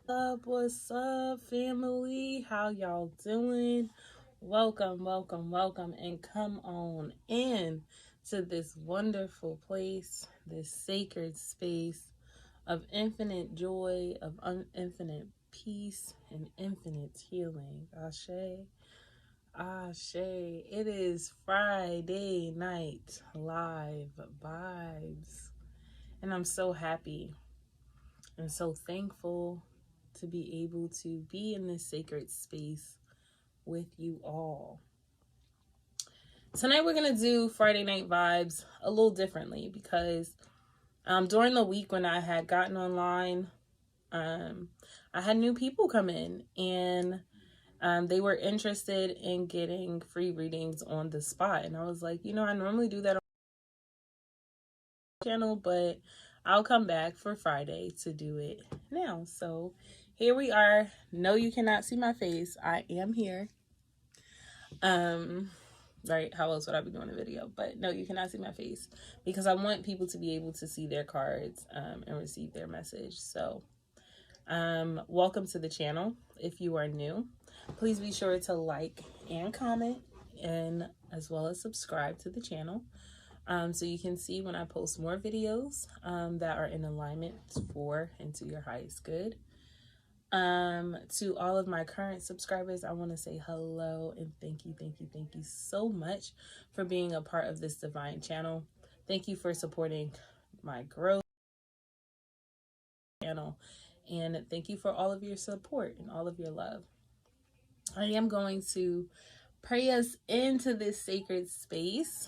What's up, family? How y'all doing? Welcome, and come on in to this wonderful place, this sacred space of infinite joy, of infinite peace, and infinite healing. Ashe, Ashe. It is Friday night live vibes, and I'm so happy and so thankful to be able to be in this sacred space with you all. Tonight we're going to do Friday Night Vibes a little differently because during the week when I had gotten online, I had new people come in and they were interested in getting free readings on the spot. And I was like, I normally do that on the channel, but I'll come back for Friday to do it now. So here we are. No, you cannot see my face. I am here. Right? How else would I be doing a video? But no, you cannot see my face because I want people to be able to see their cards and receive their message. So, welcome to the channel. If you are new, please be sure to like and comment, and as well as subscribe to the channel. So you can see when I post more videos that are in alignment for and to your highest good. To all of my current subscribers, I want to say hello and thank you so much for being a part of this divine channel. Thank you for supporting my growth channel, and thank you for all of your support and all of your love. I am going to pray us into this sacred space.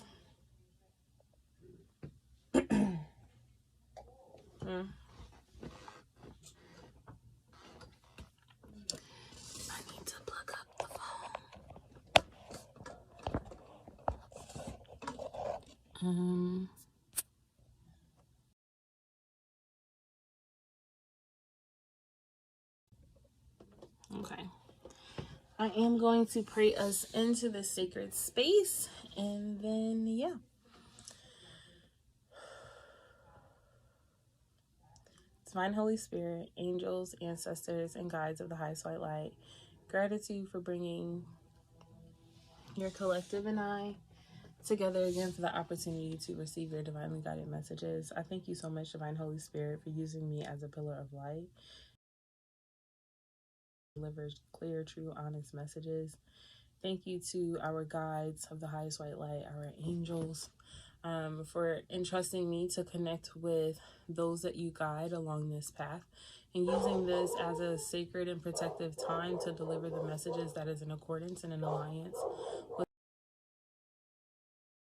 Okay. I am going to pray us into this sacred space, and then, yeah. Divine Holy Spirit, angels, ancestors, and guides of the highest white light, gratitude for bringing your collective and I together again for the opportunity to receive your divinely guided messages. I thank you so much, Divine Holy Spirit, for using me as a pillar of light. Delivers clear, true, honest messages. Thank you to our guides of the highest white light, our angels, for entrusting me to connect with those that you guide along this path and using this as a sacred and protective time to deliver the messages that is in accordance and in alliance with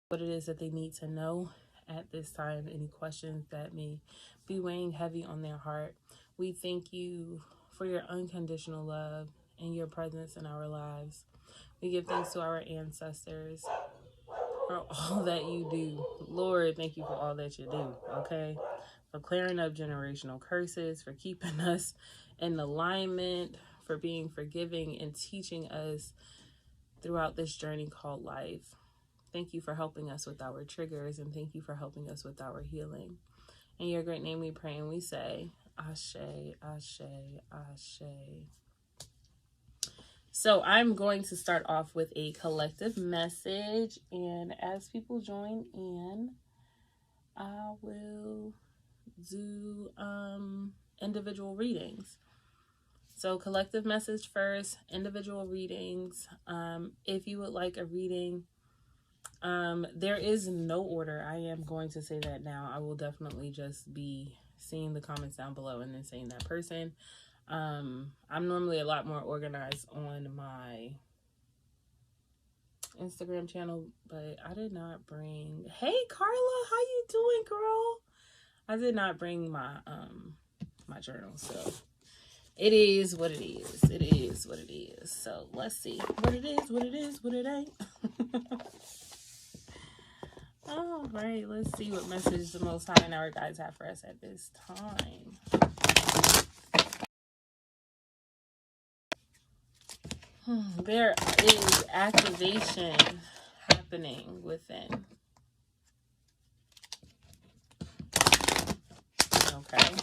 what it is that they need to know at this time. Any questions that may be weighing heavy on their heart, we thank you for your unconditional love and your presence in our lives. We give thanks to our ancestors for all that you do. Lord, thank you for all that you do, okay? For clearing up generational curses, for keeping us in alignment, for being forgiving and teaching us throughout this journey called life. Thank you for helping us with our triggers, and thank you for helping us with our healing. In your great name we pray and we say, Ashe, Ashe, Ashe. So I'm going to start off with a collective message, and as people join in, I will do individual readings. So collective message first, individual readings. If you would like a reading, there is no order. I am going to say that now. I will definitely just be seeing the comments down below and then saying that person. I'm normally a lot more organized on my Instagram channel, but I did not bring. Hey Carla, how you doing, girl? I did not bring my my journal, so it is what it is. It is what it is. So let's see what it is, what it is, what it ain't. All right, let's see what message the Most High and our guides have for us at this time. There is activation happening within. Okay.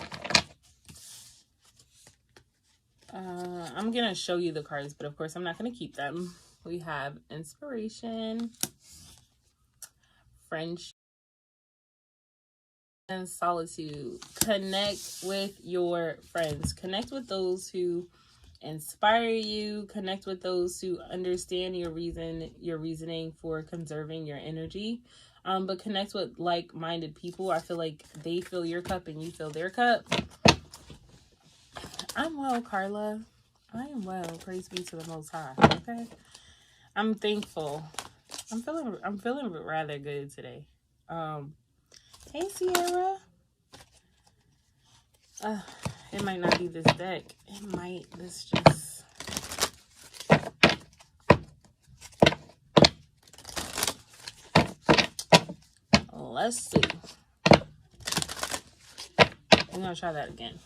I'm going to show you the cards, but of course I'm not going to keep them. We have inspiration, friendship, and solitude. Connect with your friends. Connect with those who inspire you. Connect with those who understand your reasoning for conserving your energy. But connect with like-minded people. I feel like they fill your cup and you fill their cup. I'm well, Carla. I am well. Praise be to the Most High. Okay, I'm thankful. I'm feeling rather good today. Hey Sierra. It might not be this deck. It might. This just. Let's see. I'm gonna try that again.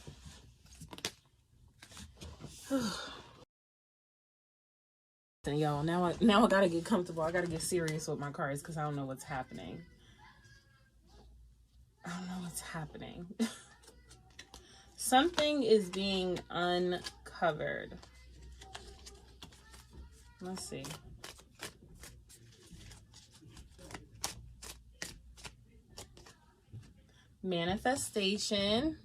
Y'all, now I gotta get comfortable. I gotta get serious with my cards because I don't know what's happening. Something is being uncovered. Let's see. Manifestation.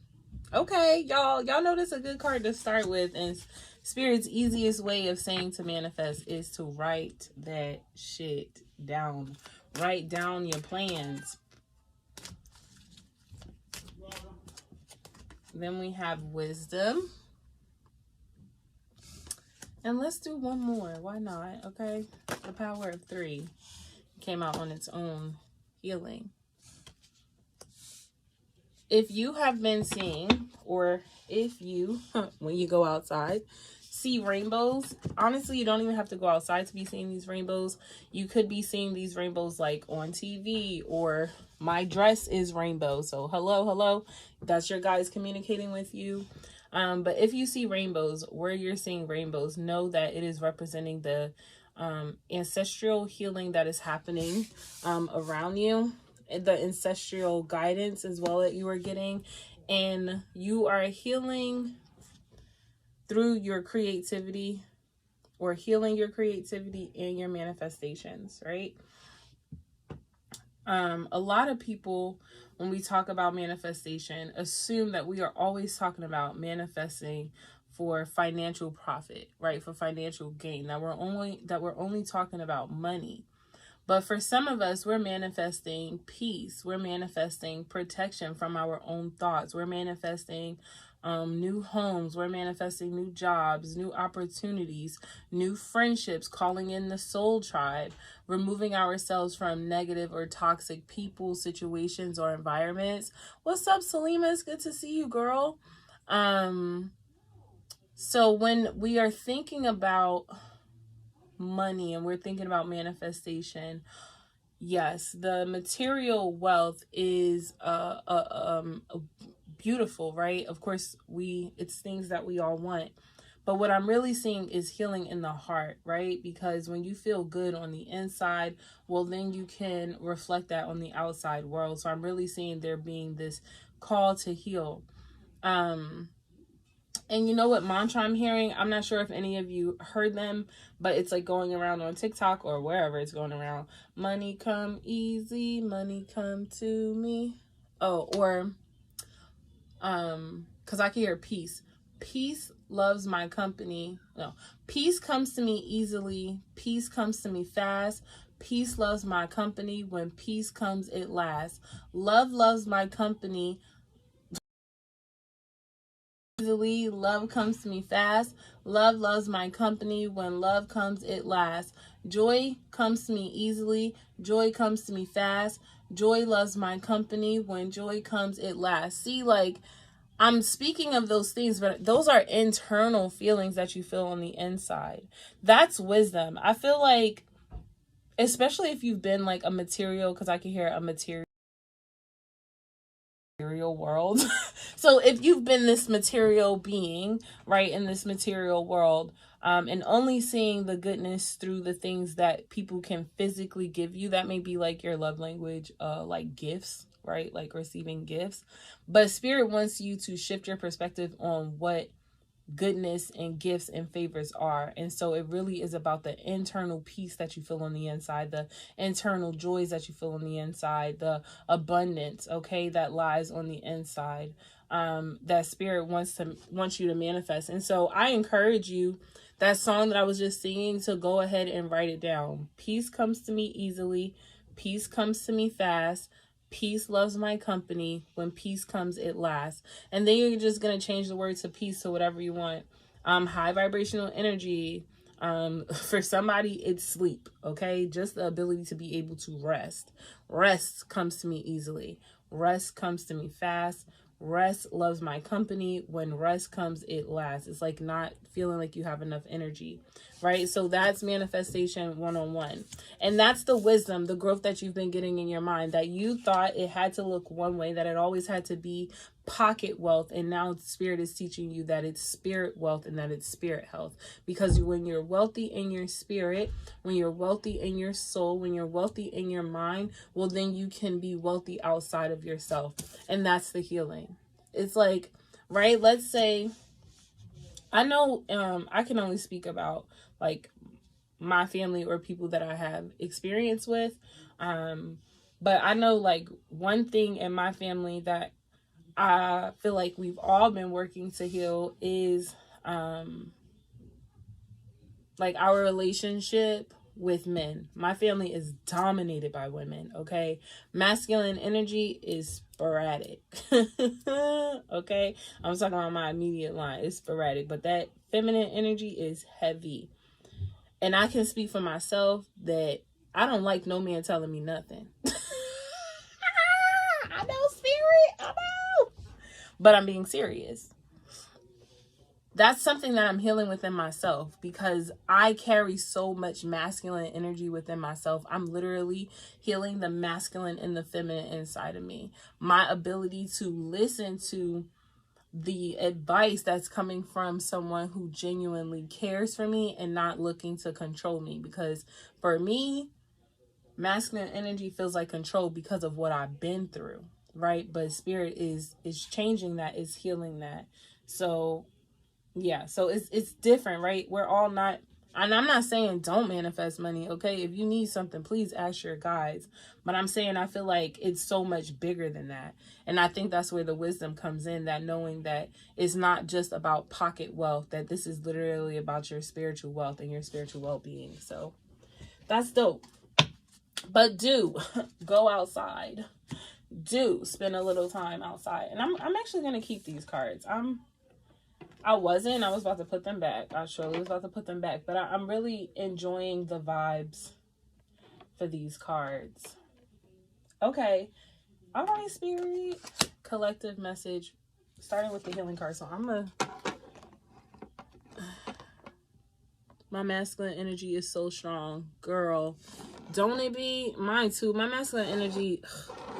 Okay, y'all know this is a good card to start with, and Spirit's easiest way of saying to manifest is to write that shit down. Write down your plans. Then we have wisdom. And let's do one more. Why not? Okay. The power of 3 came out on its own. Healing. If you have been seeing, or if you, when you go outside, see rainbows, honestly, you don't even have to go outside to be seeing these rainbows. You could be seeing these rainbows like on TV, or my dress is rainbow. So hello, that's your guys communicating with you. But if you see rainbows, where you're seeing rainbows, know that it is representing the ancestral healing that is happening around you. The ancestral guidance as well that you are getting, and you are healing through your creativity, or healing your creativity and your manifestations, right? A lot of people, when we talk about manifestation, assume that we are always talking about manifesting for financial profit, right? For financial gain, that we're only talking about money. But for some of us, we're manifesting peace. We're manifesting protection from our own thoughts. We're manifesting new homes. We're manifesting new jobs, new opportunities, new friendships, calling in the soul tribe, removing ourselves from negative or toxic people, situations, or environments. What's up, Salima? It's good to see you, girl. So when we are thinking about money and we're thinking about manifestation, yes, the material wealth is beautiful, right? Of course, it's things that we all want. But what I'm really seeing is healing in the heart, right? Because when you feel good on the inside, well, then you can reflect that on the outside world. So I'm really seeing there being this call to heal. And you know what mantra I'm hearing? I'm not sure if any of you heard them, but it's like going around on TikTok or wherever it's going around. Money come easy, money come to me. Oh, or because I can hear peace. Peace loves my company. No, peace comes to me easily. Peace comes to me fast. Peace loves my company. When peace comes, it lasts. Love loves my company easily. Love comes to me fast. Love loves my company. When love comes, it lasts. Joy comes to me easily. Joy comes to me fast. Joy loves my company. When joy comes, it lasts. See, like, I'm speaking of those things, but those are internal feelings that you feel on the inside. That's wisdom. I feel like, especially if you've been like a material, because I can hear a material world. So if you've been this material being, right, in this material world, and only seeing the goodness through the things that people can physically give you, that may be like your love language, like gifts, right? Like receiving gifts. But Spirit wants you to shift your perspective on what goodness and gifts and favors are. And so it really is about the internal peace that you feel on the inside, the internal joys that you feel on the inside, the abundance, okay, that lies on the inside, that spirit wants you to manifest. And so I encourage you, that song that I was just singing, to go ahead and write it down. Peace comes to me easily. Peace comes to me fast. Peace loves my company. When peace comes, it lasts. And then you're just going to change the word to peace to whatever you want. High vibrational energy. For somebody, it's sleep. Okay. Just the ability to be able to rest. Rest comes to me easily. Rest comes to me fast. Rest loves my company. When rest comes, it lasts. It's like not feeling like you have enough energy, right? So that's manifestation 101. And that's the wisdom, the growth that you've been getting in your mind, that you thought it had to look one way, that it always had to be pocket wealth. And now spirit is teaching you that it's spirit wealth and that it's spirit health. Because when you're wealthy in your spirit, when you're wealthy in your soul, when you're wealthy in your mind, well, then you can be wealthy outside of yourself. And that's the healing. It's like, right, let's say, I know I can only speak about like my family or people that I have experience with. But I know like one thing in my family that I feel like we've all been working to heal is like our relationship with men. My family is dominated by women, okay? Masculine energy is sporadic. Okay? I'm talking about my immediate line. It's sporadic, but that feminine energy is heavy. And I can speak for myself that I don't like no man telling me nothing. I know, spirit. I know. But I'm being serious. That's something that I'm healing within myself, because I carry so much masculine energy within myself. I'm literally healing the masculine and the feminine inside of me. My ability to listen to the advice that's coming from someone who genuinely cares for me and not looking to control me. Because for me, masculine energy feels like control because of what I've been through, right? But spirit is changing that, is healing that. So yeah, so it's different, right? We're all not, and I'm not saying don't manifest money, okay? If you need something, please ask your guides. But I'm saying I feel like it's so much bigger than that. And I think that's where the wisdom comes in, that knowing that it's not just about pocket wealth, that this is literally about your spiritual wealth and your spiritual well-being. So that's dope. But do go outside. Do spend a little time outside. And I'm actually going to keep these cards. I was about to put them back. I surely was about to put them back. But I'm really enjoying the vibes for these cards. Okay. All right, spirit. Collective message. Starting with the healing card. So my masculine energy is so strong. Girl. Don't it be? Mine too. My masculine energy,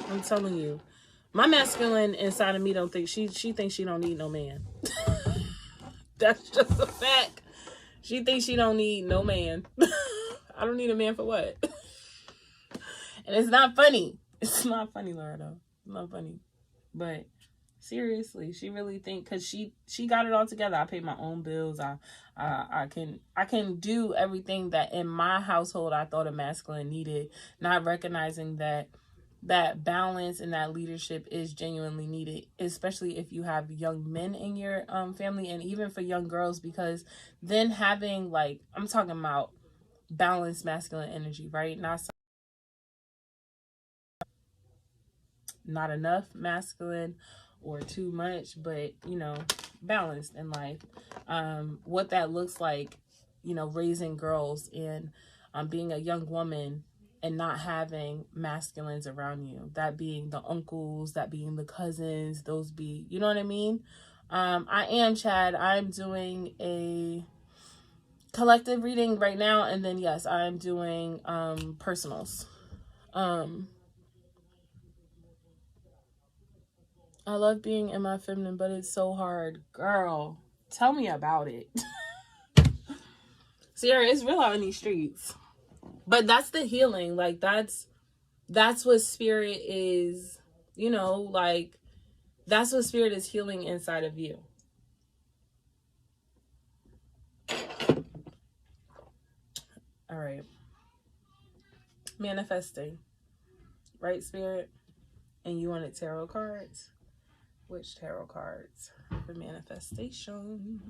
I'm telling you. My masculine inside of me don't think, she thinks she don't need no man. That's just a fact. She thinks she don't need no man. I don't need a man for what? And it's not funny. It's not funny, Loretta. It's not funny. But seriously, she really think, because she got it all together. I pay my own bills. I can do everything that in my household I thought a masculine needed, not recognizing that balance and that leadership is genuinely needed, especially if you have young men in your family, and even for young girls, because then having, like, I'm talking about balanced masculine energy, right? Not enough masculine or too much, but balanced in life. What that looks like, raising girls and being a young woman and not having masculines around you, that being the uncles, that being the cousins, those be, you know what I mean? I am Chad. I'm doing a collective reading right now, and then yes, I'm doing personals. I love being in my feminine, but it's so hard. Girl, tell me about it. Sierra, it's real out in these streets. But that's the healing. Like, that's what spirit is, like, that's what spirit is healing inside of you. right? Manifesting, right, Spirit? And you wanted tarot cards? Which tarot cards for manifestation?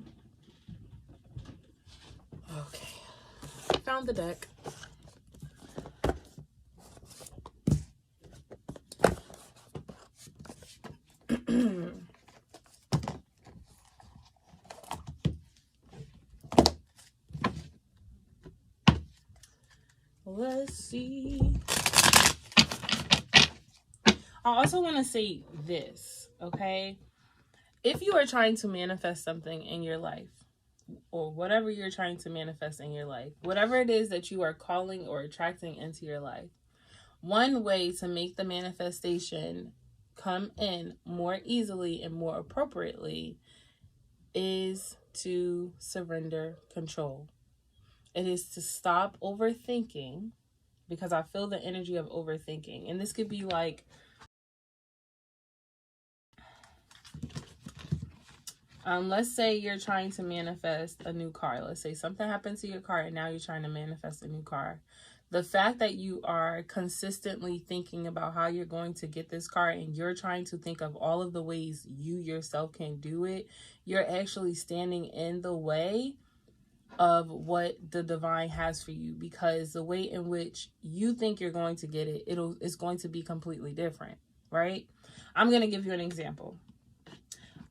Okay. Found the deck. Let's see. I also want to say this, okay? If you are trying to manifest something in your life, or whatever you're trying to manifest in your life, whatever it is that you are calling or attracting into your life, one way to make the manifestation come in more easily and more appropriately is to surrender control. It is to stop overthinking, because I feel the energy of overthinking. And this could be like, let's say you're trying to manifest a new car. Let's say something happened to your car and now you're trying to manifest a new car. The fact that you are consistently thinking about how you're going to get this car and you're trying to think of all of the ways you yourself can do it, you're actually standing in the way of what the divine has for you, because the way in which you think you're going to get it, it's going to be completely different, right? I'm going to give you an example.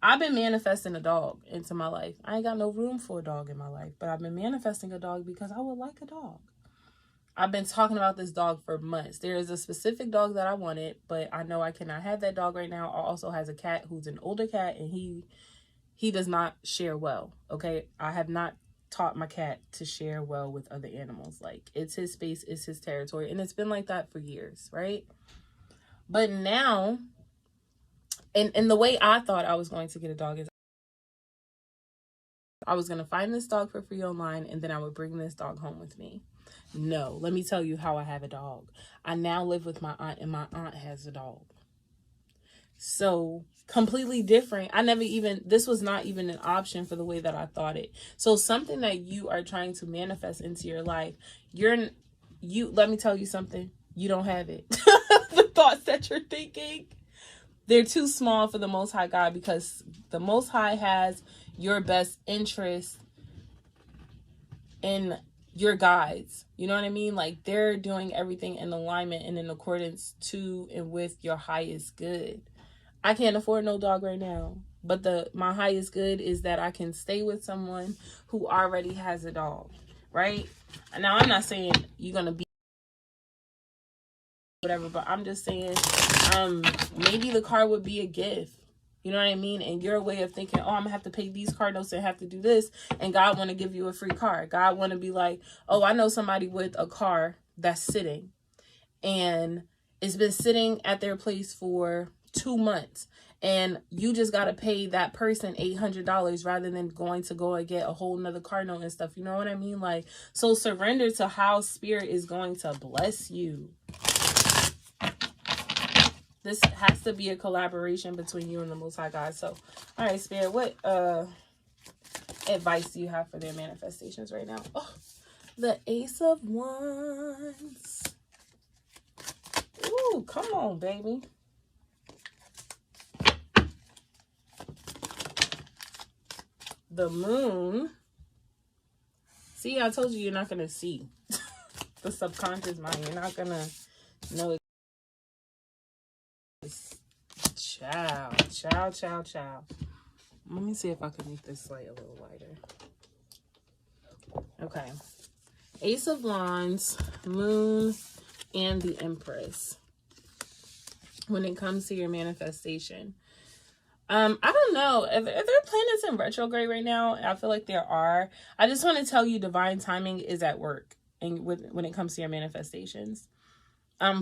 I've been manifesting a dog into my life. I ain't got no room for a dog in my life, but I've been manifesting a dog because I would like a dog. I've been talking about this dog for months. There is a specific dog that I wanted, but I know I cannot have that dog right now. I also has a cat who's an older cat, and he does not share well, okay? I have not taught my cat to share well with other animals. Like, it's his space, it's his territory, and it's been like that for years, right? But now, and the way I thought I was going to get a dog is I was going to find this dog for free online, and then I would bring this dog home with me. No, let me tell you how I have a dog. I now live with my aunt, and my aunt has a dog. So completely different. This was not even an option for the way that I thought it. So something that you are trying to manifest into your life, let me tell you something, you don't have it. The thoughts that you're thinking, they're too small for the Most High God, because the Most High has your best interest in your guides. You know what I mean? Like, they're doing everything in alignment and in accordance to and with your highest good. I can't afford no dog right now, but my highest good is that I can stay with someone who already has a dog, right? Now, I'm not saying you're going to be whatever, but I'm just saying, maybe the car would be a gift. You know what I mean? And your way of thinking, oh, I'm gonna have to pay these car notes and have to do this, and God want to give you a free car. God want to be like, oh, I know somebody with a car that's sitting, and it's been sitting at their place for 2 months, and you just got to pay that person $800 rather than going to go and get a whole nother car note and stuff. You know what I mean? Like, so surrender to how Spirit is going to bless you. This has to be a collaboration between you and the Most High God. So, all right, Spirit, what advice do you have for their manifestations right now? Oh, the Ace of Wands. Ooh, come on, baby. The Moon. See, I told you you're not going to see the subconscious mind. You're not going to know. Ciao. Let me see if I can make this light a little lighter. Okay. Ace of Wands, Moon, and the Empress. When it comes to your manifestation. I don't know. Are there planets in retrograde right now? I feel like there are. I just want to tell you, divine timing is at work and when it comes to your manifestations.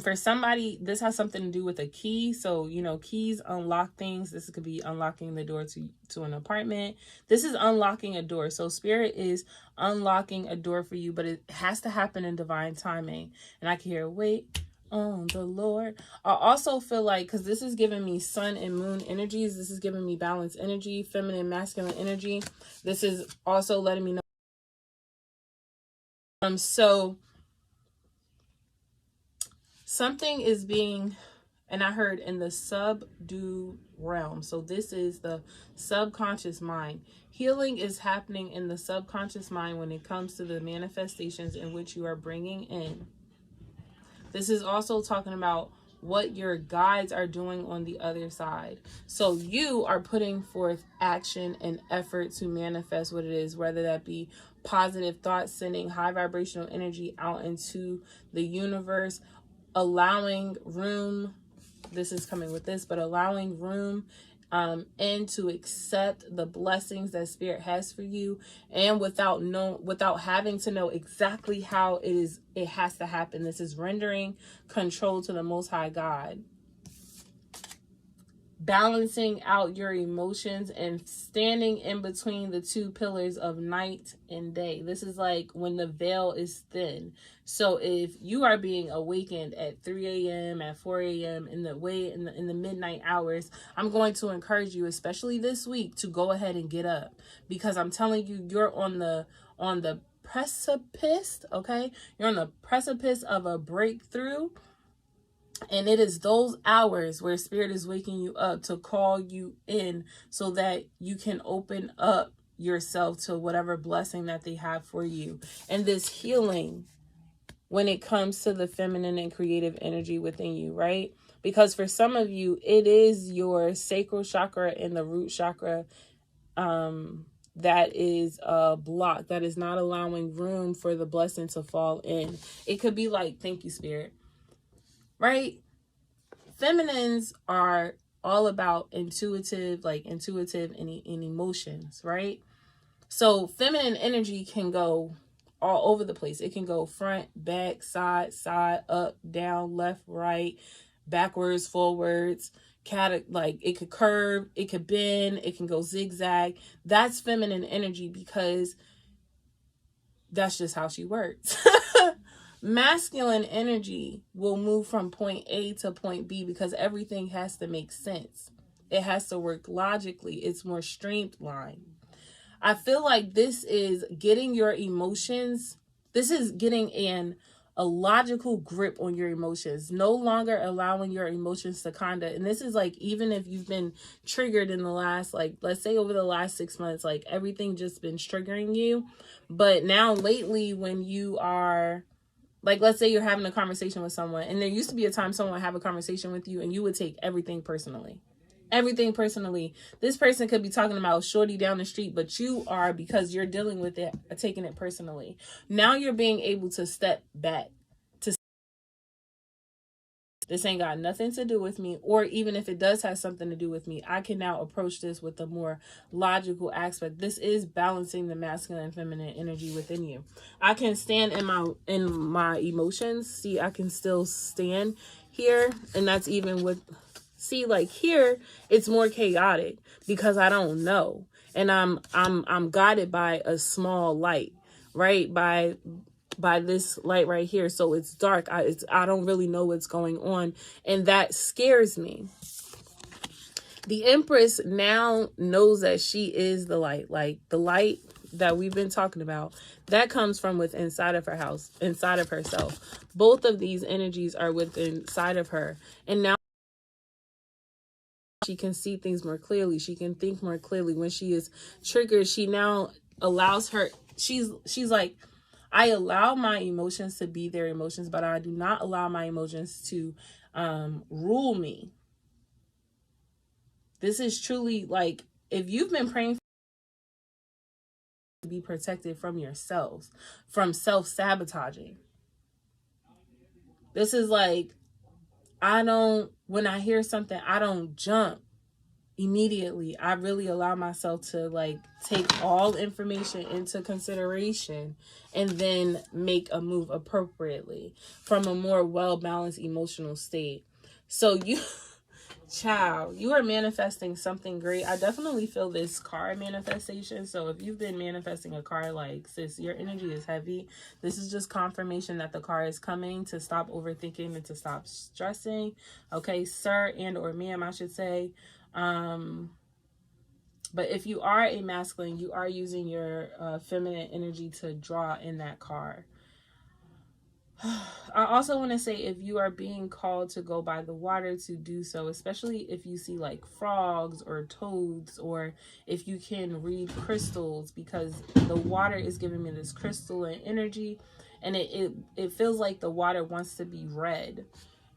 For somebody, this has something to do with a key. So, you know, keys unlock things. This could be unlocking the door to an apartment. This is unlocking a door. So Spirit is unlocking a door for you, but it has to happen in divine timing. And I can hear, wait on the Lord. I also feel like, because this is giving me sun and moon energies. This is giving me balanced energy, feminine, masculine energy. This is also letting me know. So Something is being, and I heard in the subdue realm. So this is the subconscious mind. Healing is happening in the subconscious mind when it comes to the manifestations in which you are bringing in. This is also talking about what your guides are doing on the other side. So you are putting forth action and effort to manifest what it is, whether that be positive thoughts, sending high vibrational energy out into the universe, allowing room. This is coming with this, but allowing room and to accept the blessings that Spirit has for you, and without having to know exactly how it has to happen. This is rendering control to the Most High God, balancing out your emotions and standing in between the two pillars of night and day. This is like when the veil is thin. So if you are being awakened at 3 a.m., at 4 a.m., in the midnight hours, I'm going to encourage you, especially this week, to go ahead and get up, because I'm telling you, you're on the precipice, okay? You're on the precipice of a breakthrough. And it is those hours where Spirit is waking you up to call you in so that you can open up yourself to whatever blessing that they have for you. And this healing when it comes to the feminine and creative energy within you, right? Because for some of you, it is your sacral chakra and the root chakra that is blocked, that is not allowing room for the blessing to fall in. It could be like, thank you, Spirit, right? Feminines are all about intuitive and emotions, right? So feminine energy can go all over the place. It can go front, back, side, up, down, left, right, backwards, forwards, it could curve, it could bend, it can go zigzag. That's feminine energy because that's just how she works. Masculine energy will move from point A to point B because everything has to make sense. It has to work logically. It's more streamlined. I feel like this is getting your emotions. This is getting a logical grip on your emotions. No longer allowing your emotions to and this is like, even if you've been triggered in the last, like, let's say over the last 6 months, like everything just been triggering you. But now lately, when you are, like, let's say you're having a conversation with someone, and there used to be a time someone would have a conversation with you and you would take everything personally. Everything personally. This person could be talking about shorty down the street, but you are, because you're dealing with it, taking it personally. Now you're being able to step back. This ain't got nothing to do with me, or even if it does have something to do with me, I can now approach this with a more logical aspect. This is balancing the masculine and feminine energy within you. I can stand in my emotions. See, I can still stand here, and that's even with, see, like here, it's more chaotic because I don't know, and I'm guided by a small light, right? By this light right here. So it's dark. I don't really know what's going on. And that scares me. The Empress now knows that she is the light. Like the light that we've been talking about, that comes from within inside of her house, inside of herself. Both of these energies are within inside of her. And now she can see things more clearly. She can think more clearly. When she is triggered, she now allows her, she's like, I allow my emotions to be their emotions, but I do not allow my emotions to rule me. This is truly like, if you've been praying to be protected from yourselves, from self-sabotaging. This is like, when I hear something, I don't jump immediately. I really allow myself to like take all information into consideration and then make a move appropriately from a more well-balanced emotional state. So you child, you are manifesting something great. I definitely feel this car manifestation. So if you've been manifesting a car, like, sis, your energy is heavy. This is just confirmation that the car is coming, to stop overthinking and to stop stressing. Okay, sir, and or ma'am, I should say. But if you are a masculine, you are using your feminine energy to draw in that car. I also want to say, if you are being called to go by the water, to do so, especially if you see like frogs or toads, or if you can read crystals, because the water is giving me this crystalline energy, and it feels like the water wants to be read,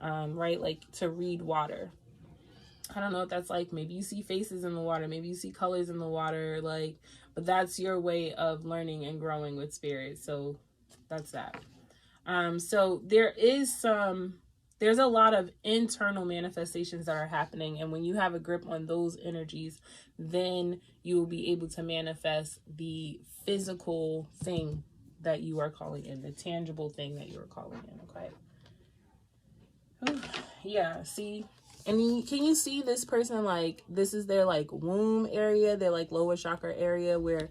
right? Like to read water. I don't know what that's like. Maybe you see faces in the water, maybe you see colors in the water, like, but that's your way of learning and growing with spirit. So that's that. So there's a lot of internal manifestations that are happening. And when you have a grip on those energies, then you will be able to manifest the physical thing that you are calling in, the tangible thing that you are calling in. Okay. Yeah. See, and can you see this person, like, this is their like womb area, their like lower chakra area, where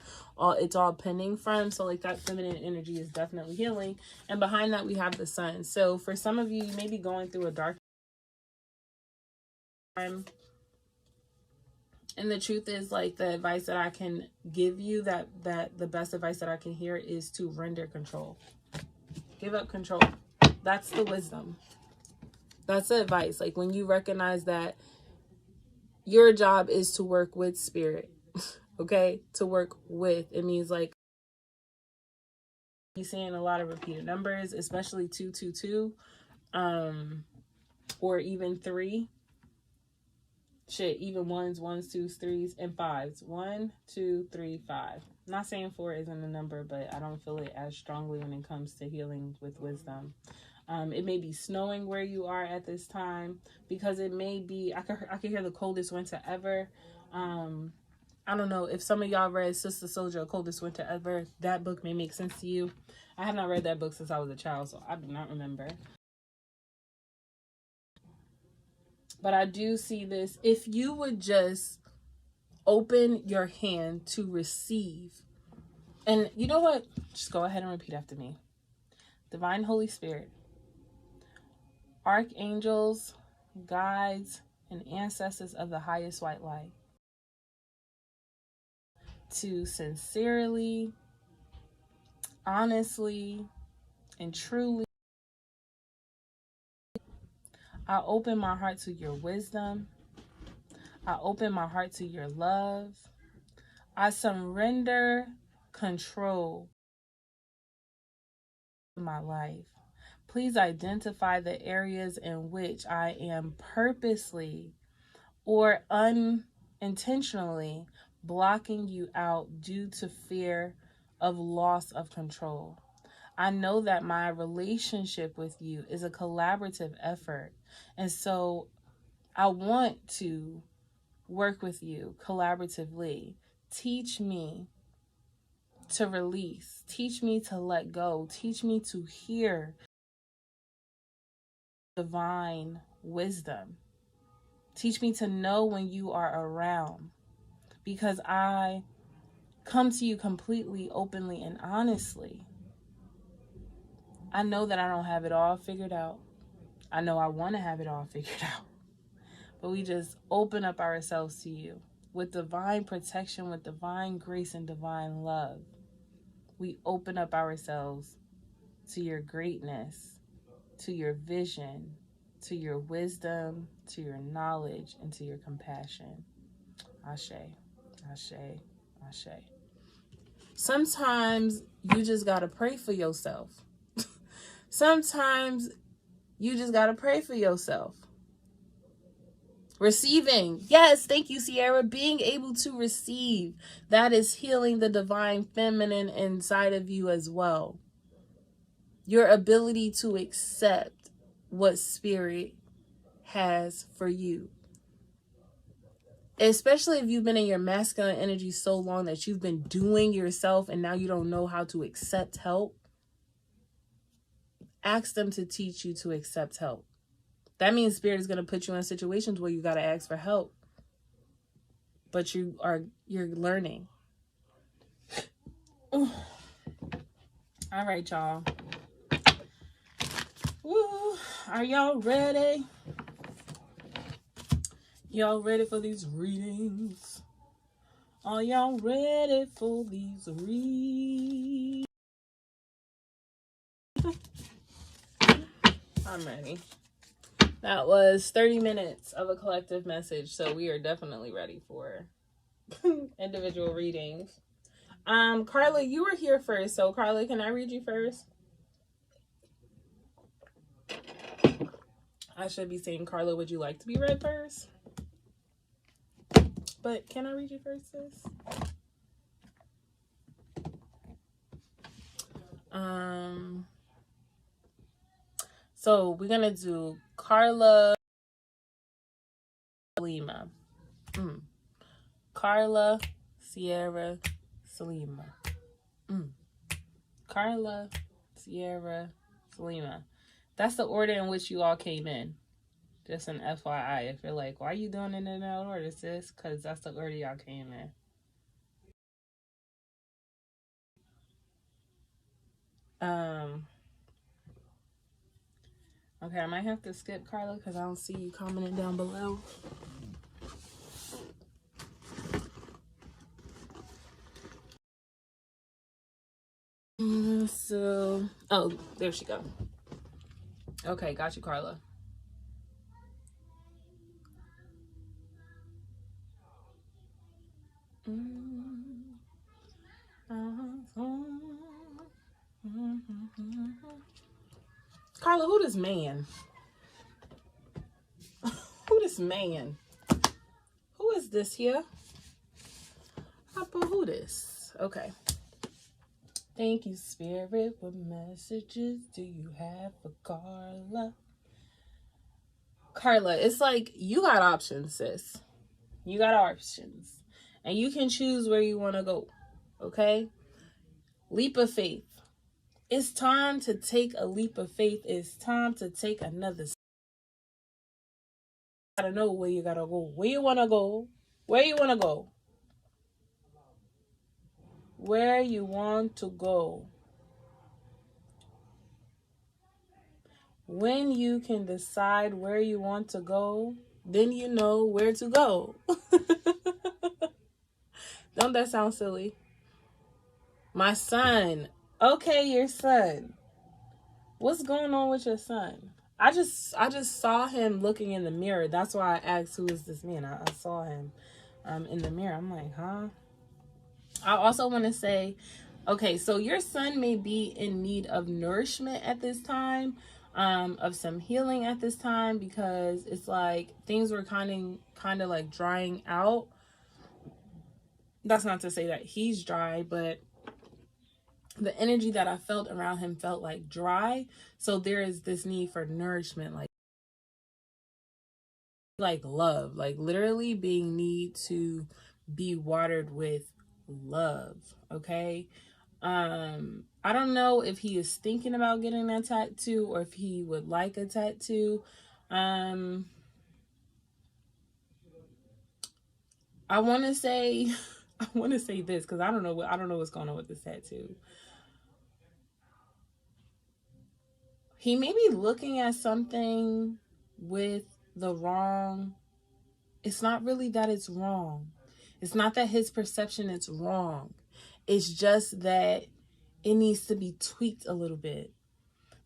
it's all pending from. So like that feminine energy is definitely healing. And behind that we have the sun. So for some of you, you may be going through a dark time. And the truth is, like, the advice that I can give you, that the best advice that I can hear is to render control. Give up control. That's the wisdom. That's the advice. Like, when you recognize that your job is to work with spirit, okay? To work with, it means like you're seeing a lot of repeated numbers, especially 222, or even 3. Shit, even ones, twos, threes, and fives. 1, 2, 3, 5. I'm not saying 4 isn't a number, but I don't feel it as strongly when it comes to healing with wisdom. It may be snowing where you are at this time, because it may be, I could hear the coldest winter ever. I don't know if some of y'all read Sister Soldier, Coldest Winter Ever. That book may make sense to you. I have not read that book since I was a child, so I do not remember. But I do see this. If you would just open your hand to receive, and you know what? Just go ahead and repeat after me. Divine Holy Spirit, archangels, guides, and ancestors of the highest white light, to sincerely, honestly, and truly, I open my heart to your wisdom. I open my heart to your love. I surrender control of my life. Please identify the areas in which I am purposely or unintentionally blocking you out due to fear of loss of control. I know that my relationship with you is a collaborative effort. And so I want to work with you collaboratively. Teach me to release. Teach me to let go. Teach me to hear divine wisdom. Teach me to know when you are around, because I come to you completely, openly, and honestly. I know that I don't have it all figured out. I know I want to have it all figured out. But we just open up ourselves to you with divine protection, with divine grace, and divine love. We open up ourselves to your greatness, to your vision, to your wisdom, to your knowledge, and to your compassion. Ashe, ashe, ashe. Sometimes you just got to pray for yourself. Sometimes you just got to pray for yourself. Receiving. Yes, thank you, Sierra. Being able to receive. That is healing the divine feminine inside of you as well. Your ability to accept what spirit has for you. Especially if you've been in your masculine energy so long that you've been doing yourself and now you don't know how to accept help. Ask them to teach you to accept help. That means spirit is going to put you in situations where you got to ask for help. But you're learning. All right, y'all. Woo. Are y'all ready? Y'all ready for these readings? Are y'all ready for these readings? I'm ready. That was 30 minutes of a collective message, so we are definitely ready for individual readings. Carla, you were here first, so Carla, can I read you first? I should be saying, Carla, would you like to be read first? But can I read you first, sis? So we're gonna do Carla Salima. Carla Sierra Salima. Carla Sierra Salima. That's the order in which you all came in. Just an FYI. If you're like, why are you doing it in that order, sis? Because that's the order y'all came in. Okay, I might have to skip Carla because I don't see you commenting down below. So, oh, there she go. Okay, got you, Carla. Carla, who this man? Who this man? Who is this here? Who this? Okay. Thank you, Spirit. What messages do you have for Carla? Carla, it's like you got options, sis. You got options. And you can choose where you want to go. Okay? Leap of faith. It's time to take a leap of faith. It's time to take another step. You gotta know where you gotta go. Where you wanna go. Where you wanna go. Where you want to go. When you can decide where you want to go, then you know where to go. Don't that sound silly? My son. Okay, your son. What's going on with your son? I just saw him looking in the mirror. That's why I asked, who is this man? I saw him in the mirror. I'm like, huh? I also want to say, okay, so your son may be in need of nourishment at this time, of some healing at this time, because it's like things were kind of like drying out. That's not to say that he's dry, but the energy that I felt around him felt like dry. So there is this need for nourishment, like love, like literally being need to be watered with love. Okay. I don't know if he is thinking about getting a tattoo or if he would like a tattoo. I want to say this because I don't know what's going on with this tattoo. He may be looking at something with the wrong. It's not really that it's wrong. It's not that his perception is wrong. It's just that it needs to be tweaked a little bit.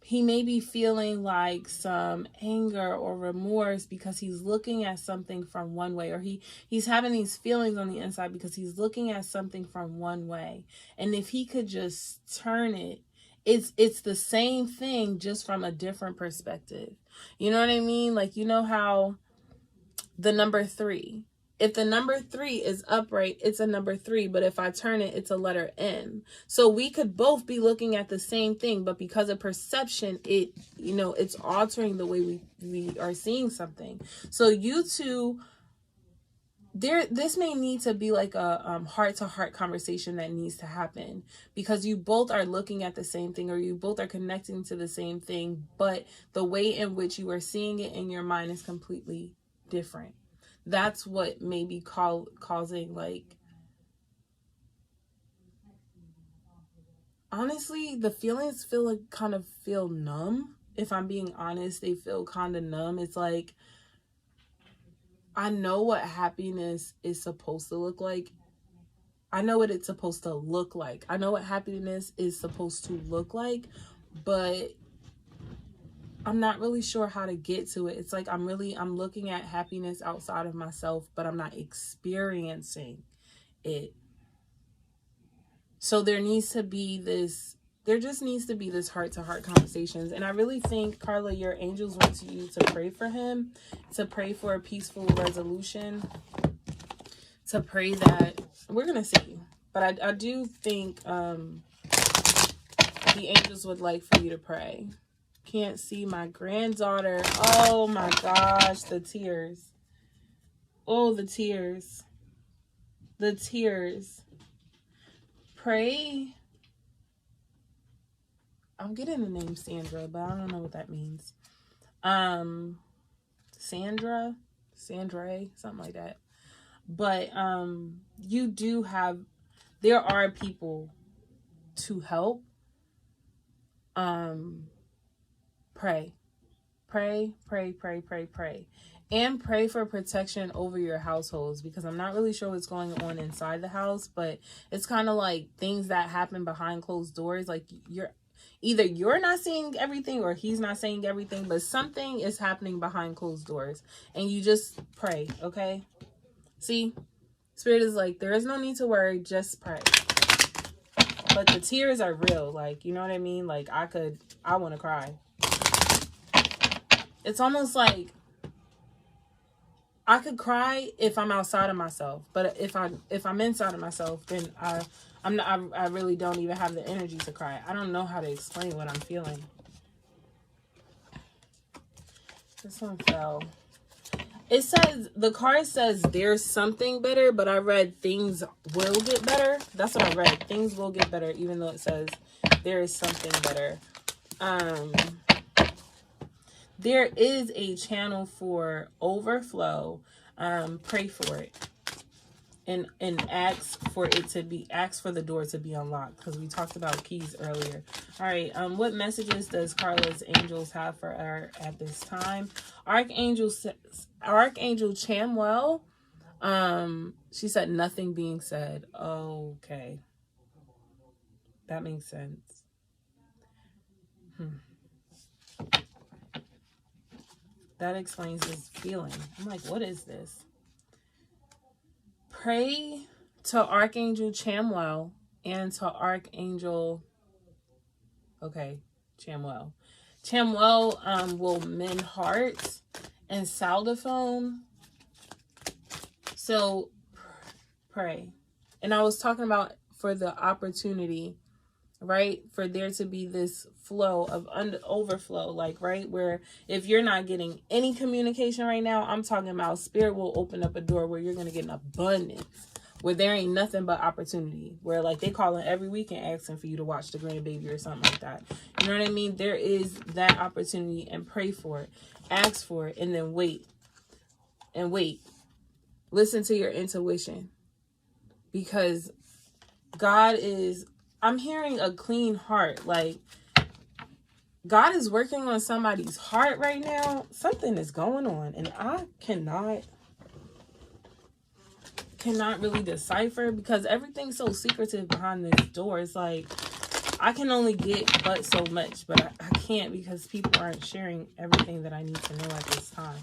He may be feeling like some anger or remorse because he's looking at something from one way, or he's having these feelings on the inside because he's looking at something from one way. And if he could just turn it, it's the same thing just from a different perspective. You know what I mean? Like, you know how the number 3, if the number 3 is upright, it's a number 3. But if I turn it, it's a letter N. So we could both be looking at the same thing, but because of perception, it's altering the way we are seeing something. So you two, this may need to be like a heart-to-heart conversation that needs to happen, because you both are looking at the same thing, or you both are connecting to the same thing, but the way in which you are seeing it in your mind is completely different. That's what may be causing, like, honestly, the feelings kind of feel numb. If I'm being honest, they feel kind of numb. It's like, I know what happiness is supposed to look like. I know what it's supposed to look like. I know what happiness is supposed to look like, but I'm not really sure how to get to it. It's like I'm looking at happiness outside of myself, but I'm not experiencing it. So there just needs to be this heart-to-heart conversations. And I really think, Carla, your angels want you to pray for him, to pray for a peaceful resolution, to pray that we're going to see. But I do think the angels would like for you to pray. Can't see my granddaughter. Oh my gosh, the tears. Oh, the tears. The tears. Pray. I'm getting the name Sandra, but I don't know what that means. Sandra, something like that. But there are people to help. Pray. And pray for protection over your households, because I'm not really sure what's going on inside the house, but it's kind of like things that happen behind closed doors. Like you're not seeing everything, or he's not seeing everything, but something is happening behind closed doors, and you just pray. Okay. See, Spirit is like, there is no need to worry, just pray. But the tears are real. Like, you know what I mean? Like I want to cry. It's almost like I could cry if I'm outside of myself, but if I'm inside of myself, then I really don't even have the energy to cry. I don't know how to explain what I'm feeling. This one fell. It says, the card says there's something better, but I read things will get better. That's what I read. Things will get better, even though it says there is something better. There is a channel for overflow. Pray for it. And ask for the door to be unlocked, because we talked about keys earlier. All right. What messages does Carla's angels have for her at this time? Archangel Chamwell. She said nothing being said. Okay. That makes sense. That explains his feeling. I'm like, what is this? Pray to Archangel Chamwell and to Archangel... Okay, Chamwell. Chamwell will mend hearts and saldophone. So pray. And I was talking about for the opportunity, right? For there to be this flow of overflow, like, right? Where if you're not getting any communication right now, I'm talking about Spirit will open up a door where you're going to get an abundance, where there ain't nothing but opportunity, where like they calling every weekend asking for you to watch the grandbaby or something like that. You know what I mean? There is that opportunity, and pray for it, ask for it, and then wait. Listen to your intuition, because I'm hearing a clean heart. Like God is working on somebody's heart right now. Something is going on, and I cannot really decipher, because everything's so secretive behind this door. It's like I can only get but so much, but I can't, because people aren't sharing everything that I need to know at this time.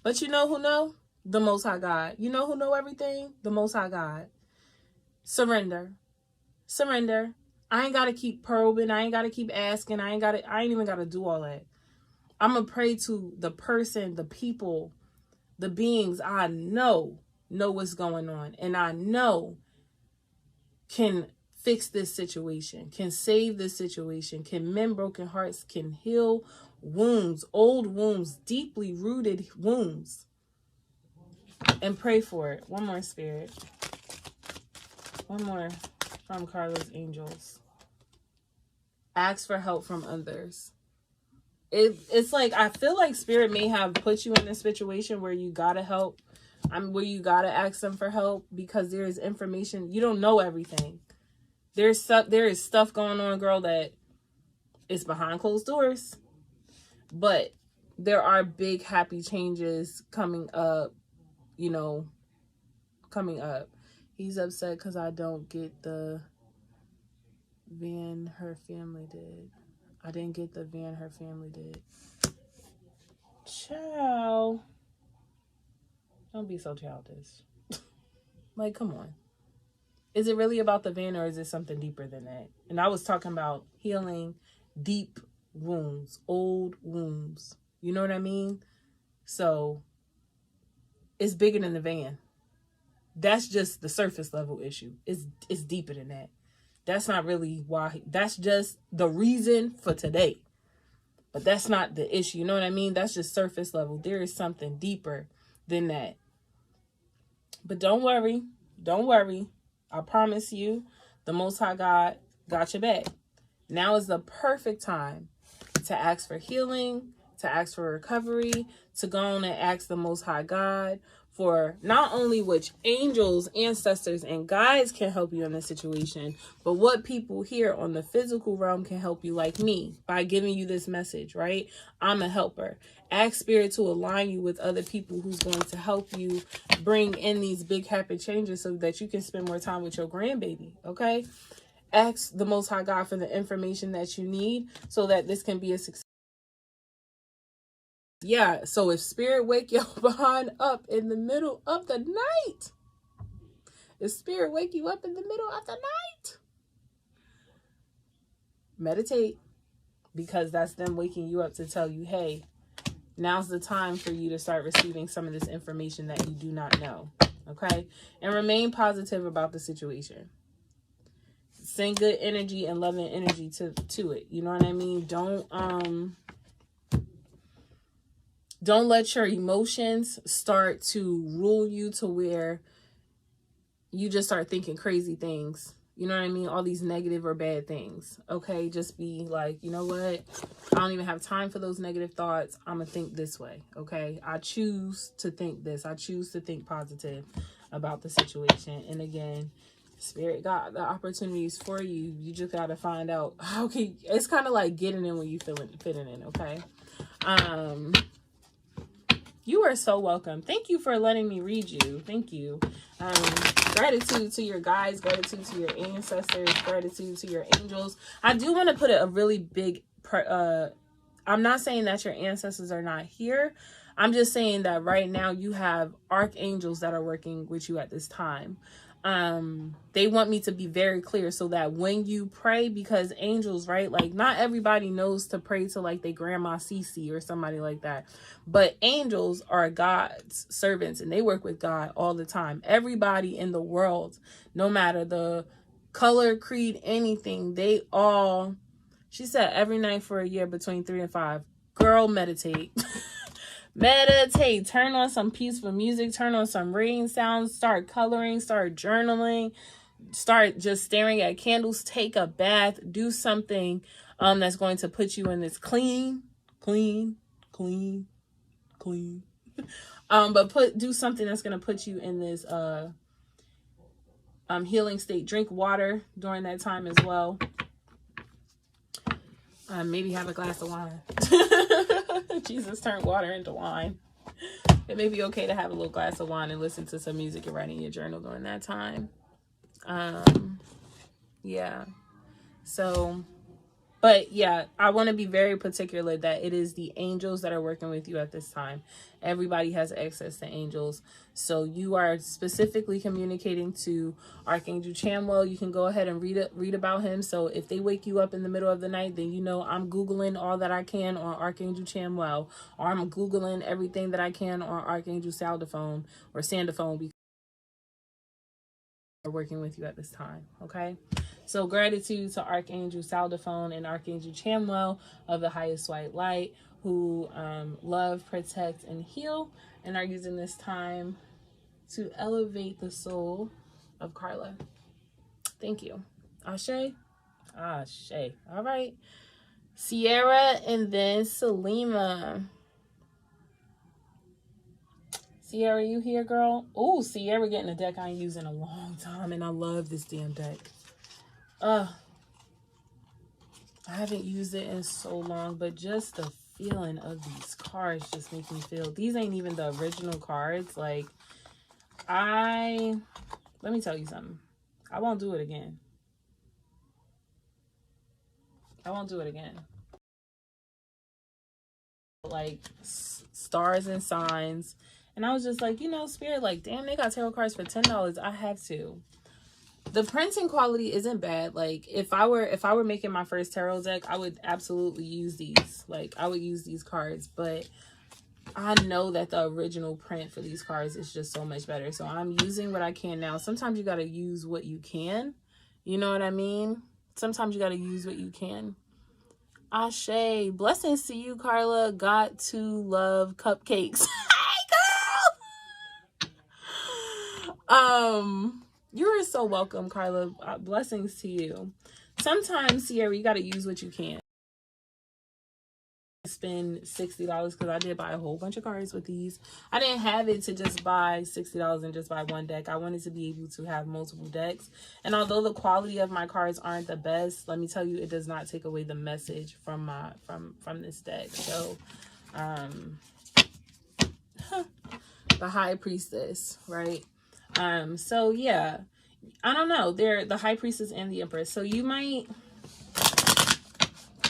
But you know who know? The Most High God. You know who know everything? The Most High God. Surrender. I ain't got to keep probing. I ain't got to keep asking. I ain't even got to do all that. I'm going to pray to the person, the people, the beings I know what's going on, and I know can fix this situation, can save this situation, can mend broken hearts, can heal wounds, old wounds, deeply rooted wounds. And pray for it. One more, Spirit. One more from Carla's angels. Ask for help from others. It's like, I feel like Spirit may have put you in a situation where you gotta help. Where you gotta ask them for help, because there is information. You don't know everything. There is stuff going on, girl, that is behind closed doors. But there are big happy changes coming up, coming up. He's upset because I don't get the van her family did. I didn't get the van, her family did. Child. Don't be so childish. Like, come on. Is it really about the van, or is it something deeper than that? And I was talking about healing deep wounds, old wounds. You know what I mean? So it's bigger than the van. That's just the surface level issue. It's deeper than that. That's not really why. That's just the reason for today. But that's not the issue. You know what I mean? That's just surface level. There is something deeper than that. But don't worry. Don't worry. I promise you, the Most High God got your back. Now is the perfect time to ask for healing, to ask for recovery, to go on and ask the Most High God for not only which angels, ancestors, and guides can help you in this situation, but what people here on the physical realm can help you, like me, by giving you this message, right? I'm a helper. Ask Spirit to align you with other people who's going to help you bring in these big happy changes so that you can spend more time with your grandbaby, okay? Ask the Most High God for the information that you need so that this can be a success. Yeah, so if Spirit wake your behind up in the middle of the night, if Spirit wake you up in the middle of the night, meditate, because that's them waking you up to tell you, hey, now's the time for you to start receiving some of this information that you do not know, okay? And remain positive about the situation. Send good energy and loving energy to it. You know what I mean? Don't let your emotions start to rule you to where you just start thinking crazy things. You know what I mean? All these negative or bad things. Okay? Just be like, you know what? I don't even have time for those negative thoughts. I'm going to think this way. Okay? I choose to think this. I choose to think positive about the situation. And again, Spirit got the opportunities for you. You just got to find out how can. It's kind of like getting in when you fitting in. Okay? You are so welcome. Thank you for letting me read you. Thank you. Gratitude to your guides, gratitude to your ancestors, gratitude to your angels. I do want to put a really big, I'm not saying that your ancestors are not here. I'm just saying that right now you have archangels that are working with you at this time. They want me to be very clear so that when you pray, because angels, right? Like not everybody knows to pray to like their grandma Cece or somebody like that. But angels are God's servants and they work with God all the time. Everybody in the world, no matter the color, creed, anything, they all, she said every night for a year between 3 and 5. Girl, meditate. Meditate, turn on some peaceful music, turn on some rain sounds, start coloring, start journaling, start just staring at candles, take a bath, do something that's going to put you in this clean. But do something that's going to put you in this healing state. Drink water during that time as well. Maybe have a glass of wine. Jesus turned water into wine. It may be okay to have a little glass of wine and listen to some music and write in your journal during that time. Yeah. So, but yeah, I want to be very particular that it is the angels that are working with you at this time. Everybody has access to angels. So you are specifically communicating to Archangel Chamwell. You can go ahead and read about him. So if they wake you up in the middle of the night, then you know I'm Googling all that I can on Archangel Chamwell, or I'm Googling everything that I can on Archangel Saldaphone or Sandaphone, because they're working with you at this time. Okay. So gratitude to Archangel Saldaphone and Archangel Chamwell of the highest white light, who love, protect, and heal, and are using this time to elevate the soul of Carla. Thank you. Ashe? Ashe. All right. Sierra and then Salima. Sierra, you here, girl? Oh, Sierra getting a deck I ain't used in a long time, and I love this damn deck. I haven't used it in so long, but just the feeling of these cards just make me feel. These ain't even the original cards. Like, let me tell you something. I won't do it again. like stars and signs. And I was just like, you know, Spirit, like, damn, they got tarot cards for $10. I have to. The printing quality isn't bad. Like, if I were making my first tarot deck, I would absolutely use these. Like, I would use these cards, but I know that the original print for these cards is just so much better. So I'm using what I can now. Sometimes you got to use what you can. You know what I mean? Sometimes you got to use what you can. Ashe. Blessings to you, Carla. Got to love cupcakes. Hey, girl. You are so welcome, Carla. Blessings to you. Sometimes, Sierra, you got to use what you can. Spend $60 because I did buy a whole bunch of cards with these. I didn't have it to just buy $60 and just buy one deck. I wanted to be able to have multiple decks. And although the quality of my cards aren't the best, let me tell you, it does not take away the message from my from this deck. So the High Priestess, right? So yeah, I don't know. They're the High Priestess and the Empress. So you might,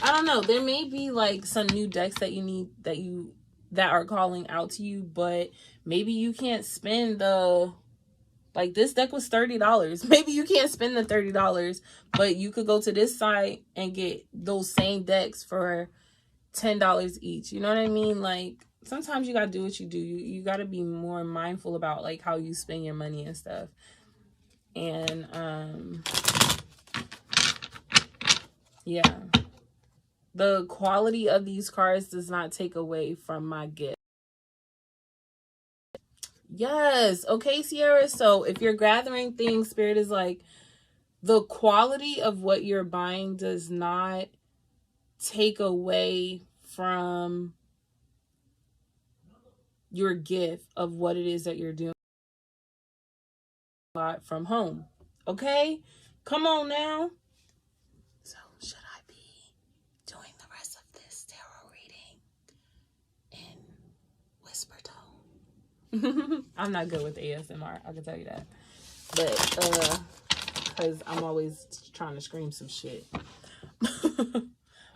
I don't know. There may be like some new decks that you need that are calling out to you, but maybe you can't spend like this deck was $30. Maybe you can't spend the $30, but you could go to this site and get those same decks for $10 each. You know what I mean? Like, sometimes you gotta do what you do. You gotta be more mindful about like how you spend your money and stuff. And yeah, the quality of these cards does not take away from my gift. Yes. Okay, Sierra. So if you're gathering things, Spirit is like, the quality of what you're buying does not take away from your gift of what it is that you're doing from home. Okay? Come on now. So should I be doing the rest of this tarot reading in whisper tone? I'm not good with ASMR, I can tell you that. But because I'm always trying to scream some shit.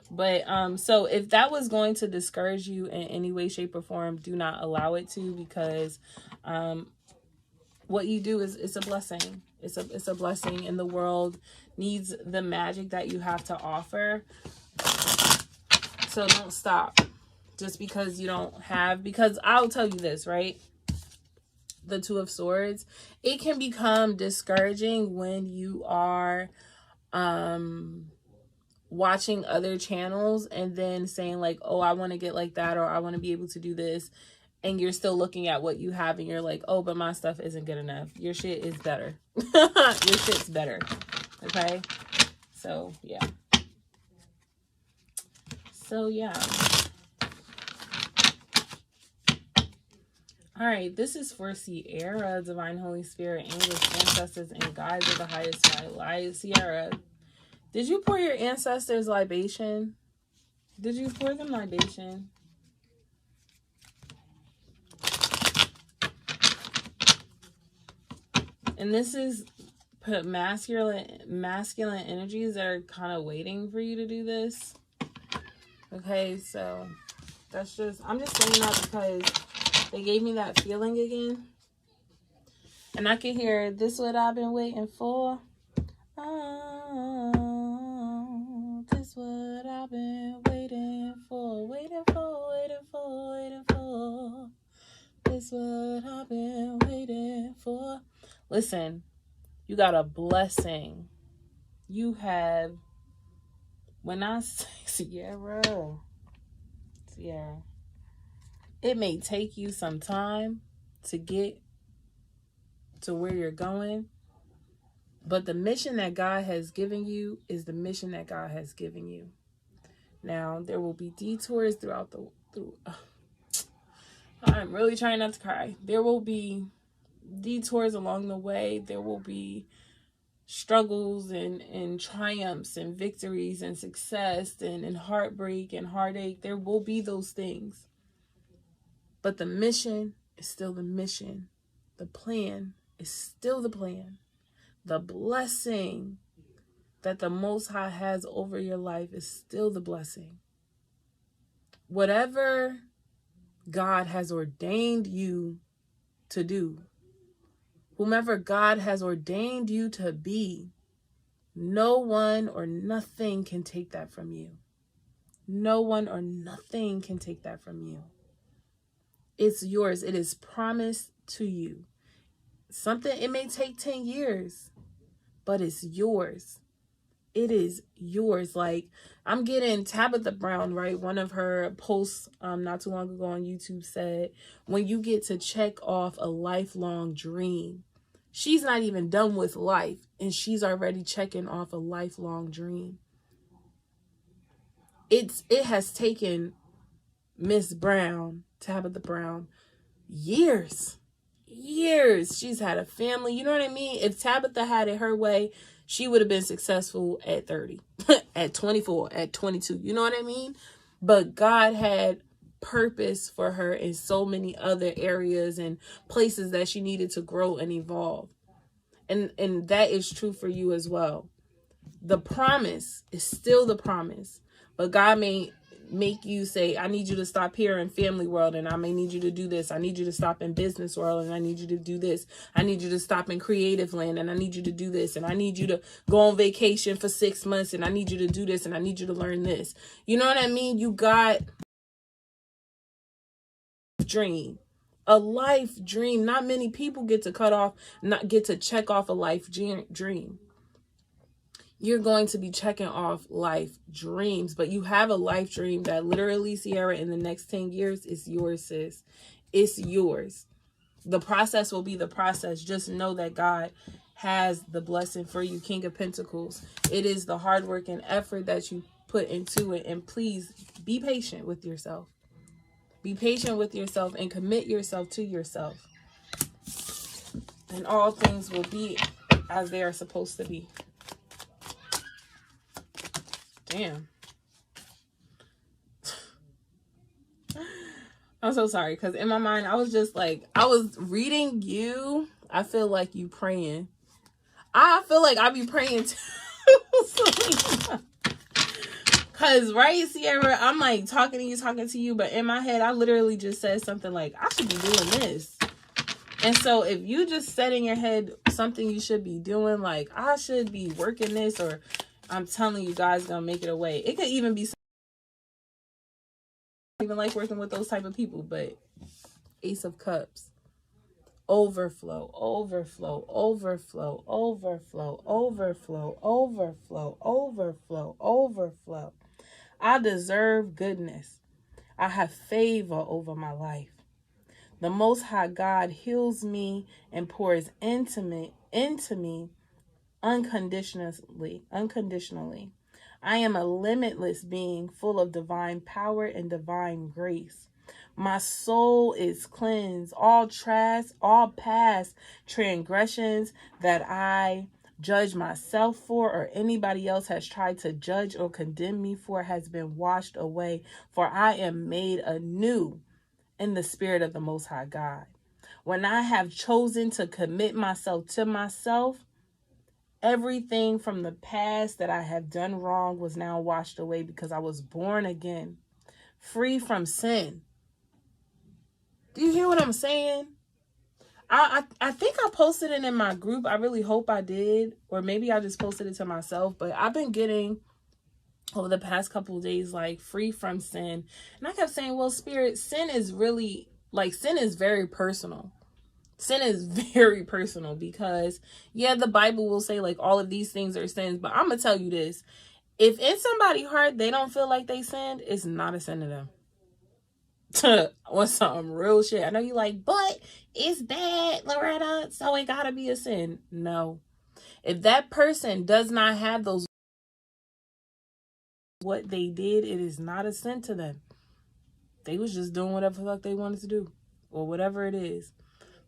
But so if that was going to discourage you in any way, shape, or form, do not allow it to, because what you do is, it's a blessing. It's a blessing, and the world needs the magic that you have to offer. So don't stop just because you don't have, because I'll tell you this, right? The Two of Swords, it can become discouraging when you are watching other channels and then saying like, oh, I want to get like that, or I want to be able to do this, and you're still looking at what you have and you're like, oh, but my stuff isn't good enough. Your shit is better. Your shit's better. Okay? So yeah. All right, this is for Sierra, Divine Holy Spirit, angels, ancestors, and guides of the highest light. Sierra, did you pour your ancestors libation? Did you pour them libation? And this is masculine energies that are kind of waiting for you to do this. Okay, so that's just, I'm just saying that because they gave me that feeling again. And I can hear, this what I've been waiting for. Oh, this what I've been waiting for. Waiting for, waiting for, waiting for. This what I've been waiting for. Listen, you got a blessing. You have, when I say Sierra, it may take you some time to get to where you're going, but the mission that God has given you is the mission that God has given you. Now, there will be detours throughout I'm really trying not to cry. There will be detours along the way. There will be struggles and triumphs and victories and success and heartbreak and heartache. There will be those things. But the mission is still the mission. The plan is still the plan. The blessing that the Most High has over your life is still the blessing. Whatever God has ordained you to do, whomever God has ordained you to be, no one or nothing can take that from you. No one or nothing can take that from you. It's yours. It is promised to you. It may take 10 years, but it's yours. It is yours. Like, I'm getting Tabitha Brown, right? One of her posts not too long ago on YouTube said, when you get to check off a lifelong dream, she's not even done with life and she's already checking off a lifelong dream. It has taken Miss Brown, Tabitha Brown, years. She's had a family. You know what I mean? If Tabitha had it her way, she would have been successful at 30, at 24, at 22. You know what I mean? But God had purpose for her in so many other areas and places that she needed to grow and evolve. And that is true for you as well. The promise is still the promise, but God may make you say, I need you to stop here in family world, and I may need you to do this. I need you to stop in business world, and I need you to do this. I need you to stop in creative land, and I need you to do this. And I need you to go on vacation for 6 months, and I need you to do this, and I need you to learn this. You know what I mean? You got a life dream. Not many people get to check off a life dream. You're going to be checking off life dreams, but you have a life dream that literally, Sierra, in the next 10 years is yours, sis. It's yours. The process will be the process. Just know that God has the blessing for you, King of Pentacles. It is the hard work and effort that you put into it. And please be patient with yourself. Be patient with yourself and commit yourself to yourself. And all things will be as they are supposed to be. Damn. I'm so sorry, because in my mind, I was just like, I was reading you. I feel like you praying. I feel like I be praying too. Because, right, Sierra, I'm like talking to you, but in my head, I literally just said something like, I should be doing this. And so if you just set in your head something you should be doing, like, I should be working this, or I'm telling you guys, gonna make it away. It could even be even like working with those type of people, but Ace of Cups. Overflow, overflow, overflow, overflow, overflow, overflow, overflow, overflow. I deserve goodness. I have favor over my life. The Most High God heals me and pours into me unconditionally. I am a limitless being full of divine power and divine grace. My soul is cleansed. All past transgressions that I judge myself for or anybody else has tried to judge or condemn me for has been washed away, for I am made anew in the spirit of the Most High God. When I have chosen to commit myself to myself, everything from the past that I have done wrong was now washed away because I was born again, free from sin. Do you hear what I'm saying? I think I posted it in my group. I really hope I did. Or maybe I just posted it to myself. But I've been getting, over the past couple of days, like, free from sin. And I kept saying, well, Spirit, sin is very personal. Sin is very personal because, yeah, the Bible will say, like, all of these things are sins. But I'm going to tell you this. If in somebody's heart they don't feel like they sinned, it's not a sin to them. On some real shit. I know you like, but it's bad, Loretta, so it gotta be a sin. No. If that person does not have those, what they did, it is not a sin to them. They was just doing whatever the fuck they wanted to do, or whatever it is.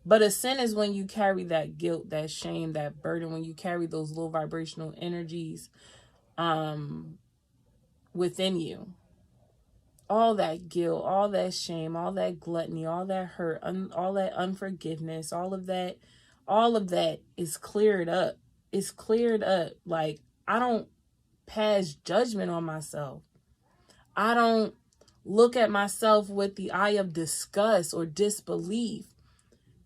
But a sin is when you carry that guilt, that shame, that burden, when you carry those low vibrational energies within you. All that guilt, all that shame, all that gluttony, all that hurt, all that unforgiveness, all of that is cleared up. It's cleared up. Like, I don't pass judgment on myself. I don't look at myself with the eye of disgust or disbelief.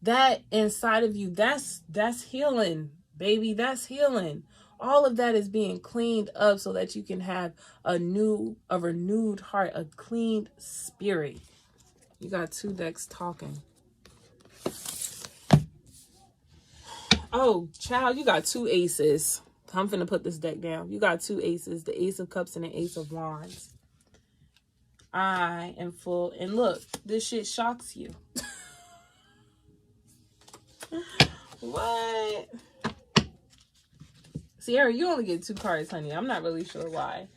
That inside of you, that's healing, baby. That's healing. All of that is being cleaned up so that you can have a renewed heart, a cleaned spirit. You got 2 decks talking. Oh, child, you got 2 aces. I'm finna put this deck down. You got 2 aces, the Ace of Cups and the Ace of Wands. I am full. And look, this shit shocks you. What? Sierra, you only get 2 cards, honey. I'm not really sure why.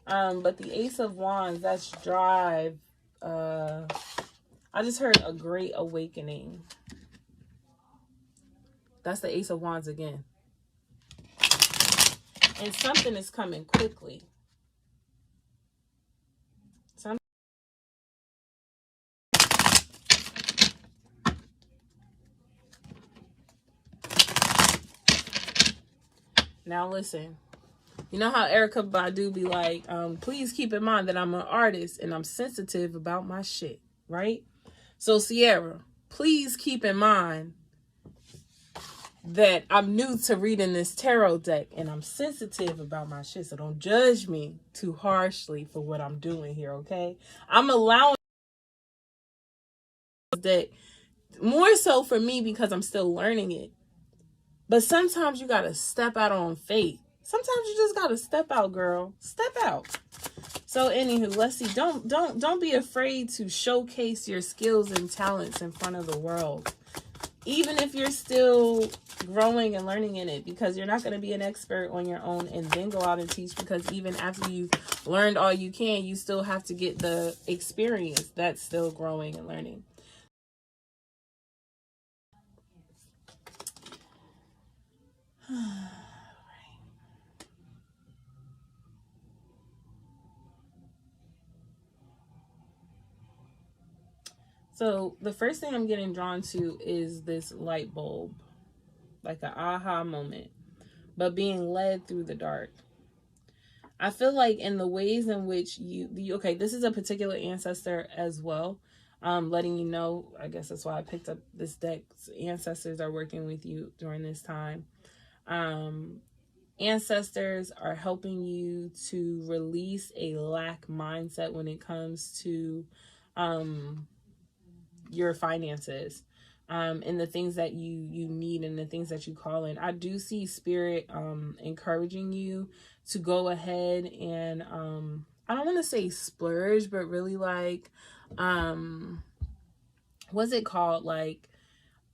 But the Ace of Wands, that's drive. I just heard a great awakening. That's the Ace of Wands again. And something is coming quickly. Now listen. You know how Erykah Badu be like, please keep in mind that I'm an artist and I'm sensitive about my shit, right? So Sierra, please keep in mind that I'm new to reading this tarot deck and I'm sensitive about my shit. So don't judge me too harshly for what I'm doing here, okay? I'm allowing that more so for me because I'm still learning it. But sometimes you gotta step out on faith. Sometimes you just gotta step out, girl. Step out. So anywho, let's see. Don't be afraid to showcase your skills and talents in front of the world. Even if you're still growing and learning in it, because you're not going to be an expert on your own and then go out and teach, because even after you've learned all you can, you still have to get the experience. That's still growing and learning. So the first thing I'm getting drawn to is this light bulb, like an aha moment, but being led through the dark. I feel like in the ways in which okay, this is a particular ancestor as well, letting you know, I guess that's why I picked up this deck. Ancestors are working with you during this time. Ancestors are helping you to release a lack mindset when it comes to your finances, and the things that you need and the things that you call in. I do see spirit encouraging you to go ahead and I don't want to say splurge, but really like what's it called, like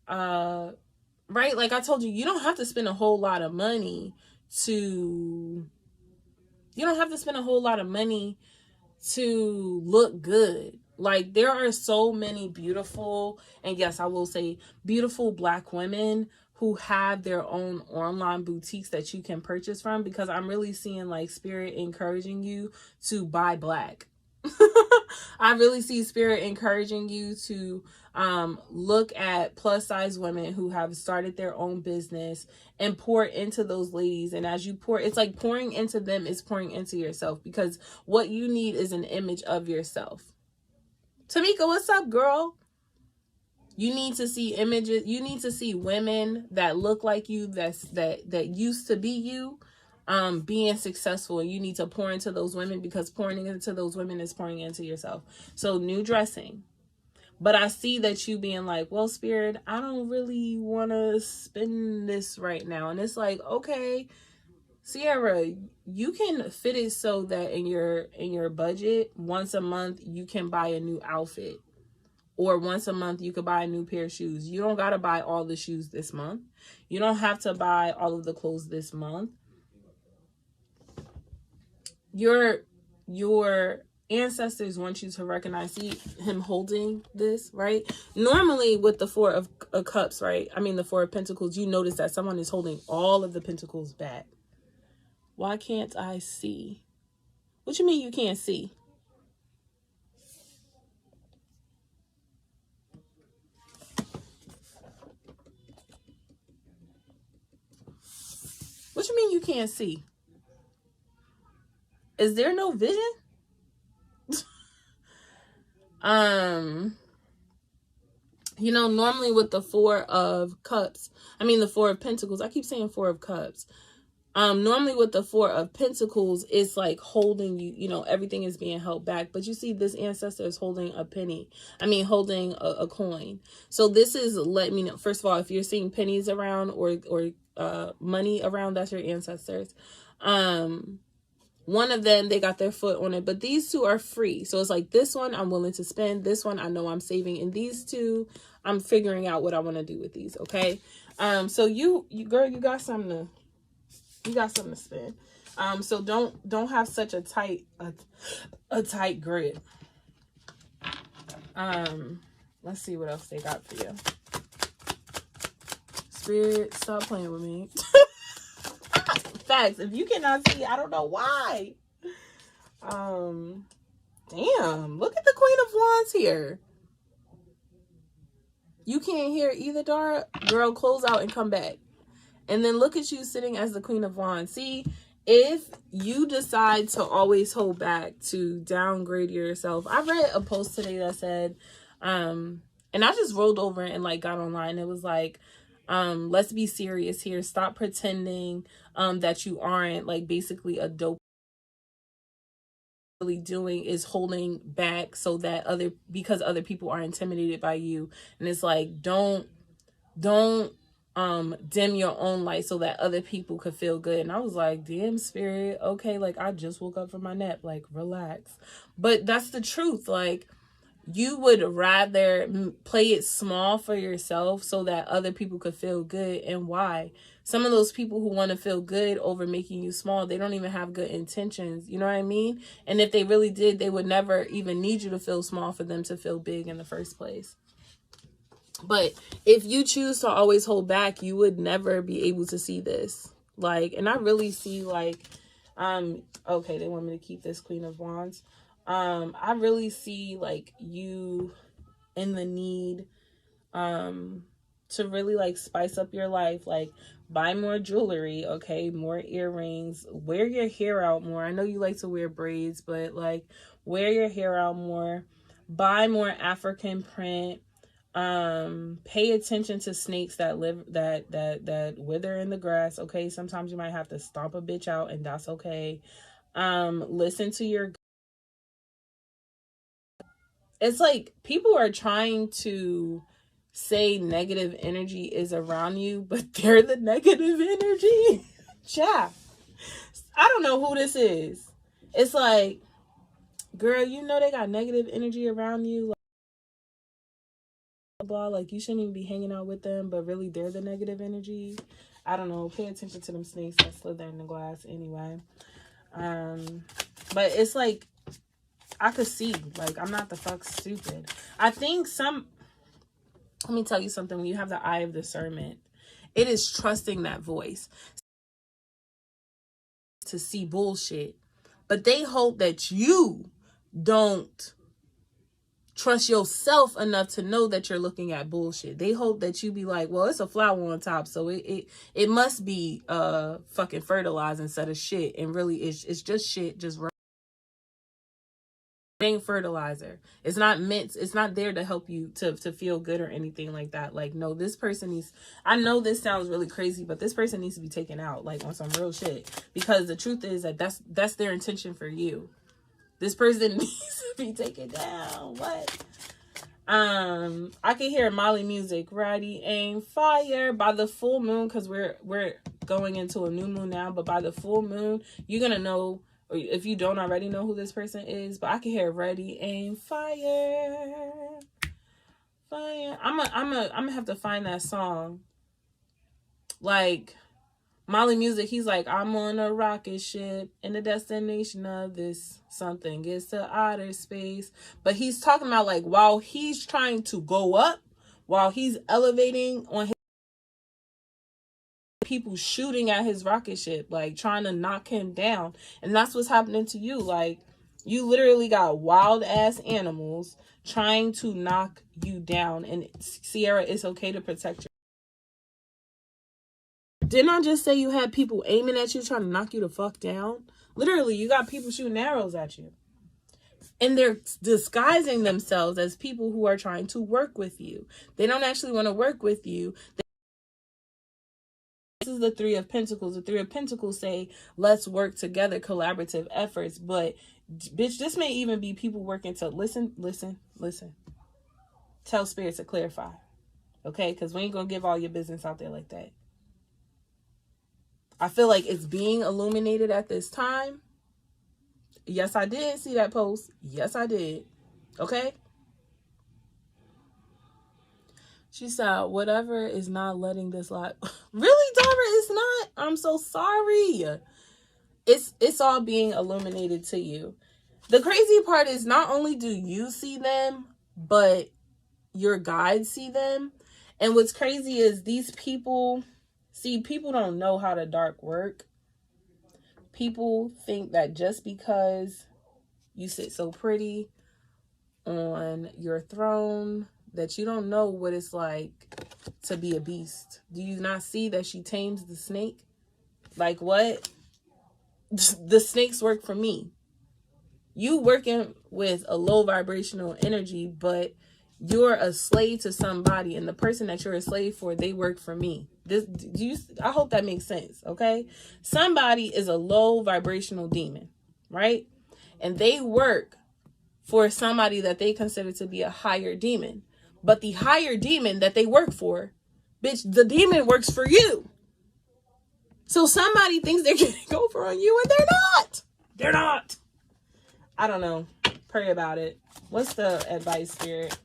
right, like I told you, you don't have to spend a whole lot of money to look good. Like, there are so many beautiful, and yes, I will say beautiful Black women who have their own online boutiques that you can purchase from, because I'm really seeing like spirit encouraging you to buy Black. I really see spirit encouraging you to look at plus size women who have started their own business and pour into those ladies. And as you pour, it's like pouring into them is pouring into yourself, because what you need is an image of yourself. Tamika, what's up, girl? You need to see images. You need to see women that look like you, that used to be you, being successful. And you need to pour into those women, because pouring into those women is pouring into yourself. So new dressing. But I see that you being like, well, Spirit, I don't really want to spend this right now. And it's like, okay, Sierra, you can fit it so that in your budget, once a month you can buy a new outfit, or once a month you could buy a new pair of shoes. You don't got to buy all the shoes this month. You don't have to buy all of the clothes this month. Your ancestors want you to recognize, see him holding this, right? Normally with the Four of Cups, right? I mean the Four of Pentacles, you notice that someone is holding all of the pentacles back. Why can't I see? What you mean you can't see? What you mean you can't see? Is there no vision? Normally with the Four of Cups, the Four of Pentacles, I keep saying Four of Cups. Normally with the Four of Pentacles, it's like holding you, everything is being held back. But you see this ancestor is holding a penny. Holding a coin. So this is letting me know, first of all, if you're seeing pennies around or money around, that's your ancestors. One of them, they got their foot on it, but these two are free. So it's like, this one I'm willing to spend, this one I know I'm saving, and these two I'm figuring out what I want to do with these. Okay. So you girl, you got something to spend. So don't have such a tight grip. Let's see what else they got for you. Spirit, stop playing with me. Facts. If you cannot see, I don't know why. Damn, look at the Queen of Wands here. You can't hear either, Dara. Girl, close out and come back. And then look at you sitting as the Queen of Wands. See, if you decide to always hold back, to downgrade yourself. I read a post today that said, and I just rolled over and like got online. It was like, let's be serious here. Stop pretending that you aren't. Like, basically a dope really doing is holding back so that because other people are intimidated by you. And it's like, don't dim your own light so that other people could feel good. And I was like, damn, Spirit, okay, like I just woke up from my nap, like relax. But that's the truth. Like, you would rather play it small for yourself so that other people could feel good. And why? Some of those people who want to feel good over making you small, they don't even have good intentions. You know what I mean? And if they really did, they would never even need you to feel small for them to feel big in the first place. But if you choose to always hold back, you would never be able to see this. Like, and I really see like, okay, they want me to keep this Queen of Wands. I really see like you in the need, to really like spice up your life, like buy more jewelry, okay, more earrings, wear your hair out more. I know you like to wear braids, but like wear your hair out more, buy more African print. Pay attention to snakes that live that wither in the grass. Okay, sometimes you might have to stomp a bitch out, and that's okay. Listen to your. It's like people are trying to say negative energy is around you, but they're the negative energy. Yeah, I don't know who this is. It's like, girl, you know they got negative energy around you. Blah, like you shouldn't even be hanging out with them, but really they're the negative energy. I don't know. Pay attention to them snakes that slither in the glass anyway. But it's like, I could see, like, I'm not the fuck stupid. I think let me tell you something. When you have the eye of discernment, it is trusting that voice to see bullshit. But they hope that you don't trust yourself enough to know that you're looking at bullshit. They hope that you be like, well, it's a flower on top, so it must be fucking fertilized instead of shit. And really it's just shit, just ain't fertilizer. It's not meant, it's not there to help you to feel good or anything like that. Like, no, this person needs, I know this sounds really crazy, but this person needs to be taken out, like on some real shit. Because the truth is that that's their intention for you. This person needs to be taken down. What? I can hear Molly music. Ready, aim, fire. By the full moon, because we're going into a new moon now, but by the full moon, you're gonna know, or if you don't already know who this person is, but I can hear ready, aim, fire. Fire. I'm gonna have to find that song. Like Molly music, he's like, I'm on a rocket ship and the destination of this something is to outer space. But he's talking about like while he's trying to go up, while he's elevating on his, people shooting at his rocket ship, like trying to knock him down. And that's what's happening to you. Like, you literally got wild ass animals trying to knock you down. And Sierra, it's okay to protect you. Didn't I just say you had people aiming at you trying to knock you the fuck down? Literally, you got people shooting arrows at you. And they're disguising themselves as people who are trying to work with you. They don't actually want to work with you. This is the Three of Pentacles. The Three of Pentacles say, let's work together, collaborative efforts. But, bitch, this may even be people working to listen. Tell Spirit to clarify. Okay? Because we ain't going to give all your business out there like that. I feel like it's being illuminated at this time. Yes, I did see that post. Yes, I did. Okay? She said, whatever is not letting this lie. Really, Dara, it's not? I'm so sorry. It's all being illuminated to you. The crazy part is not only do you see them, but your guides see them. And what's crazy is these people, see, people don't know how the dark work. People think that just because you sit so pretty on your throne, that you don't know what it's like to be a beast. Do you not see that she tames the snake? Like, what? The snakes work for me. You working with a low vibrational energy, but you're a slave to somebody, and the person that you're a slave for, they work for me. I hope that makes sense, okay? Somebody is a low vibrational demon, right? And they work for somebody that they consider to be a higher demon. But the higher demon that they work for, bitch, the demon works for you. So somebody thinks they're getting over on you, and they're not. They're not. I don't know. Pray about it. What's the advice, Spirit?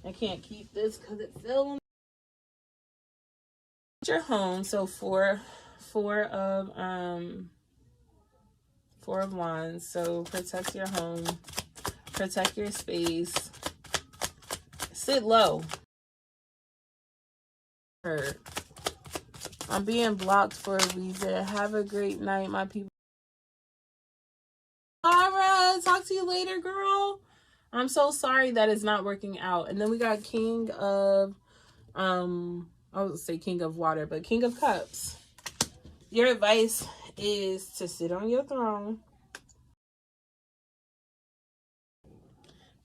I can't keep this because it fell. Your home. So four of wands. So protect your home. Protect your space. Sit low. Hurt. I'm being blocked for a reason. Have a great night, my people. Laura, talk to you later, girl. I'm so sorry that it's not working out. And then we got King of, I would say King of Water, but King of Cups. Your advice is to sit on your throne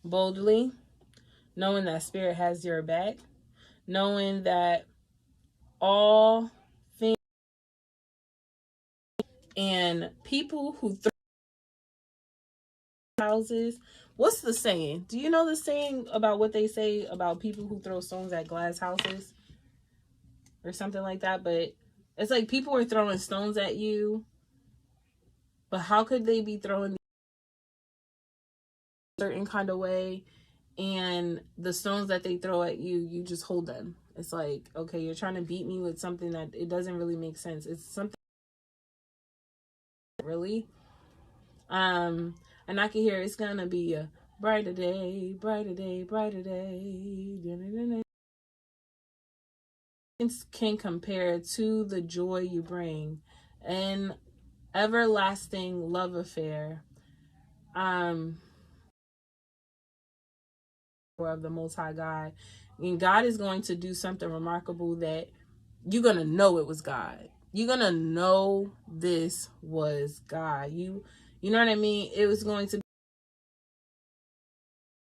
boldly, knowing that Spirit has your back, knowing that all things and people who throw houses. What's the saying? Do you know the saying about what they say about people who throw stones at glass houses or something like that? But it's like people are throwing stones at you, but how could they be throwing a certain kind of way, and the stones that they throw at you, you just hold them? It's like, okay, you're trying to beat me with something that it doesn't really make sense. It's something really. And I can hear it's gonna be a brighter day, brighter day, brighter day. Can compare to the joy you bring, an everlasting love affair of the Most High God. And God is going to do something remarkable that you're gonna know it was God. You're gonna know this was God. You know what I mean? It was going to be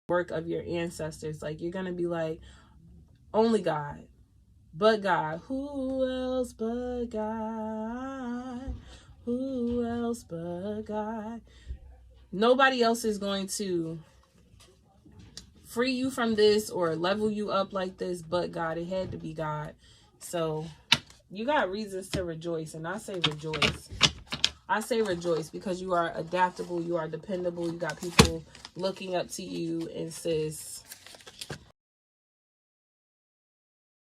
work of your ancestors. Like, you're gonna be like, only God. But God. Who else but God? Who else but God? Nobody else is going to free you from this or level you up like this but God. It had to be God. So you got reasons to rejoice. And I say rejoice. I say rejoice because you are adaptable. You are dependable. You got people looking up to you and says,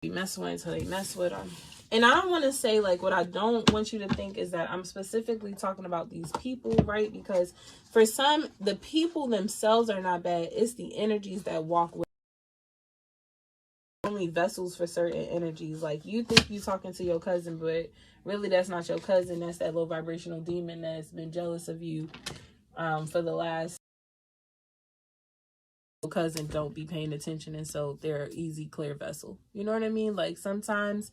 we mess with until they mess with them. And I don't want to say, like, what I don't want you to think is that I'm specifically talking about these people, right? Because for some, the people themselves are not bad. It's the energies that walk with only vessels for certain energies. Like, you think you talking to your cousin, but really that's not your cousin. That's that low vibrational demon that's been jealous of you for the last cousin. Don't be paying attention, and so they're an easy clear vessel. You know what I mean? Like, sometimes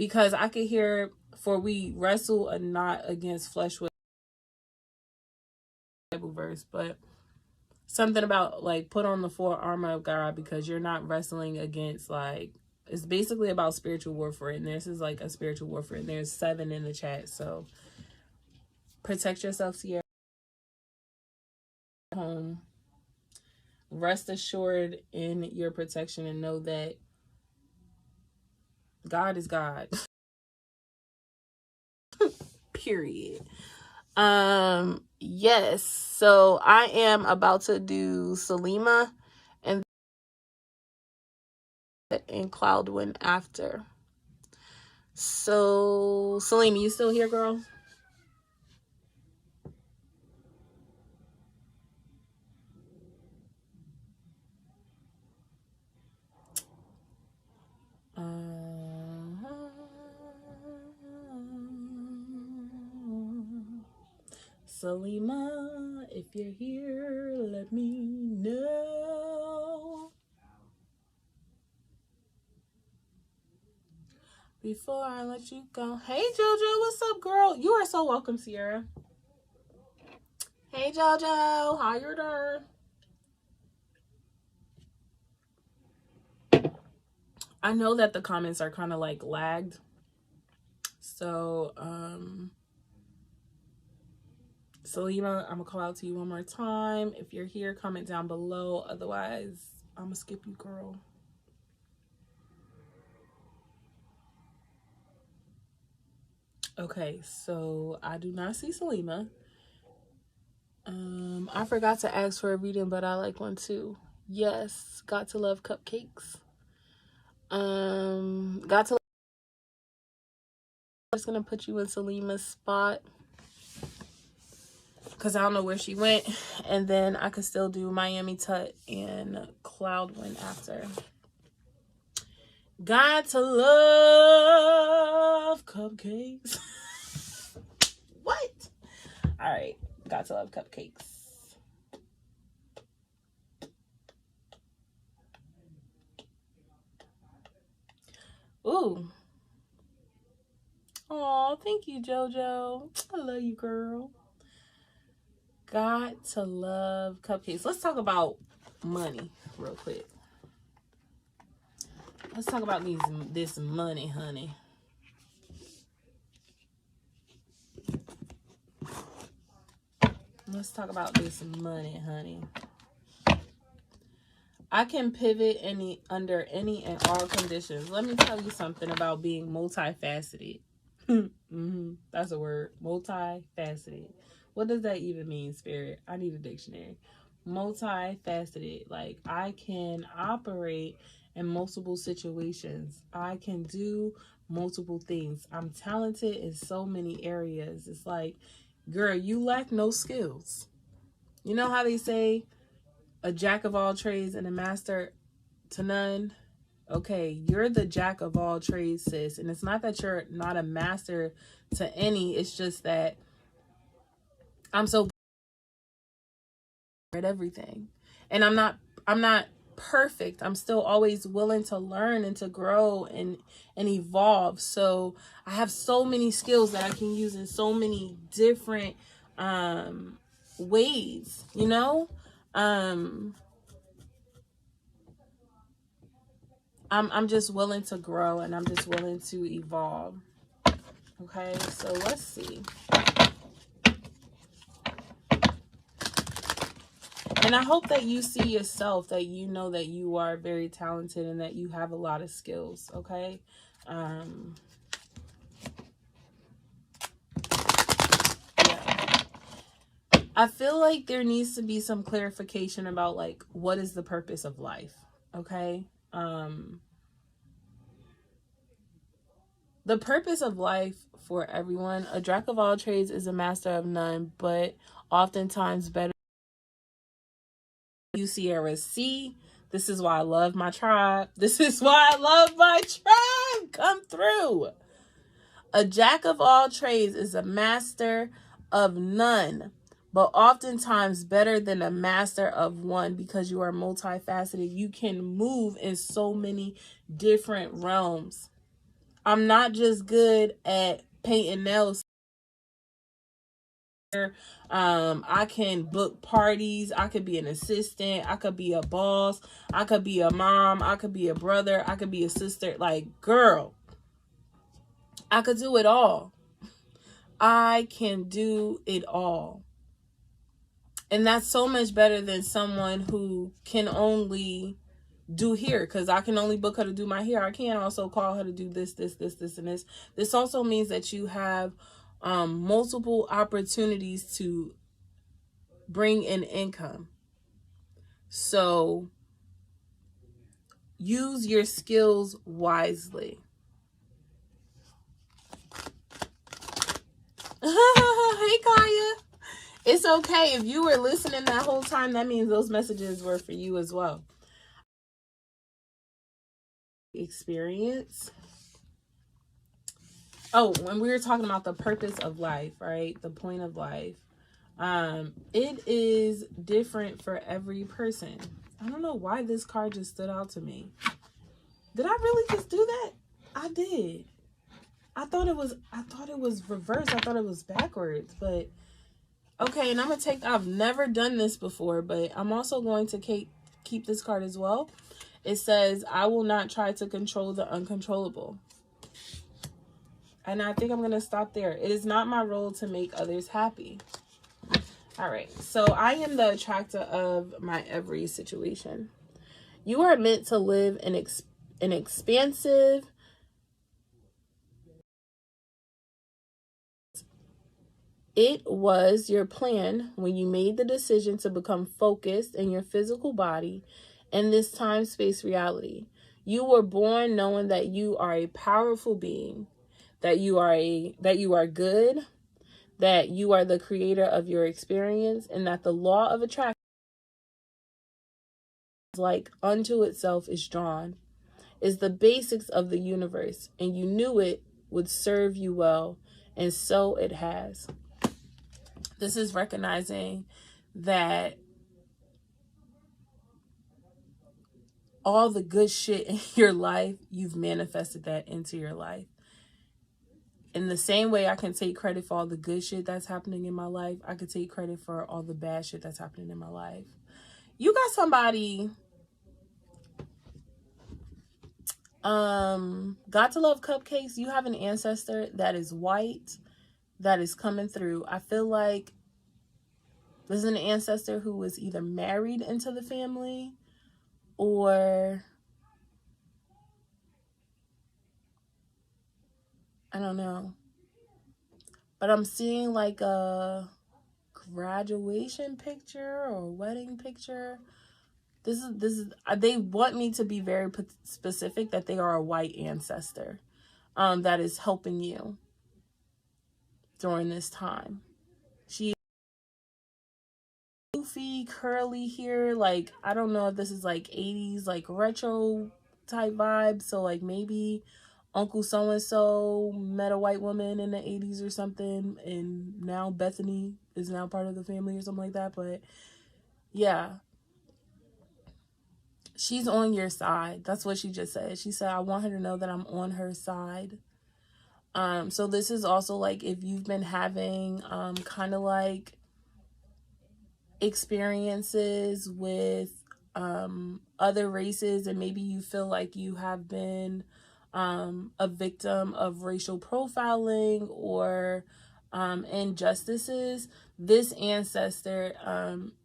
because I could hear, for we wrestle not against flesh with Bible verse, but something about like put on the full armor of God, because you're not wrestling against, like, it's basically about spiritual warfare, and this is like a spiritual warfare, and there's 7 in the chat. So protect yourself, Sierra. Home, rest assured in your protection, and know that God is God. Period. Yes, so I am about to do Salima and Cloudwind after. So Salima, you still here, girl? Salima, if you're here, let me know before I let you go. Hey Jojo, what's up, girl? You are so welcome, Sierra. Hey Jojo, how you doing? I know that the comments are kind of like lagged, so Salima, I'm gonna call out to you one more time. If you're here, comment down below. Otherwise, I'm gonna skip you, girl. Okay, so I do not see Salima. I forgot to ask for a reading, but I like one too. Yes, got to love cupcakes. Got to. I'm just gonna put you in Salima's spot because I don't know where she went, and then I could still do Miami Tut and Cloudwind after. Got to love cupcakes. What? All right, got to love cupcakes. Ooh. Oh, thank you, JoJo. I love you, girl. Got to love cupcakes. Let's talk about money real quick. Let's talk about this money, honey. Let's talk about this money, honey. I can pivot under any and all conditions. Let me tell you something about being multifaceted. That's a word. Multifaceted. What does that even mean, Spirit? I need a dictionary. Multifaceted. Like, I can operate in multiple situations. I can do multiple things. I'm talented in so many areas. It's like, girl, you lack no skills. You know how they say a jack of all trades and a master to none? Okay, you're the jack of all trades, sis. And it's not that you're not a master to any. It's just that I'm so at everything. And I'm not perfect. I'm still always willing to learn and to grow and evolve. So I have so many skills that I can use in so many different ways, you know? I'm just willing to grow, and I'm just willing to evolve. Okay, so let's see. And I hope that you see yourself, that you know that you are very talented and that you have a lot of skills, okay? Yeah. I feel like there needs to be some clarification about, like, what is the purpose of life, okay? The purpose of life for everyone, a jack of all trades is a master of none, but oftentimes better. You, Sierra C. This is why I love my tribe. This is why I love my tribe. Come through. A jack of all trades is a master of none, but oftentimes better than a master of one, because you are multifaceted. You can move in so many different realms. I'm not just good at painting nails. I can book parties. I could be an assistant. I could be a boss. I could be a mom. I could be a brother. I could be a sister. Like, girl, I could do it all. I can do it all. And that's so much better than someone who can only do hair, because I can only book her to do my hair. I can't also call her to do this, and this. This also means that you have multiple opportunities to bring in income. So use your skills wisely. Hey, Kaya. It's okay. If you were listening that whole time, that means those messages were for you as well. Experience. Oh, when we were talking about the purpose of life, right? The point of life. It is different for every person. I don't know why this card just stood out to me. Did I really just do that? I did. I thought it was reversed. I thought it was backwards, but okay. And I've never done this before, but I'm also going to keep this card as well. It says, I will not try to control the uncontrollable. And I think I'm going to stop there. It is not my role to make others happy. All right. So I am the attractor of my every situation. You are meant to live an expansive, it was your plan when you made the decision to become focused in your physical body in this time-space reality. You were born knowing that you are a powerful being, that you are good, that you are the creator of your experience, and that the law of attraction, like unto itself, is drawn, is the basics of the universe, and you knew it would serve you well, and so it has. This is recognizing that all the good shit in your life, you've manifested that into your life. In the same way I can take credit for all the good shit that's happening in my life, I could take credit for all the bad shit that's happening in my life. You got somebody, got to love cupcakes. You have an ancestor that is white, that is coming through. I feel like this is an ancestor who was either married into the family or I don't know. But I'm seeing like a graduation picture or wedding picture. This is they want me to be very specific that they are a white ancestor that is helping you during this time. She goofy, curly hair, like I don't know if this is like 80s like retro type vibe. So like maybe Uncle so-and-so met a white woman in the 80s or something, and now Bethany is now part of the family or something like that. But yeah, she's on your side. That's what she just said. She said, I want her to know that I'm on her side. So this is also like if you've been having kind of like experiences with other races, and maybe you feel like you have been a victim of racial profiling or injustices, this ancestor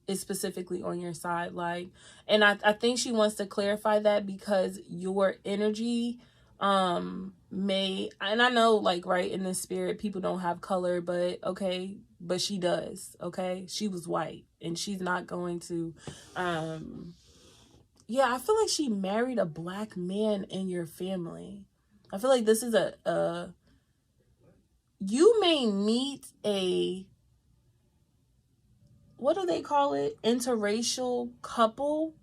is specifically on your side. Like, and I think she wants to clarify that because your energy may, and I know like right in the spirit people don't have color, but okay, but she does. Okay, she was white and she's not going to yeah, I feel like she married a black man in your family. I feel like this is you may meet a, what do they call it? Interracial couple.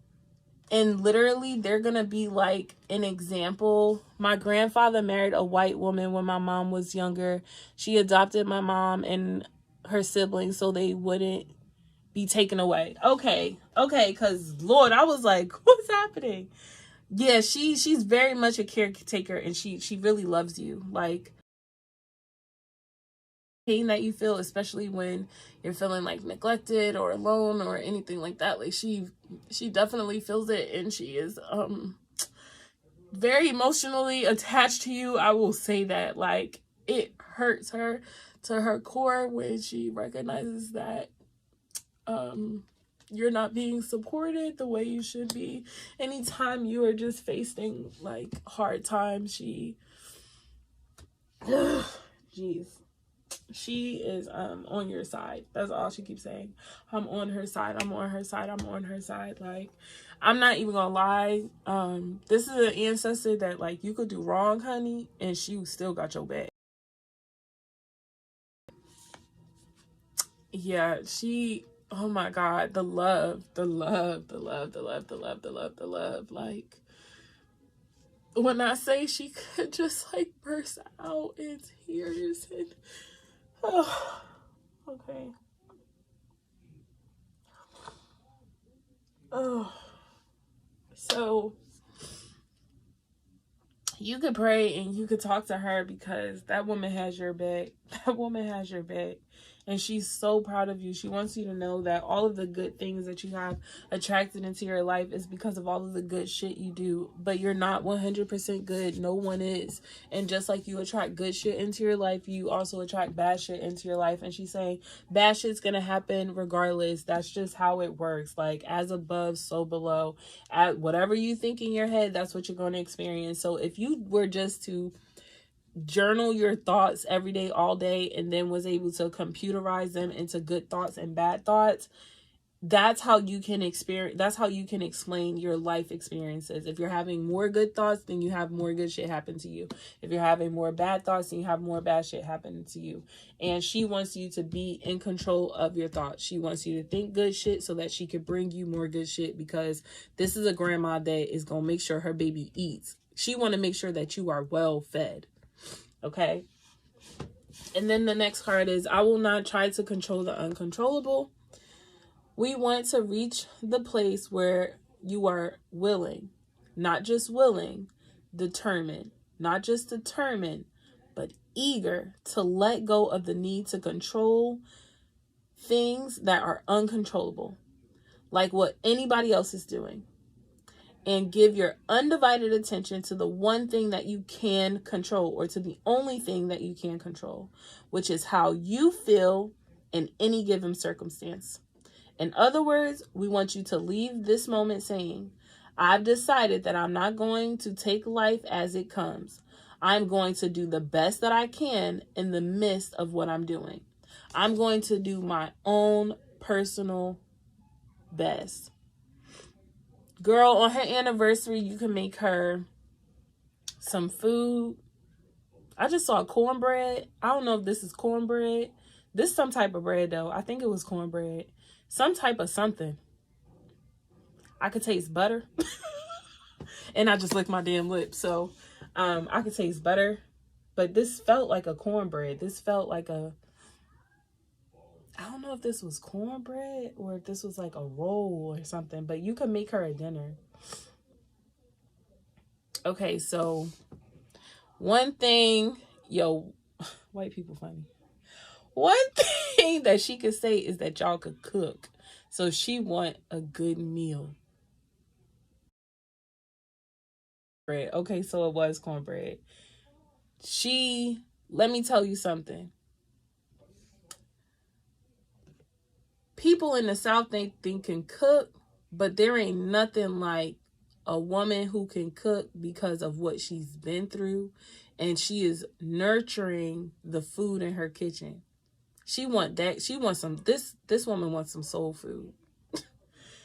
And literally they're going to be like an example. My grandfather married a white woman when my mom was younger. She adopted my mom and her siblings so they wouldn't be taken away. Okay. Because Lord, I was like, what's happening? yeah, she's very much a caretaker, and she really loves you. Like, pain that you feel, especially when you're feeling like neglected or alone or anything like that, like she definitely feels it, and she is very emotionally attached to you. I will say that. Like, it hurts her to her core when she recognizes that you're not being supported the way you should be. Anytime you are just facing like hard times, she jeez, she is on your side. That's all she keeps saying. I'm on her side. I'm on her side. I'm on her side. Like, I'm not even gonna lie. This is an ancestor that, like, you could do wrong, honey, and she still got your back. Yeah, she, oh my God, the love, the love, the love, the love, the love, the love, the love. Like, when I say she could just like burst out in tears and oh, okay. Oh, so you could pray and you could talk to her, because that woman has your back. That woman has your back. And she's so proud of you. She wants you to know that all of the good things that you have attracted into your life is because of all of the good shit you do. But you're not 100% good. No one is. And just like you attract good shit into your life, you also attract bad shit into your life. And she's saying bad shit's gonna happen regardless. That's just how it works. Like, as above, so below. At whatever you think in your head, that's what you're going to experience. So if you were just to journal your thoughts every day, all day, and then was able to computerize them into good thoughts and bad thoughts, that's how you can experience, that's how you can explain your life experiences. If you're having more good thoughts, then you have more good shit happen to you. If you're having more bad thoughts, then you have more bad shit happen to you. And she wants you to be in control of your thoughts. She wants you to think good shit so that she could bring you more good shit, because this is a grandma that is going to make sure her baby eats. She want to make sure that you are well fed. Okay. And then the next card is, I will not try to control the uncontrollable. We want to reach the place where you are willing, not just willing, determined, not just determined, but eager to let go of the need to control things that are uncontrollable, like what anybody else is doing. And give your undivided attention to the one thing that you can control, or to the only thing that you can control, which is how you feel in any given circumstance. In other words, we want you to leave this moment saying, I've decided that I'm not going to take life as it comes. I'm going to do the best that I can in the midst of what I'm doing. I'm going to do my own personal best. Girl, on her anniversary, you can make her some food. I just saw cornbread. I don't know if this is cornbread. This is some type of bread, though. I think it was cornbread. Some type of something. I could taste butter. And I just licked my damn lips. So, I could taste butter. But this felt like a cornbread. This felt like a... I don't know if this was cornbread or if this was like a roll or something, but you could make her a dinner. Okay, so one thing, white people funny. One thing that she could say is that y'all could cook. So she want a good meal. Bread. Okay, so it was cornbread. Let me tell you something. People in the South think can cook, but there ain't nothing like a woman who can cook because of what she's been through, and she is nurturing the food in her kitchen. She wants that. She wants some, this woman wants some soul food.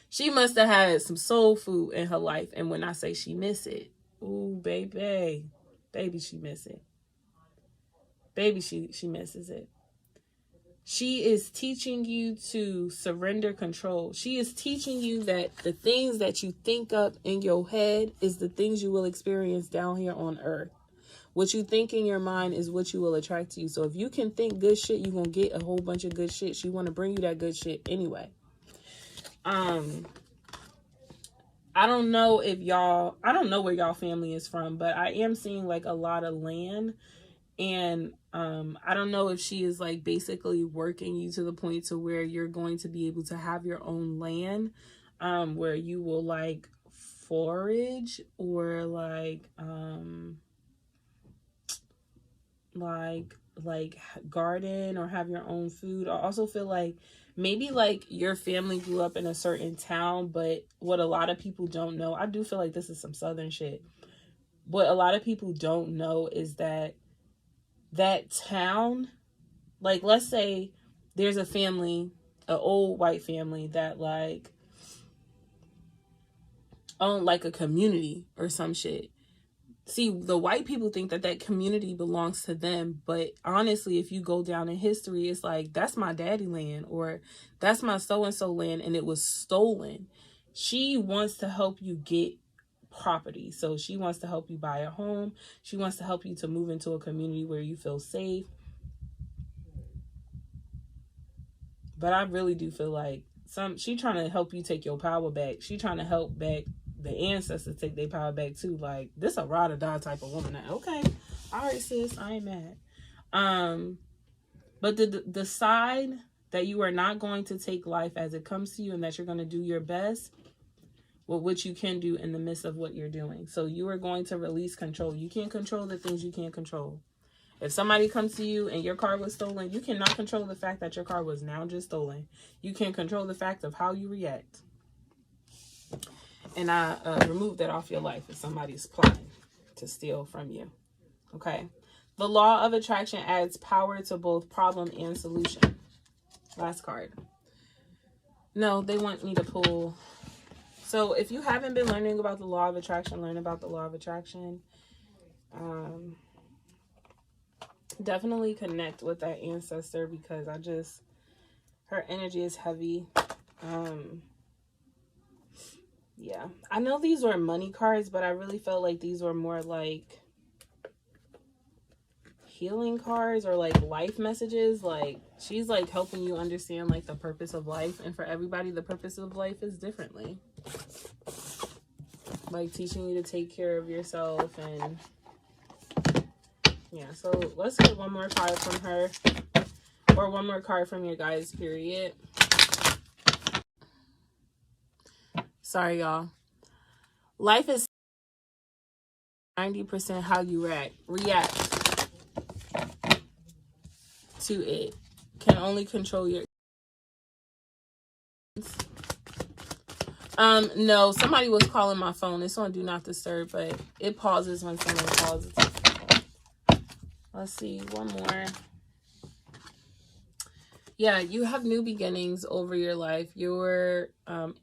She must have had some soul food in her life, and when I say she miss it, ooh, baby, she miss it. Baby, she misses it. She is teaching you to surrender control. She is teaching you that the things that you think up in your head is the things you will experience down here on earth. What you think in your mind is what you will attract to you. So if you can think good shit, you're going to get a whole bunch of good shit. She want to bring you that good shit anyway. I I don't know where y'all family is from, but I am seeing like a lot of land. And I don't know if she is like basically working you to the point to where you're going to be able to have your own land, where you will like forage or like garden or have your own food. I also feel like maybe like your family grew up in a certain town, but what a lot of people don't know, I do feel like this is some southern shit. What a lot of people don't know is that town, like let's say there's a family, an old white family that like own like a community or some shit. See, the white people think that community belongs to them, but honestly, if you go down in history, it's like, that's my daddy land, or that's my so-and-so land, and it was stolen. She wants to help you get property. So she wants to help you buy a home. She wants to help you to move into a community where you feel safe. But I really do feel like she trying to help you take your power back. She trying to help back the ancestors take their power back too. Like, this a ride or die type of woman. Okay, all right, sis, I ain't mad. But decide that you are not going to take life as it comes to you, and that you're going to do your best with what you can do in the midst of what you're doing. So you are going to release control. You can't control the things you can't control. If somebody comes to you and your car was stolen, you cannot control the fact that your car was now just stolen. You can control the fact of how you react. And I remove that off your life if somebody's plotting to steal from you. Okay. The law of attraction adds power to both problem and solution. Last card. No, they want me to pull. So if you haven't been learning about the law of attraction, learn about the law of attraction. Definitely connect with that ancestor, because her energy is heavy. Yeah, I know these were money cards, but I really felt like these were more like healing cards or like life messages. Like, she's like helping you understand like the purpose of life, and for everybody the purpose of life is differently. Like teaching you to take care of yourself. And yeah, so let's get one more card from her, or one more card from your guys, period. Sorry, y'all. Life is 90% how you react to it. Can only control your... No, somebody was calling my phone. It's on Do Not Disturb, but it pauses when someone calls. Let's see, one more. Yeah, you have new beginnings over your life. Your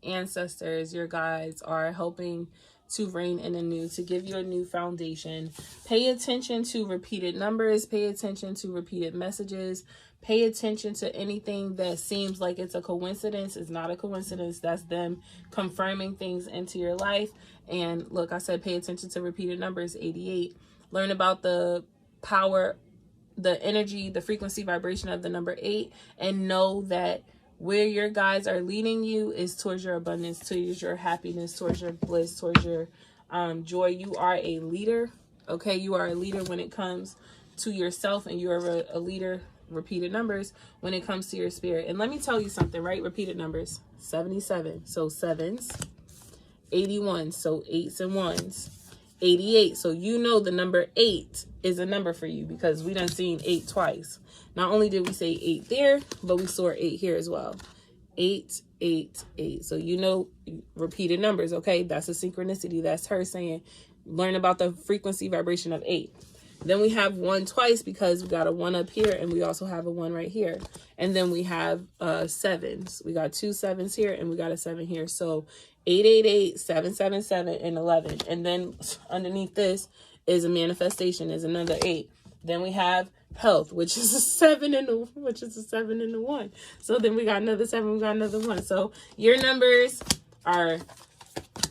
ancestors, your guides are helping to reign in a new, to give you a new foundation. Pay attention to repeated numbers. Pay attention to repeated messages. Pay attention to anything that seems like it's a coincidence. It's not a coincidence. That's them confirming things into your life. And look, I said pay attention to repeated numbers, 88. Learn about the power, the energy, the frequency, vibration of the number 8, and know that where your guides are leading you is towards your abundance, towards your happiness, towards your bliss, towards your joy. You are a leader. Okay, you are a leader when it comes to yourself, and you are a leader, repeated numbers, when it comes to your spirit. And let me tell you something, right? Repeated numbers, 77, so 7s, 81, so 8s and 1s, 88, so you know the number 8 is a number for you, because we done seen 8 twice. Not only did we say 8 there, but we saw 8 here as well. 8, 8, 8. So you know repeated numbers, okay? That's a synchronicity. That's her saying, learn about the frequency vibration of 8. Then we have 1 twice, because we got a 1 up here, and we also have a 1 right here. And then we have 7s. We got 2 7s here, and we got a 7 here. So 888, 777, and 11. And then underneath this is a manifestation, is another 8. Then we have health, which is a 7 and a 1. So then we got another 7, we got another 1. So your numbers are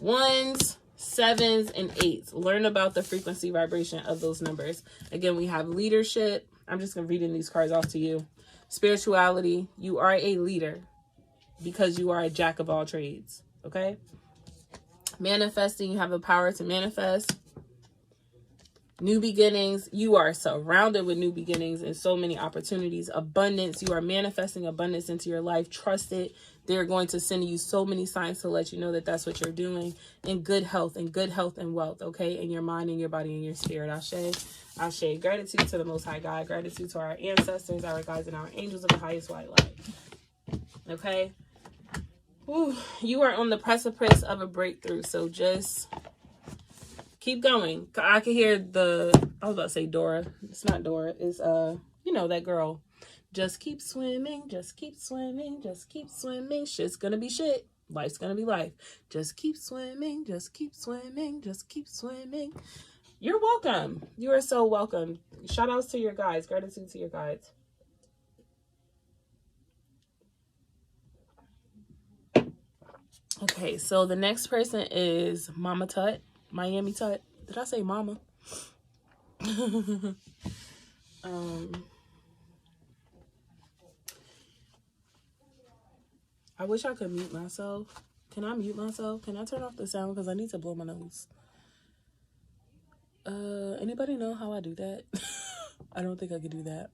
1s, 7s, and 8s. Learn about the frequency vibration of those numbers. Again, we have leadership. I'm just going to read these cards off to you. Spirituality. You are a leader because you are a jack of all trades. Okay? Manifesting, you have the power to manifest new beginnings. You are surrounded with new beginnings and so many opportunities. Abundance, you are manifesting abundance into your life. Trust it. They're going to send you so many signs to let you know that that's what you're doing. And good health and wealth, okay? In your mind, in your body, in your spirit. Ashe. Gratitude to the Most High God. Gratitude to our ancestors, our guides, and our angels of the highest white light. Okay? Whew. You are on the precipice of a breakthrough, so just keep going. I can hear I was about to say Dora. It's not Dora. It's, that girl. Just keep swimming. Just keep swimming. Just keep swimming. Shit's gonna be shit. Life's gonna be life. Just keep swimming. Just keep swimming. Just keep swimming. You're welcome. You are so welcome. Shout outs to your guides. Gratitude to your guides. Okay, so the next person is Mama Tut. Miami Tut. Did I say mama? I wish I could mute myself. Can I mute myself? Can I turn off the sound? Because I need to blow my nose. Anybody know how I do that? I don't think I could do that.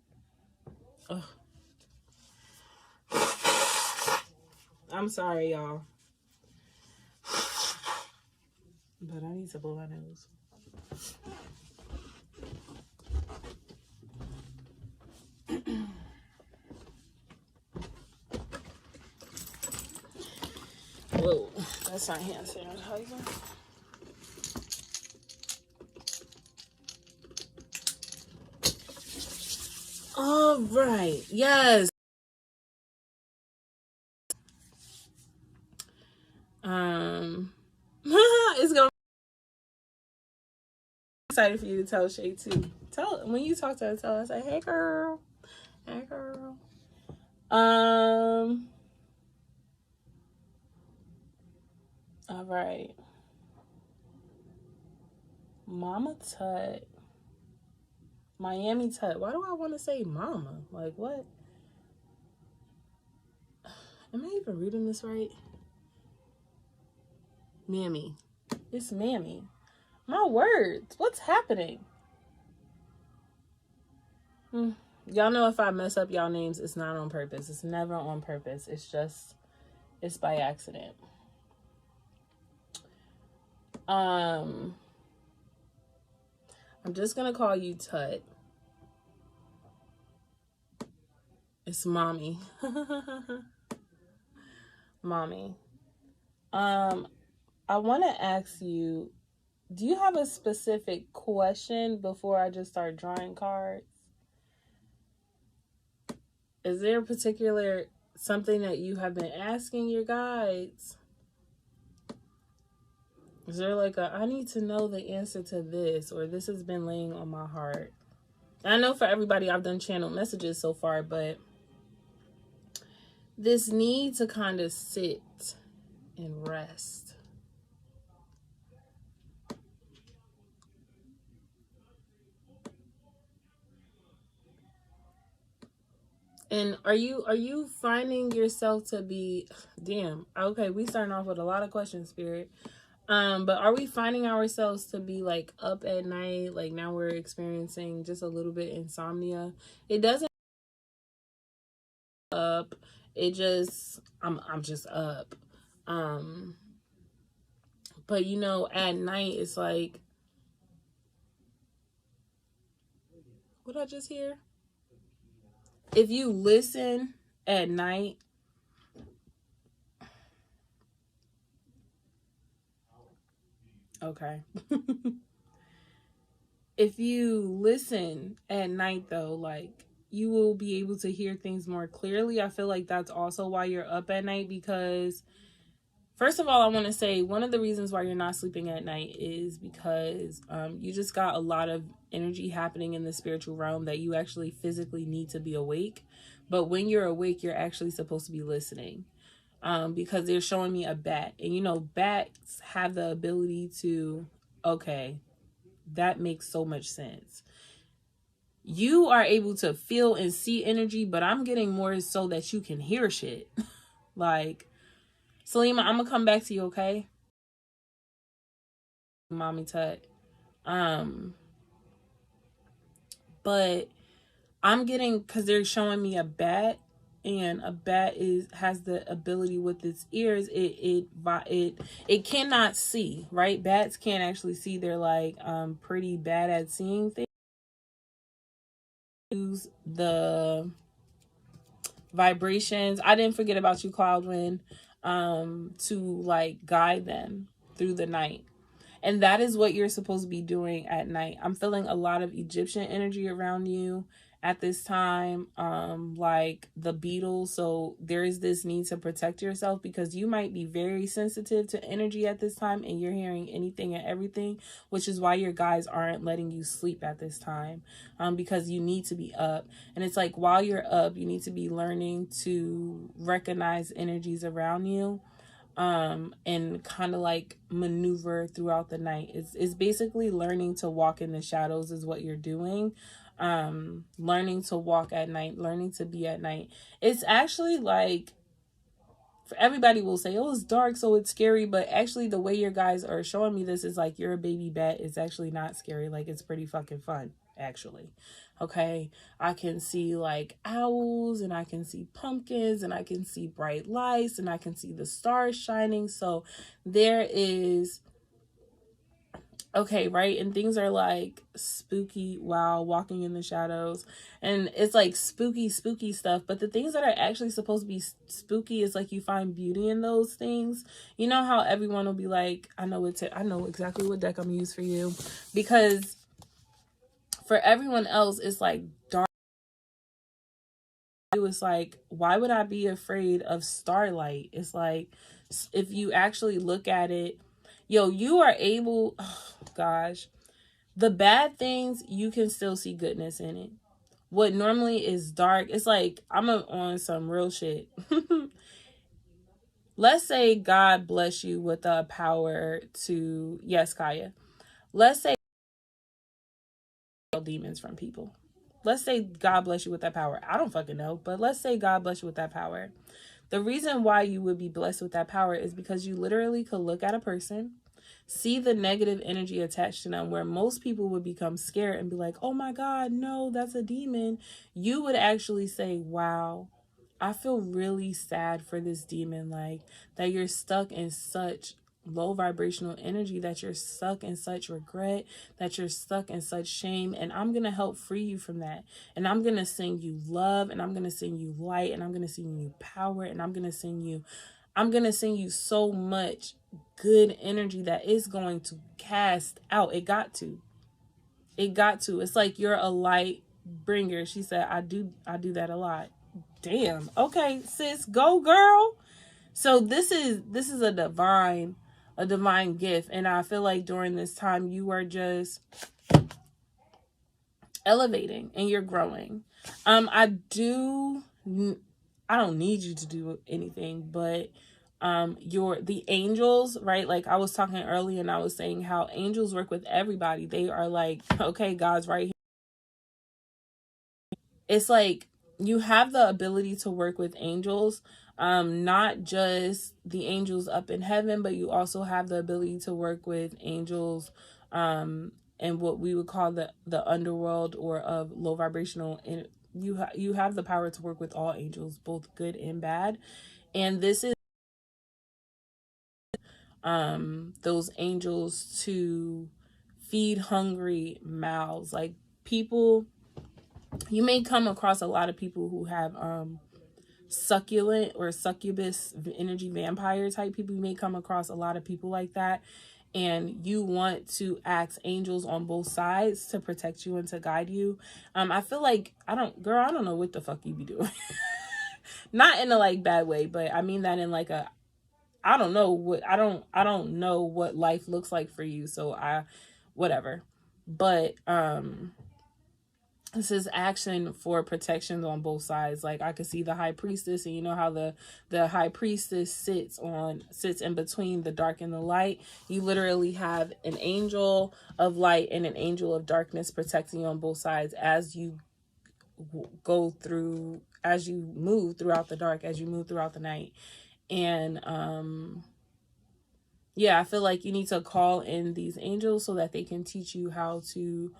Ugh. I'm sorry, y'all. But I need to blow my nose. Whoa, that's not hand sanitizer. All right, yes. It's gonna be excited for you to tell Shay too. When you talk to her, tell her, say, hey girl. Hey girl. All right. Mama Tut. Miami Tut. Why do I want to say mama? Like what? Am I even reading this right? Mammy. It's Mammy. My words. What's happening? Y'all know if I mess up y'all names, it's not on purpose. It's never on purpose. It's by accident. I'm just gonna call you Tut. It's mommy. Mommy. I want to ask you, do you have a specific question before I just start drawing cards? Is there a particular something that you have been asking your guides? Is there like I need to know the answer to this, or this has been laying on my heart? I know for everybody I've done channel messages so far, but this need to kind of sit and rest. And are you finding yourself to be, damn, okay, we starting off with a lot of questions, Spirit. But are we finding ourselves to be like up at night? Like now we're experiencing just a little bit insomnia. It doesn't up. It just I'm just up. But at night it's like, what I just hear? If you listen at night, okay. If you listen at night though, like you will be able to hear things more clearly. I feel like that's also why you're up at night, because first of all, I want to say one of the reasons why you're not sleeping at night is because you just got a lot of energy happening in the spiritual realm that you actually physically need to be awake. But when you're awake, you're actually supposed to be listening, because they're showing me a bat. And bats have the ability to, okay, that makes so much sense. You are able to feel and see energy, but I'm getting more so that you can hear shit. Like, Salima, I'm gonna come back to you, okay? mommy tut. But I'm getting, because they're showing me a bat, and a bat has the ability with its ears. It cannot see, right? Bats can't actually see. They're like pretty bad at seeing things. Use the vibrations. I didn't forget about you, Cloudwind, to like guide them through the night. And that is what you're supposed to be doing at night. I'm feeling a lot of Egyptian energy around you at this time, like the beetles. So there is this need to protect yourself, because you might be very sensitive to energy at this time, and you're hearing anything and everything, which is why your guys aren't letting you sleep at this time, because you need to be up. And it's like, while you're up, you need to be learning to recognize energies around you, and kind of like maneuver throughout the night. It's basically learning to walk in the shadows is what you're doing. Learning to walk at night, learning to be at night. It's actually like, for everybody will say, oh, it's dark, so it's scary. But actually, the way your guys are showing me this is like, you're a baby bat. It's actually not scary. Like, it's pretty fucking fun, actually. Okay, I can see like owls, and I can see pumpkins, and I can see bright lights, and I can see the stars shining. So there is, okay, right? And things are like spooky while walking in the shadows, and it's like spooky stuff. But the things that are actually supposed to be spooky is like, you find beauty in those things. You know how everyone will be like, I know exactly what deck I'm gonna use for you, because for everyone else it's like dark. It was like, why would I be afraid of starlight? It's like, if you actually look at it, you are able, oh gosh, the bad things, you can still see goodness in it. What normally is dark, it's like, I'm on some real shit. Let's say God bless you with the power to, yes, Kaya, let's say demons from people. Let's say God bless you with that power. I don't fucking know, but let's say God bless you with that power. The reason why you would be blessed with that power is because you literally could look at a person, see the negative energy attached to them, where most people would become scared and be like, oh my God, no, that's a demon. You would actually say, wow, I feel really sad for this demon, like that you're stuck in such low vibrational energy, that you're stuck in such regret, that you're stuck in such shame, and I'm gonna help free you from that. And I'm gonna send you love, and I'm gonna send you light, and I'm gonna send you power, and I'm gonna send you so much good energy that is going to cast out. It got to. It's like, you're a light bringer. She said, I do that a lot. Damn. Okay, sis, go girl. So this is a divine gift, and I feel like during this time you are just elevating and you're growing. I don't need you to do anything, but the angels, right? Like I was talking earlier, and I was saying how angels work with everybody. They are like, okay, God's right here. It's like, you have the ability to work with angels, not just the angels up in heaven, but you also have the ability to work with angels and what we would call the underworld, or of low vibrational. And you have the power to work with all angels, both good and bad. And this is those angels to feed hungry mouths. Like, people, you may come across a lot of people who have succulent or succubus energy vampire type people. You may come across a lot of people like that, and you want to ask angels on both sides to protect you and to guide you. I feel like, I don't know what the fuck you be doing. Not in a like bad way, but I mean that in like a, I don't know what life looks like for you, so whatever. But this is action for protections on both sides. Like, I could see the high priestess, and you know how the high priestess sits in between the dark and the light. You literally have an angel of light and an angel of darkness protecting you on both sides as you move throughout the dark, as you move throughout the night. And yeah, I feel like you need to call in these angels so that they can teach you how to,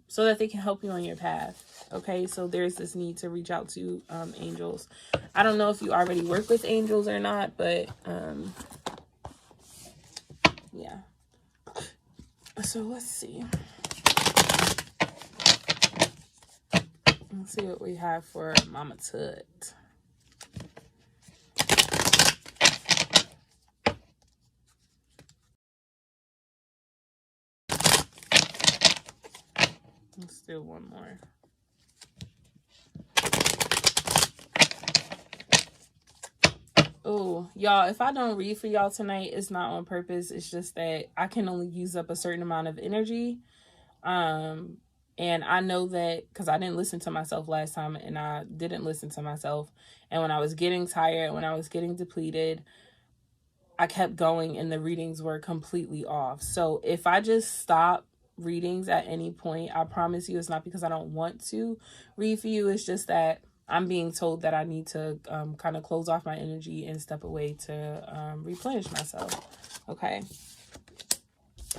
so that they can help you on your path. Okay, so there's this need to reach out to angels. I don't know if you already work with angels or not, but yeah. So let's see. Let's see what we have for Mama Tut. Let's do one more. Oh, y'all, if I don't read for y'all tonight, it's not on purpose. It's just that I can only use up a certain amount of energy. And I know that because I didn't listen to myself last time, and I didn't listen to myself. And when I was getting tired, when I was getting depleted, I kept going and the readings were completely off. So if I just stop readings at any point, I promise you it's not because I don't want to read for you. It's just that I'm being told that I need to kind of close off my energy and step away to replenish myself. Okay.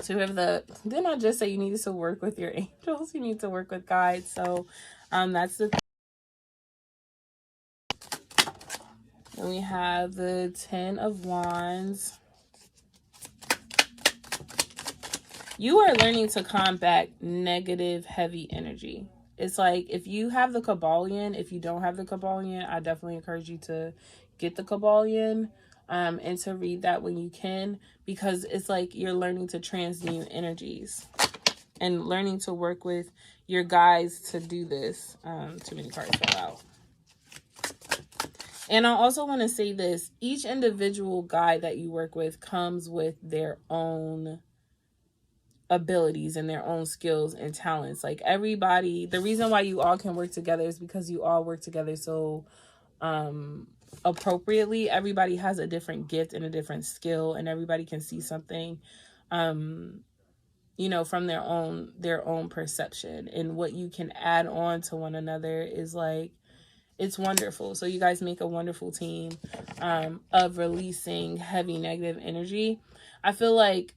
So we have didn't I just say you need to work with your angels? You need to work with guides. So that's the. Then we have the 10 of Wands. You are learning to combat negative, heavy energy. It's like if you have the Kabbalion, if you don't have the Kabbalion, I definitely encourage you to get the Kabbalion and to read that when you can, because it's like you're learning to transmute energies and learning to work with your guides to do this. Too many cards fell out. And I also want to say this. Each individual guide that you work with comes with their own abilities and their own skills and talents. Like everybody, the reason why you all can work together is because you all work together so appropriately. Everybody has a different gift and a different skill, and everybody can see something you know, from their own perception, and what you can add on to one another is like, it's wonderful. So you guys make a wonderful team of releasing heavy negative energy. I feel like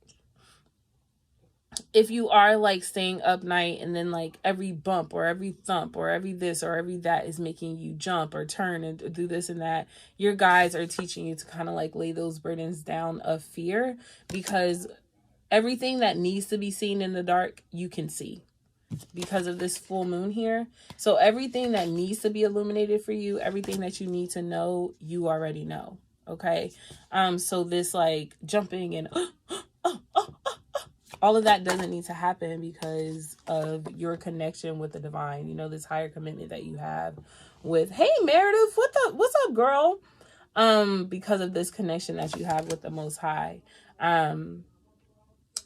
if you are like staying up night and then like every bump or every thump or every this or every that is making you jump or turn and do this and that, your guides are teaching you to kind of like lay those burdens down of fear, because everything that needs to be seen in the dark, you can see because of this full moon here. So everything that needs to be illuminated for you, everything that you need to know, you already know. Okay. So this like jumping and all of that doesn't need to happen because of your connection with the divine, you know, this higher commitment that you have with, hey Meredith, what's up, girl? Because of this connection that you have with the Most High.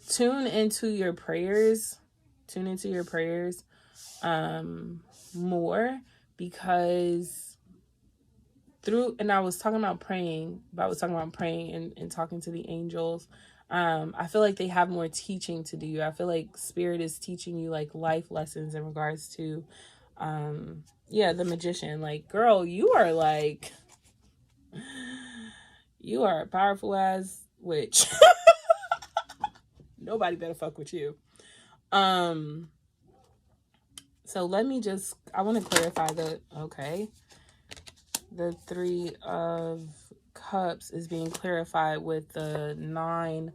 Tune into your prayers more, because I was talking about praying and talking to the angels. I feel like they have more teaching to do. I feel like Spirit is teaching you like life lessons in regards to the magician. Like, girl, you are a powerful ass witch. Nobody better fuck with you. So I want to clarify the 3 of Cups is being clarified with the 9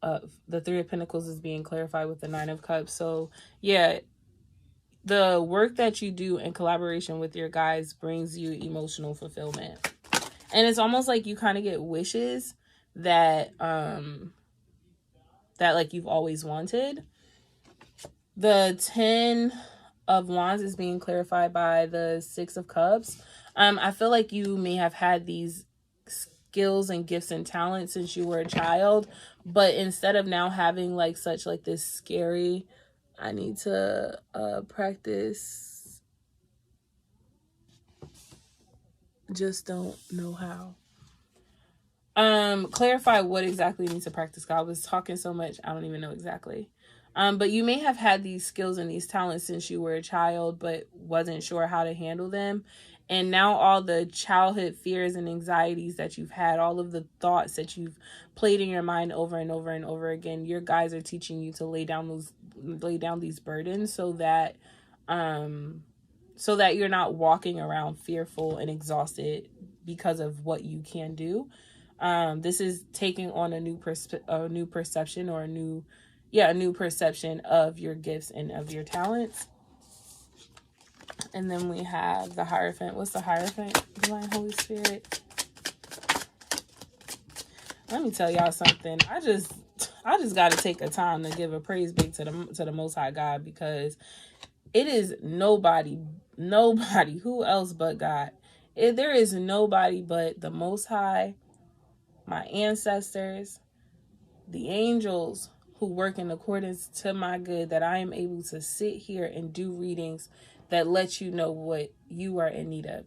of the 3 of Pentacles is being clarified with the 9 of Cups. So yeah, the work that you do in collaboration with your guides brings you emotional fulfillment. And it's almost like you kind of get wishes that like you've always wanted. The 10 of Wands is being clarified by the 6 of Cups. I feel like you may have had these skills and gifts and talents since you were a child, but instead of now having like such like this scary, I need to practice, just don't know how. Clarify what exactly you need to practice. God, I was talking so much, I don't even know exactly. But you may have had these skills and these talents since you were a child, but wasn't sure how to handle them. And now all the childhood fears and anxieties that you've had, all of the thoughts that you've played in your mind over and over and over again, your guides are teaching you to lay down these burdens so that you're not walking around fearful and exhausted because of what you can do. This is taking on a new perception, or a new perception of your gifts and of your talents. And then we have the Hierophant. What's the Hierophant? Divine Holy Spirit. Let me tell y'all something. I just got to take a time to give a praise break to the Most High God, because it is nobody who else but God. There is nobody but the Most High, my ancestors, the angels who work in accordance to my good, that I am able to sit here and do readings that let you know what you are in need of.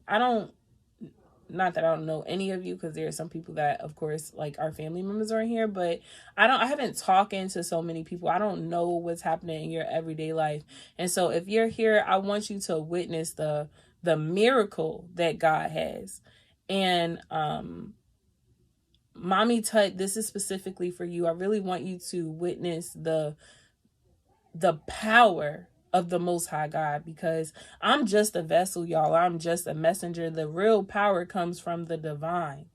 Not that I don't know any of you, because there are some people that, of course, like our family members are in here, but I haven't talking to so many people. I don't know what's happening in your everyday life. And so if you're here, I want you to witness the miracle that God has. And Mommy Tut, this is specifically for you. I really want you to witness the power of the Most High God, because I'm just a vessel, y'all. I'm just a messenger. The real power comes from the divine.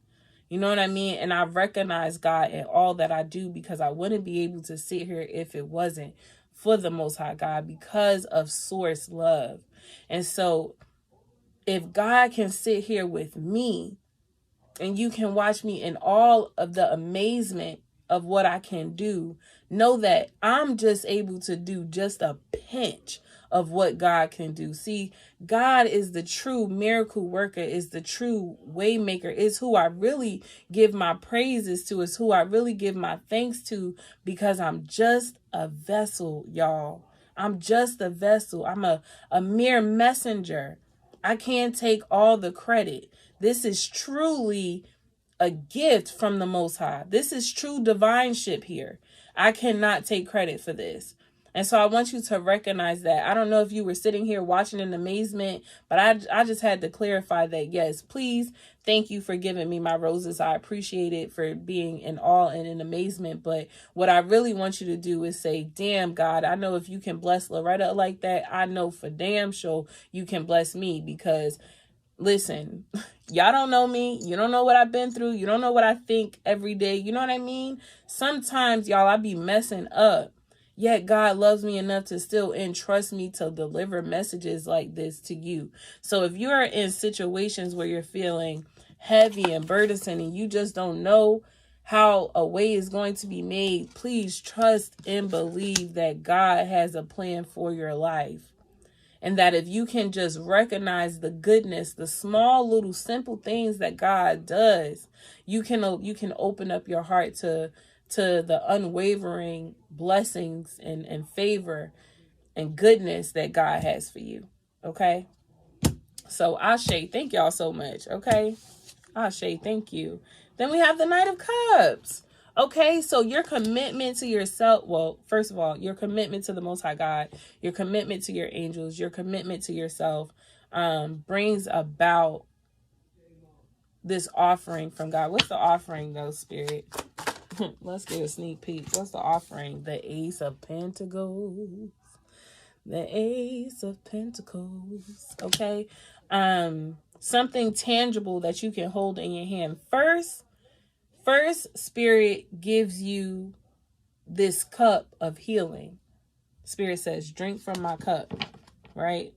You know what I mean? And I recognize God in all that I do, because I wouldn't be able to sit here if it wasn't for the Most High God, because of source love. And so if God can sit here with me, and you can watch me in all of the amazement of what I can do, know that I'm just able to do just a pinch of what God can do. See, God is the true miracle worker, is the true way maker, is who I really give my praises to, is who I really give my thanks to, because I'm just a vessel, y'all. I'm just a vessel. I'm a mere messenger. I can't take all the credit. This is truly a gift from the Most High. This is true divineship here. I cannot take credit for this. And so I want you to recognize that. I don't know if you were sitting here watching in amazement, but I just had to clarify that. Yes, please, thank you for giving me my roses. I appreciate it, for being in awe and in amazement. But what I really want you to do is say, damn, God, I know if you can bless Loretta like that, I know for damn sure you can bless me, because listen, y'all don't know me. You don't know what I've been through. You don't know what I think every day. You know what I mean? Sometimes, y'all, I be messing up. Yet God loves me enough to still entrust me to deliver messages like this to you. So if you are in situations where you're feeling heavy and burdensome and you just don't know how a way is going to be made, please trust and believe that God has a plan for your life. And that if you can just recognize the goodness, the small little simple things that God does, you can open up your heart to the unwavering blessings and favor and goodness that God has for you. Okay? So Ashe, thank y'all so much. Okay? Ashe, thank you. Then we have the Knight of Cups. Okay, so your commitment to yourself, well, first of all, your commitment to the Most High God, your commitment to your angels, your commitment to yourself brings about this offering from God. What's the offering, though, Spirit? Let's get a sneak peek. What's the offering? The Ace of Pentacles. The Ace of Pentacles. Okay, something tangible that you can hold in your hand. First, Spirit gives you this cup of healing. Spirit says, drink from my cup, right?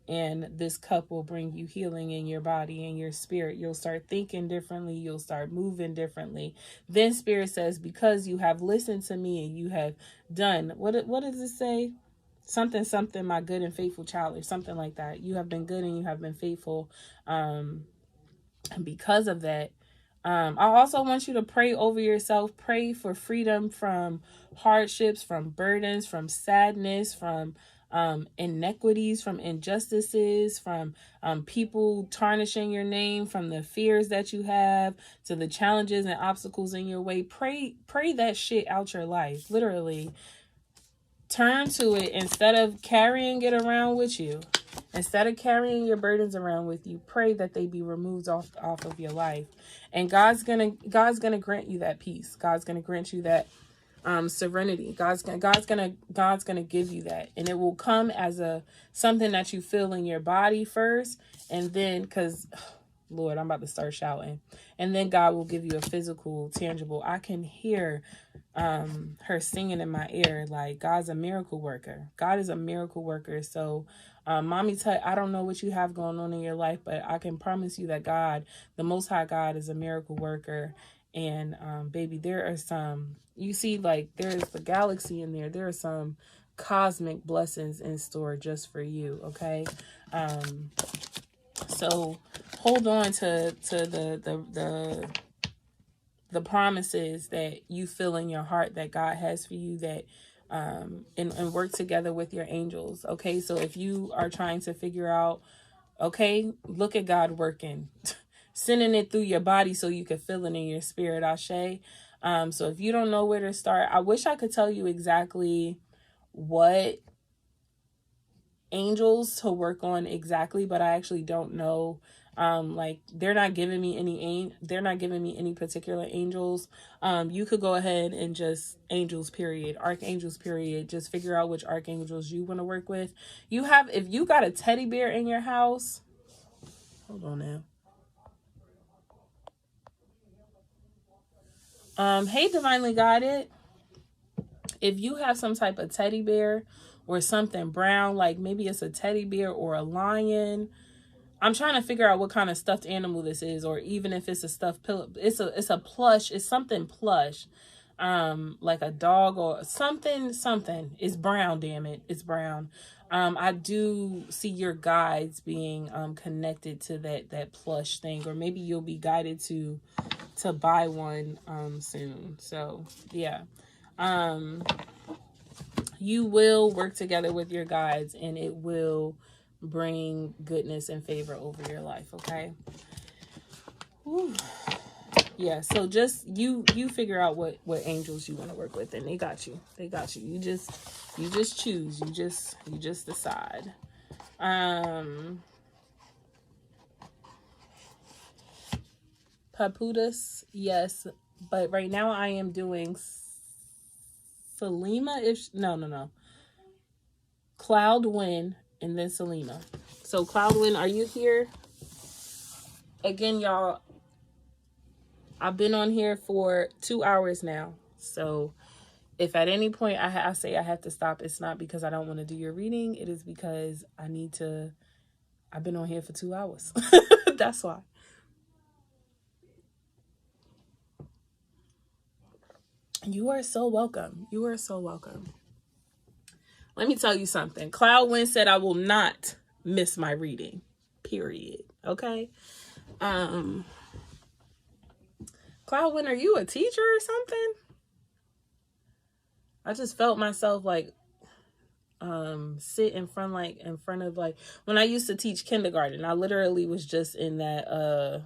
And this cup will bring you healing in your body and your spirit. You'll start thinking differently. You'll start moving differently. Then Spirit says, because you have listened to me and you have done, what does it say? Something, my good and faithful child, or something like that. You have been good and you have been faithful. And because of that, I also want you to pray over yourself. Pray for freedom from hardships, from burdens, from sadness, from inequities, from injustices, from people tarnishing your name, from the fears that you have, to the challenges and obstacles in your way. Pray that shit out your life. Literally. Turn to it instead of carrying it around with you. Instead of carrying your burdens around with you, pray that they be removed off of your life. And God's gonna grant you that peace. God's gonna grant you that serenity. God's gonna give you that, and it will come as something that you feel in your body first, and then, because Lord, I'm about to start shouting, and then God will give you a physical, tangible. I can hear her singing in my ear, like, God's a miracle worker. God is a miracle worker. So Mommy Tut, I don't know what you have going on in your life, but I can promise you that God, the Most High God, is a miracle worker. And baby, there are some, you see, like, there's the galaxy in there. There are some cosmic blessings in store just for you. Okay. So hold on to the promises that you feel in your heart that God has for you, that and work together with your angels. Okay. So if you are trying to figure out, okay, look at God working, sending it through your body so you can feel it in your spirit. Ashe. So if you don't know where to start, I wish I could tell you exactly what angels to work on exactly, but I actually don't know. Like, they're not giving me any particular angels. You could go ahead and just angels period, archangels period, just figure out which archangels you want to work with. If you got a teddy bear in your house, hold on now. Hey, divinely guided. If you have some type of teddy bear or something brown, like maybe it's a teddy bear or a lion. I'm trying to figure out what kind of stuffed animal this is, or even if it's a stuffed pillow. It's a plush. It's something plush, like a dog or something. It's brown. Damn it, it's brown. I do see your guides being connected to that plush thing, or maybe you'll be guided to buy one soon. So yeah. You will work together with your guides, and it will bring goodness and favor over your life. Okay. Whew. Yeah. So just you figure out what angels you want to work with, and they got you. You just choose. You just decide. Papudas, yes, but right now I am doing Selima. No. Cloudwind and then Selima. So Cloudwind, are you here? Again, y'all, I've been on here for 2 hours now. So if at any point I say I have to stop, it's not because I don't want to do your reading. It is because I've been on here for 2 hours. That's why. You are so welcome. You are so welcome. Let me tell you something. Cloudwind said I will not miss my reading. Period. Okay. Cloudwind, are you a teacher or something? I just felt myself like sit in front of when I used to teach kindergarten. I literally was just in that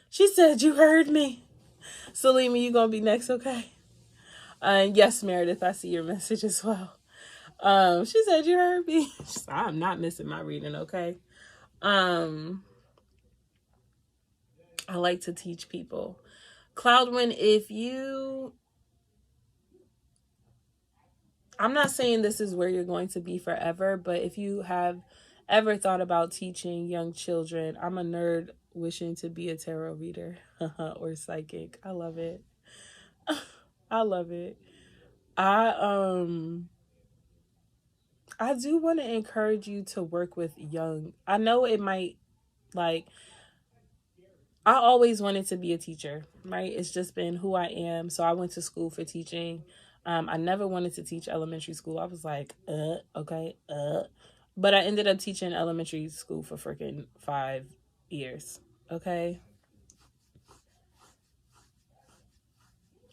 she said, you heard me. Selima, you gonna be next, okay? Yes, Meredith, I see your message as well. She said, you heard me. Said, I'm not missing my reading, okay? I like to teach people. Cloudwind, I'm not saying this is where you're going to be forever, but if you have ever thought about teaching young children, I'm a nerd wishing to be a tarot reader or psychic. I love it. I love it. I do want to encourage you to work with young. I know it might, like, I always wanted to be a teacher, right? It's just been who I am. So I went to school for teaching. I never wanted to teach elementary school. I was like, okay. But I ended up teaching elementary school for freaking 5 years. Okay.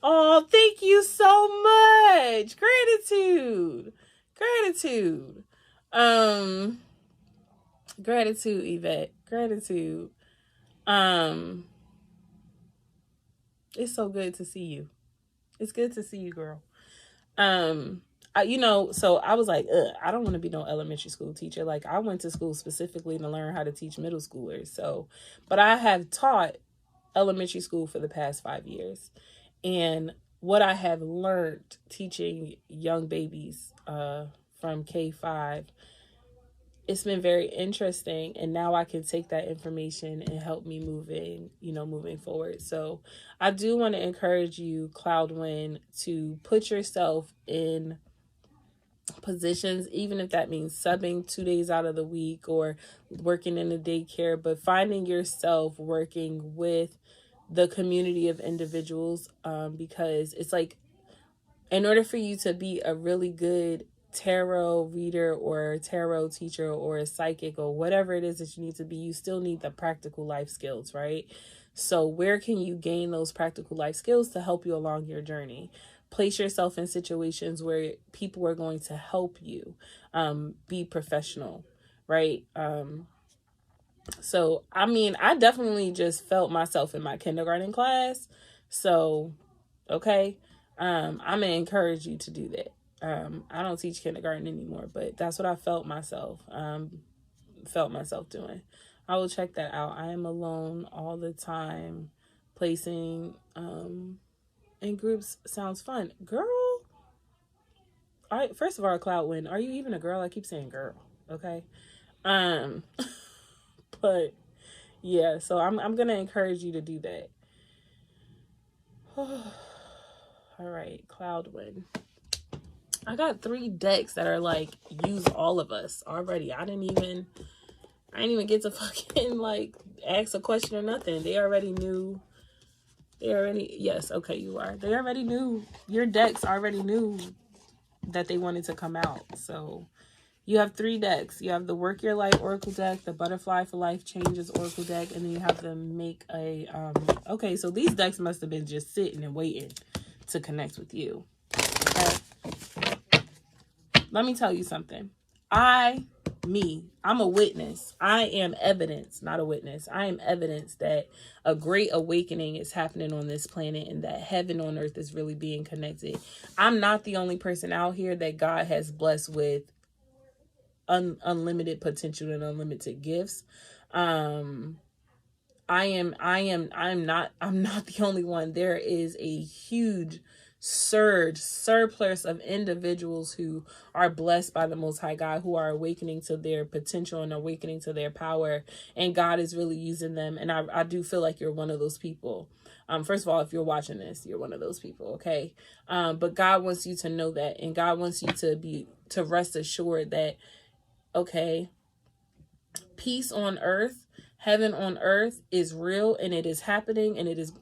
Oh, thank you so much. Gratitude. Gratitude, Yvette. Gratitude. It's so good to see you. It's good to see you, girl. so I was like, I don't want to be no elementary school teacher. Like, I went to school specifically to learn how to teach middle schoolers. So, but I have taught elementary school for the past 5 years. And what I have learned teaching young babies from K-5, it's been very interesting. And now I can take that information and help me moving forward. So I do want to encourage you, Cloudwind, to put yourself in positions, even if that means subbing 2 days out of the week or working in a daycare, but finding yourself working with the community of individuals, because it's like, in order for you to be a really good tarot reader or tarot teacher or a psychic or whatever it is that you need to be, you still need the practical life skills, right? So where can you gain those practical life skills to help you along your journey? Place yourself in situations where people are going to help you be professional, right? So, I mean, I definitely just felt myself in my kindergarten class. So, okay, I'm going to encourage you to do that. I don't teach kindergarten anymore, but that's what I felt myself doing. I will check that out. I am alone all the time. Placing in groups sounds fun. Girl, all right, first of all, Cloudwind, are you even a girl? I keep saying girl, okay? But yeah, so I'm gonna encourage you to do that. All right, Cloudwind. I got 3 decks that are like use all of us already. I didn't even get to fucking like ask a question or nothing. They already knew. Yes, okay, you are. They already knew. Your decks already knew that they wanted to come out. So you have 3 decks. You have the Work Your Life Oracle deck, the Butterfly for Life Changes Oracle deck, and then you have the Make a okay, so these decks must have been just sitting and waiting to connect with you. Okay? Let me tell you something. I'm a witness. I am evidence, not a witness. I am evidence that a great awakening is happening on this planet and that heaven on earth is really being connected. I'm not the only person out here that God has blessed with unlimited potential and unlimited gifts. I'm not the only one. There is a huge surplus of individuals who are blessed by the Most High God, who are awakening to their potential and awakening to their power, and God is really using them. And I do feel like you're one of those people. First of all, if you're watching this, you're one of those people, okay? But God wants you to know that, and God wants you to rest assured that, okay, peace on earth, heaven on earth is real, and it is happening, and it is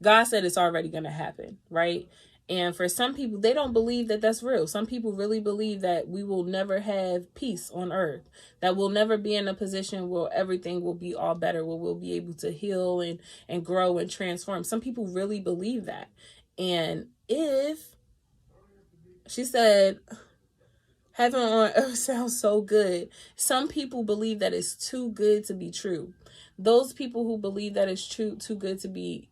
God said it's already going to happen, right? And for some people, they don't believe that that's real. Some people really believe that we will never have peace on earth, that we'll never be in a position where everything will be all better, where we'll be able to heal and grow and transform. Some people really believe that. And if she said, heaven on earth sounds so good, some people believe that it's too good to be true. Those people who believe that it's too good to be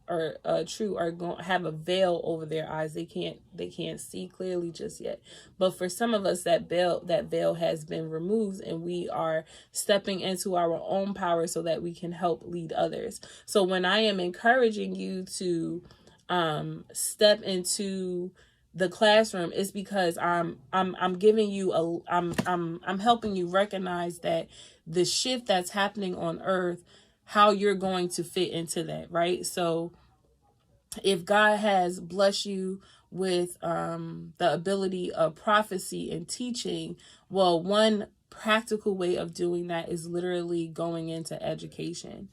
true are going to have a veil over their eyes. They can't see clearly just yet. But for some of us, that veil has been removed, and we are stepping into our own power so that we can help lead others. So when I am encouraging you to step into the classroom, is because I'm giving you I'm helping you recognize that the shift that's happening on earth, how you're going to fit into that, right? So if God has blessed you with the ability of prophecy and teaching, well, one practical way of doing that is literally going into education,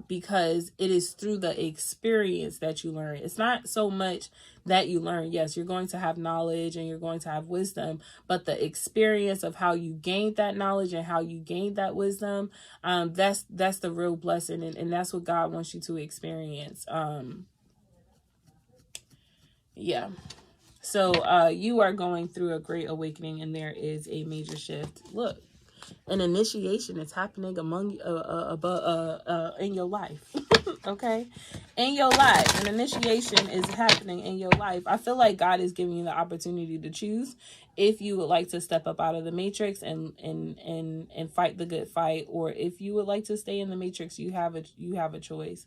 because it is through the experience that you learn. It's not so much that you learn. Yes, you're going to have knowledge and you're going to have wisdom, but the experience of how you gained that knowledge and how you gained that wisdom, that's the real blessing, and that's what God wants you to experience. Yeah. So you are going through a great awakening, and there is a major shift. Look, An initiation is happening in your life. Okay, in your life, an initiation is happening in your life. I feel like God is giving you the opportunity to choose if you would like to step up out of the matrix and fight the good fight, or if you would like to stay in the matrix. You have a choice.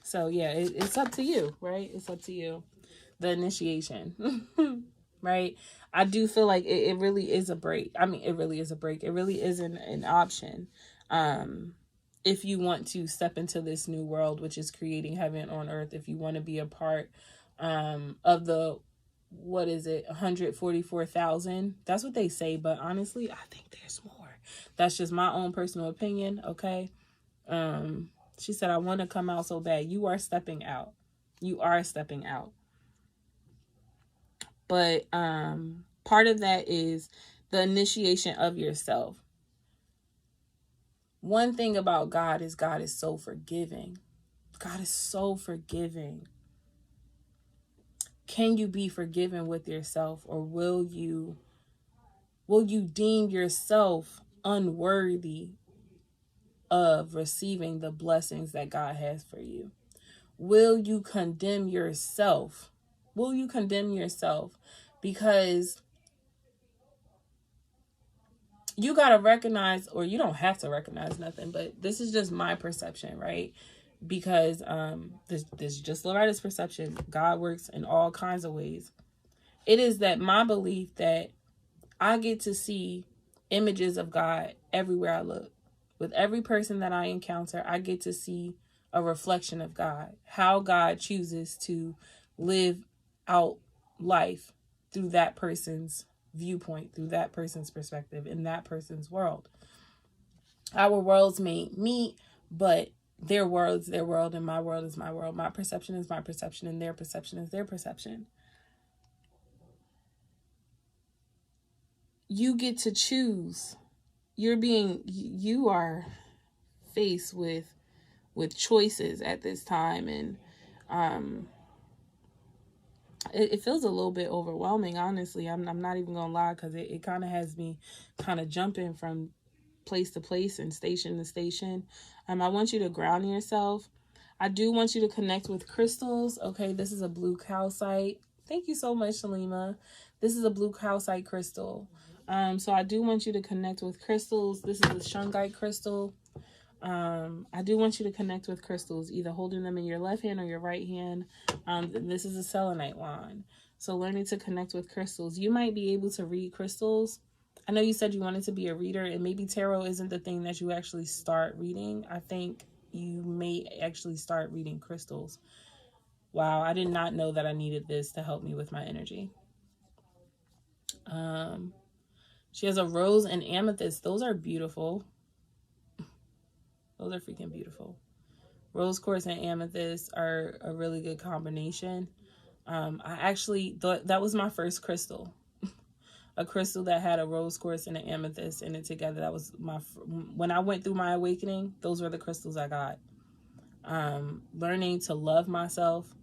So yeah, it's up to you, right? It's up to you. The initiation, right? I do feel like it really is a break. I mean, it really is a break. It really is an option. If you want to step into this new world, which is creating heaven on earth, if you want to be a part of the, what is it, 144,000? That's what they say, but honestly, I think there's more. That's just my own personal opinion, okay? She said, I want to come out so bad. You are stepping out. You are stepping out. But part of that is the initiation of yourself. One thing about God is so forgiving. God is so forgiving. Can you be forgiven with yourself, or will you deem yourself unworthy of receiving the blessings that God has for you? Will you condemn yourself? Will you condemn yourself? Because you got to recognize, or you don't have to recognize nothing, but this is just my perception, right? Because this is just Loretta's perception. God works in all kinds of ways. It is that my belief that I get to see images of God everywhere I look. With every person that I encounter, I get to see a reflection of God. How God chooses to live out life through that person's viewpoint, through that person's perspective, in that person's world. Our worlds may meet, but their world's their world, and my world is my world. My perception is my perception, and their perception is their perception. You get to choose. You are faced with choices at this time, and it feels a little bit overwhelming, honestly. I'm not even gonna lie, because it kind of has me kind of jumping from place to place and station to station. I want you to ground yourself. I do want you to connect with crystals. Okay, this is a blue calcite. Thank you so much, Shalima. This is a blue calcite crystal. So I do want you to connect with crystals. This is a shungite crystal. I do want you to connect with crystals, either holding them in your left hand or your right hand. This is a selenite wand. So learning to connect with crystals. You might be able to read crystals. I know you said you wanted to be a reader, and maybe tarot isn't the thing that you actually start reading. I think you may actually start reading crystals. Wow, I did not know that I needed this to help me with my energy. She has a rose and amethyst. Those are beautiful. Those are freaking beautiful. Rose quartz and amethyst are a really good combination. I actually thought that was my first crystal. A crystal that had a rose quartz and an amethyst in it together. That was when I went through my awakening, those were the crystals I got. Learning to love myself,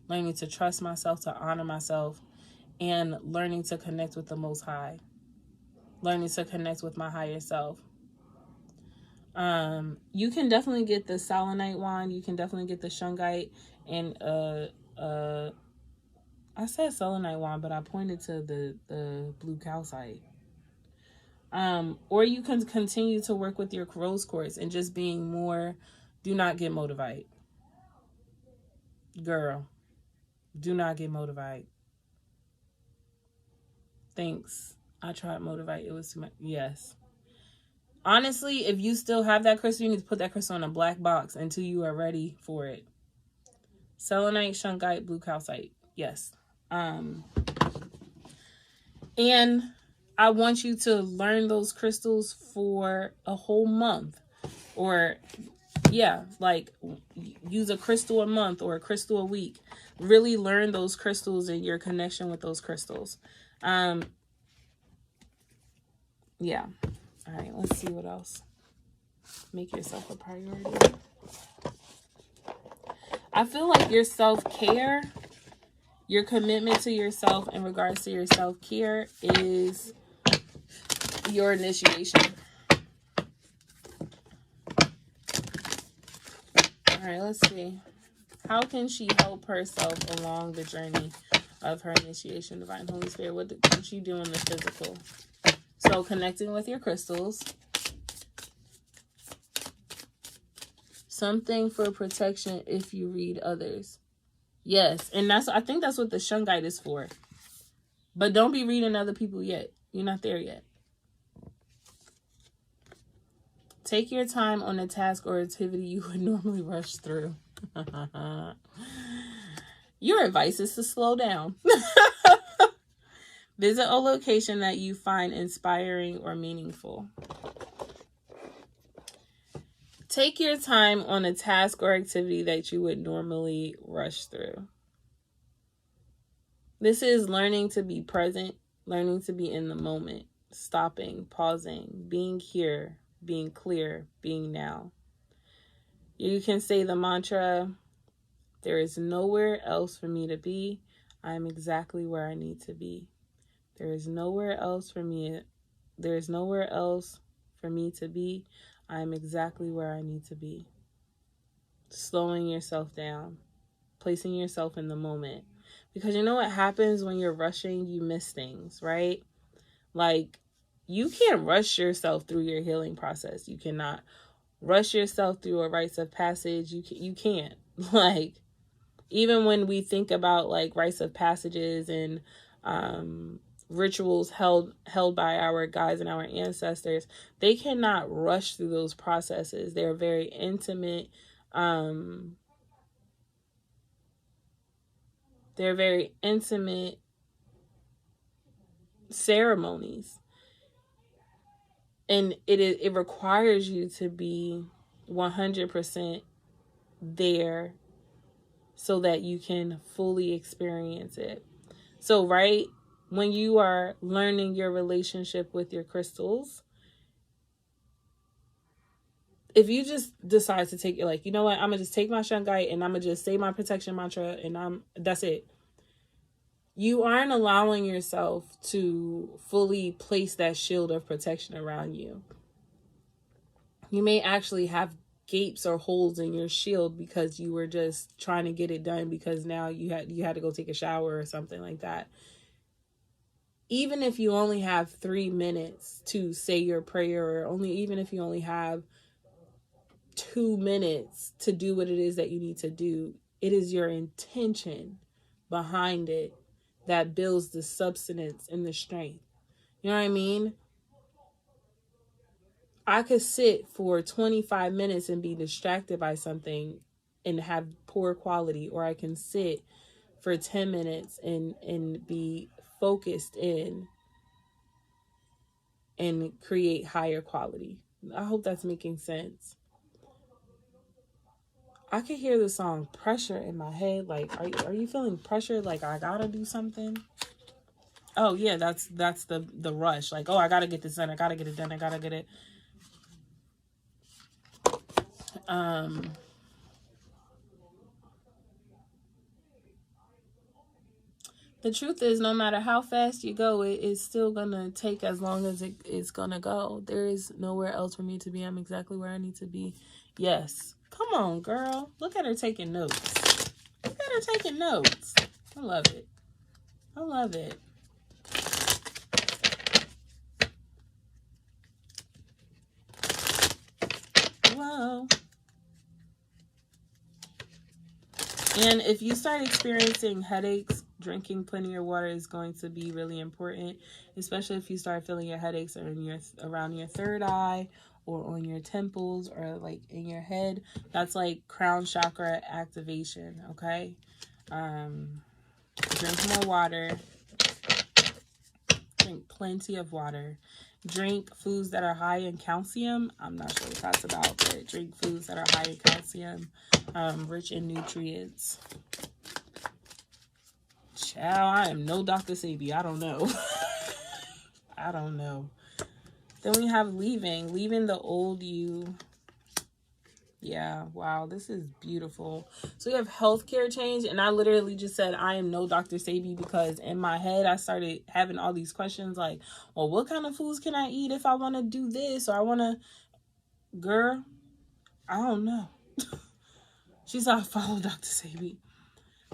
learning to trust myself, to honor myself, and learning to connect with the Most High. Learning to connect with my higher self. You can definitely get the selenite wand. You can definitely get the shungite, and I said selenite wand, but I pointed to the blue calcite. Or you can continue to work with your rose quartz and just being more. Do not get motivated, girl. Do not get motivated. Thanks. I tried motivate. It was too much. Yes. Honestly, if you still have that crystal, you need to put that crystal in a black box until you are ready for it. Selenite, shungite, blue calcite. Yes. And I want you to learn those crystals for a whole month. Or, yeah, like use a crystal a month or a crystal a week. Really learn those crystals and your connection with those crystals. Yeah. All right, let's see what else. Make yourself a priority. I feel like your self-care, your commitment to yourself in regards to your self-care is your initiation. All right, let's see. How can she help herself along the journey of her initiation? Divine Holy Spirit, what can she do in the physical? So connecting with your crystals. Something for protection if you read others. Yes, and I think that's what the shungite is for. But don't be reading other people yet. You're not there yet. Take your time on a task or activity you would normally rush through. Your advice is to slow down. Visit a location that you find inspiring or meaningful. Take your time on a task or activity that you would normally rush through. This is learning to be present, learning to be in the moment, stopping, pausing, being here, being clear, being now. You can say the mantra, there is nowhere else for me to be. I am exactly where I need to be. There is nowhere else for me. There is nowhere else for me to be. I am exactly where I need to be. Slowing yourself down, placing yourself in the moment. Because you know what happens when you're rushing? You miss things, right? Like, you can't rush yourself through your healing process. You cannot rush yourself through a rites of passage. You can't. Like, even when we think about like rites of passages and rituals held by our guides and our ancestors, they cannot rush through those processes. They're very intimate. They're very intimate ceremonies. And it requires you to be 100% there so that you can fully experience it. So, right, when you are learning your relationship with your crystals, if you just decide to take it, like, you know what, I'm going to just take my shungite and I'm going to just say my protection mantra and that's it. You aren't allowing yourself to fully place that shield of protection around you. You may actually have gapes or holes in your shield because you were just trying to get it done because now you had to go take a shower or something like that. Even if you only have 3 minutes to say your prayer, or even if you only have 2 minutes to do what it is that you need to do, it is your intention behind it that builds the substance and the strength. You know what I mean? I could sit for 25 minutes and be distracted by something and have poor quality, or I can sit for 10 minutes and be focused in and create higher quality. I hope that's making sense. I could hear the song Pressure in my head. Like, are you feeling pressure? Like, I gotta do something? Oh yeah, that's the rush. Like, oh, I gotta get this done. I gotta get it done. I gotta get it. The truth is, no matter how fast you go, it is still gonna take as long as it's gonna go. There is nowhere else for me to be. I'm exactly where I need to be. Yes. Come on, girl. Look at her taking notes. Look at her taking notes. I love it. I love it. Whoa. And if you start experiencing headaches, drinking plenty of water is going to be really important, especially if you start feeling your headaches around your third eye or on your temples or like in your head. That's like crown chakra activation, okay? Drink more water. Drink plenty of water. Drink foods that are high in calcium. I'm not sure what that's about, but drink foods that are high in calcium, rich in nutrients. Child, I am no Dr. Sabi. I don't know. I don't know. Then we have leaving the old you Yeah, wow, this is beautiful. So we have healthcare change, and I literally just said I am no Dr. Sabi because in my head I started having all these questions like, well, what kind of foods can I eat if I want to do this or I want to, girl, I don't know. She said I follow Dr. Sabi.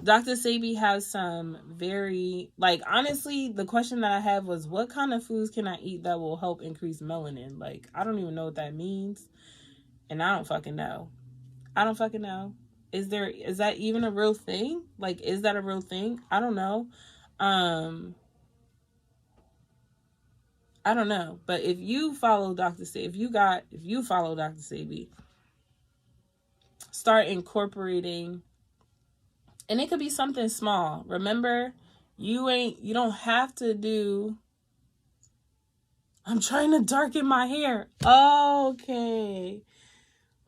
Dr. Sabi has some very, like, honestly, the question that I have was, what kind of foods can I eat that will help increase melanin? Like, I don't even know what that means, and I don't fucking know. I don't fucking know. Is that even a real thing? Like, is that a real thing? I don't know. I don't know. But if you follow Dr. Sabi, if you follow Dr. Sabi, start incorporating, and it could be something small. Remember, you don't have to do, I'm trying to darken my hair. Okay.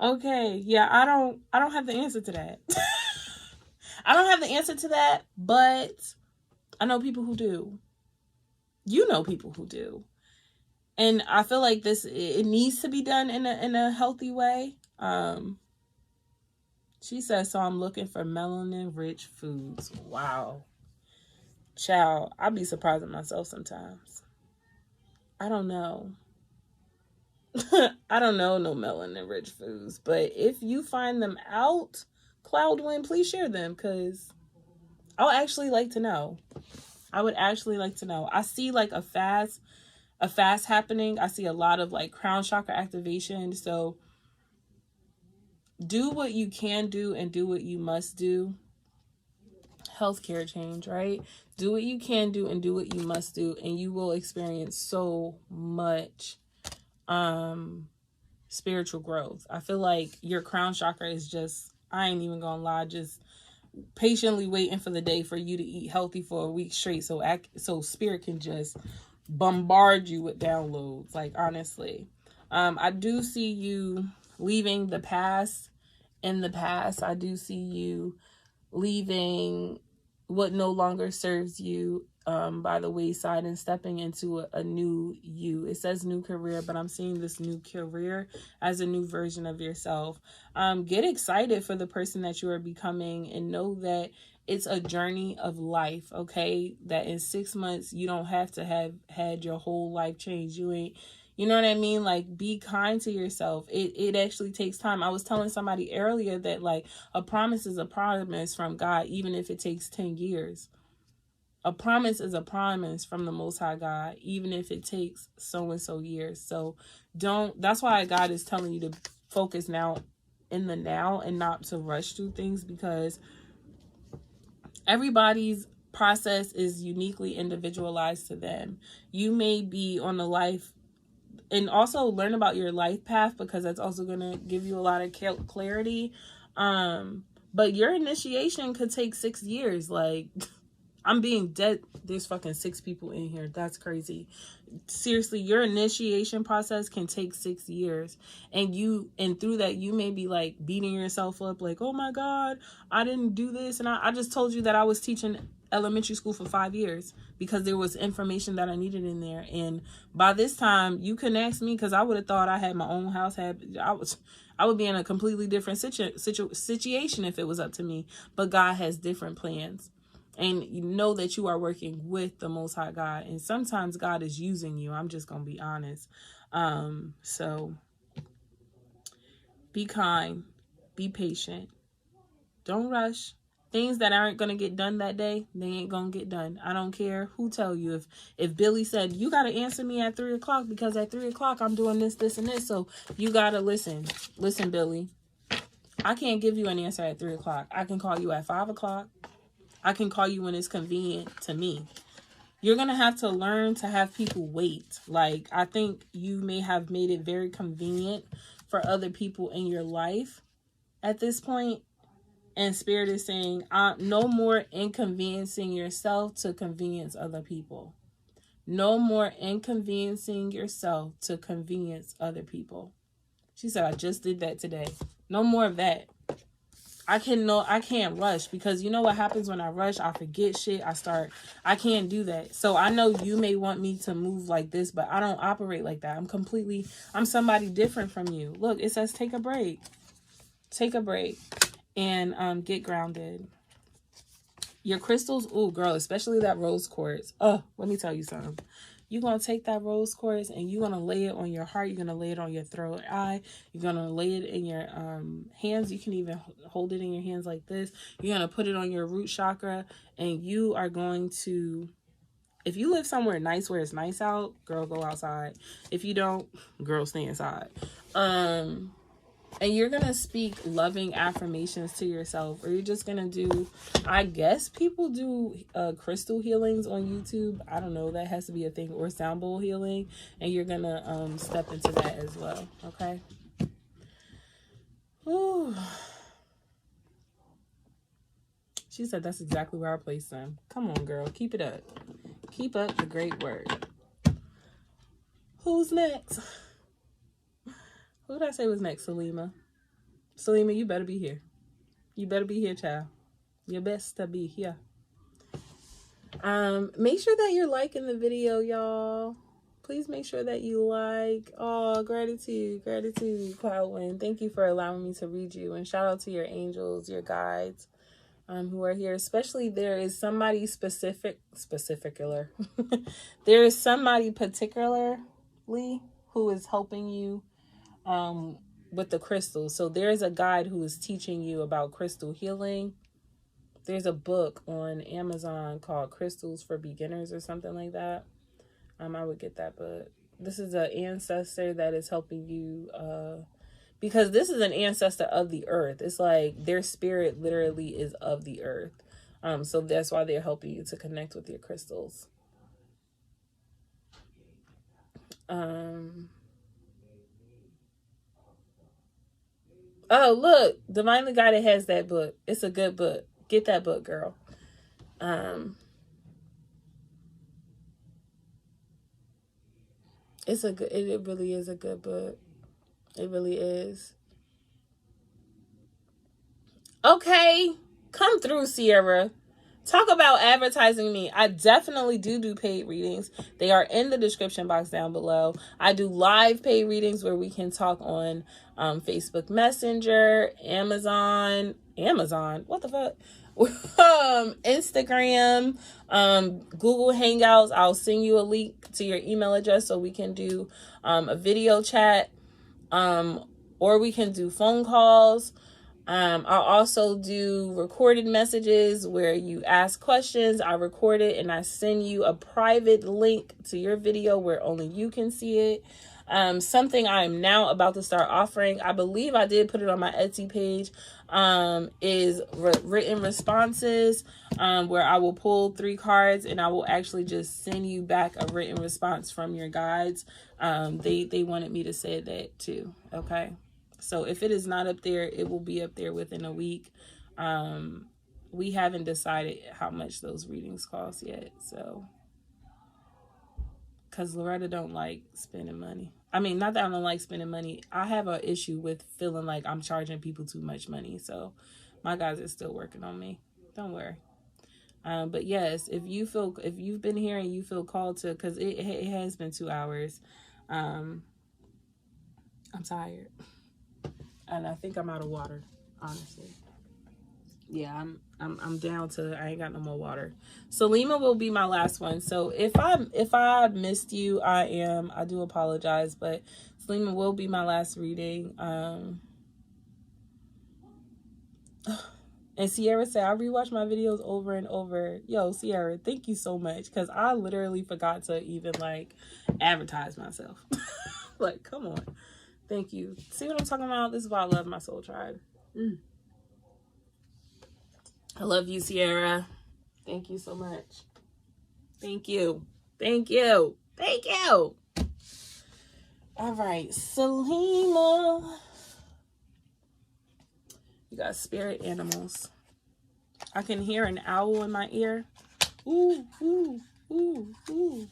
Okay. Yeah, I don't have the answer to that. I don't have the answer to that, but I know people who do. You know people who do. And I feel like it needs to be done in a healthy way. She says, so I'm looking for melanin rich foods. Wow. Child, I'd be surprised at myself sometimes. I don't know. I don't know no melanin rich foods, but if you find them out, Cloudwind, please share them because I'll actually like to know. I would actually like to know. I see like a fast happening. I see a lot of like crown chakra activation. So do what you can do and do what you must do. Healthcare change, right? Do what you can do and do what you must do, and you will experience so much spiritual growth. I feel like your crown chakra is just, I ain't even gonna lie, just patiently waiting for the day for you to eat healthy for a week straight so spirit can just bombard you with downloads. Like, honestly, I do see you leaving the past in the past. I do see you leaving what no longer serves you by the wayside and stepping into a new you. It says new career, but I'm seeing this new career as a new version of yourself. Get excited for the person that you are becoming and know that it's a journey of life, okay? That in 6 months, you don't have to have had your whole life change. You know what I mean? Like, be kind to yourself. It actually takes time. I was telling somebody earlier that, like, a promise is a promise from God, even if it takes 10 years. A promise is a promise from the Most High God, even if it takes so and so years. So that's why God is telling you to focus now in the now and not to rush through things, because everybody's process is uniquely individualized to them. You may be on a life, and also learn about your life path, because that's also going to give you a lot of clarity. But your initiation could take 6 years. Like, I'm being dead. There's fucking 6 people in here. That's crazy. Seriously, your initiation process can take 6 years. And through that, you may be like beating yourself up like, oh my God, I didn't do this. And I just told you that I was teaching elementary school for 5 years because there was information that I needed in there. And by this time, you can ask me, because I would have thought I had my own house. I would be in a completely different situation if it was up to me. But God has different plans. And you know that you are working with the Most High God. And sometimes God is using you. I'm just going to be honest. So be kind. Be patient. Don't rush. Things that aren't going to get done that day, they ain't going to get done. I don't care who tell you. If Billy said, you got to answer me at 3 o'clock because at 3 o'clock I'm doing this, this, and this. So you got to listen. Listen, Billy. I can't give you an answer at 3 o'clock. I can call you at 5 o'clock. I can call you when it's convenient to me. You're going to have to learn to have people wait. Like, I think you may have made it very convenient for other people in your life at this point. And Spirit is saying, no more inconveniencing yourself to convenience other people. No more inconveniencing yourself to convenience other people. She said, I just did that today. No more of that. I can't rush, because you know what happens when I rush? I forget shit. I can't do that. So I know you may want me to move like this, but I don't operate like that. I'm somebody different from you. Look, it says take a break. Take a break and get grounded. Your crystals, oh girl, especially that rose quartz. Oh, let me tell you something. You're going to take that rose quartz and you're going to lay it on your heart. You're going to lay it on your throat eye. You're going to lay it in your hands. You can even hold it in your hands like this. You're going to put it on your root chakra. And you are going to, if you live somewhere nice where it's nice out, girl, go outside. If you don't, girl, stay inside. And you're going to speak loving affirmations to yourself, or you're just going to do, I guess people do crystal healings on YouTube. I don't know. That has to be a thing, or sound bowl healing. And you're going to step into that as well. Okay. Ooh. She said that's exactly where I placed them. Come on, girl. Keep it up. Keep up the great work. Who's next? Who did I say was next? Salima. Salima, you better be here. You better be here, child. You best to be here. Make sure that you're liking the video, y'all. Please make sure that you like. Oh, gratitude, Cloudwind. Thank you for allowing me to read you. And shout out to your angels, your guides, who are here. Especially there is somebody specificular. There is somebody particularly who is helping you with the crystals. So there's a guide who is teaching you about crystal healing. There's a book on Amazon called Crystals for Beginners or something like that. I would get that book. This is an ancestor that is helping you because this is an ancestor of the earth. It's like their spirit literally is of the earth. So that's why they're helping you to connect with your crystals. Oh, look, Divinely Guided has that book. It's a good book. Get that book, girl. It really is a good book. It really is. Okay, come through, Sierra. Talk about advertising me. I definitely do paid readings. They are in the description box down below. I do live paid readings where we can talk on Facebook Messenger, Amazon, what the fuck? Instagram, Google Hangouts. I'll send you a link to your email address so we can do a video chat, or we can do phone calls. I'll also do recorded messages where you ask questions. I record it and I send you a private link to your video where only you can see it. Something I am now about to start offering, I believe I did put it on my Etsy page, is written responses, where I will pull 3 cards and I will actually just send you back a written response from your guides. They wanted me to say that too. Okay. So if it is not up there, it will be up there within a week. We haven't decided how much those readings cost yet. So, because Loretta don't like spending money. I mean, not that I don't like spending money. I have an issue with feeling like I'm charging people too much money. So my guys are still working on me. Don't worry. But yes, if you've been here and you feel called to, because it has been 2 hours. I'm tired. And I think I'm out of water, honestly. Yeah, I'm down to, I ain't got no more water. Salima will be my last one. So if I missed you, I do apologize, but Salima will be my last reading. And Sierra said, I rewatch my videos over and over. Yo, Sierra, thank you so much. Because I literally forgot to even like advertise myself. Like, come on. Thank you. See what I'm talking about? This is why I love my soul tribe. I love you, Sierra. Thank you so much. Thank you. Thank you. Thank you. All right, Salima. You got spirit animals. I can hear an owl in my ear. Ooh, ooh, ooh, ooh.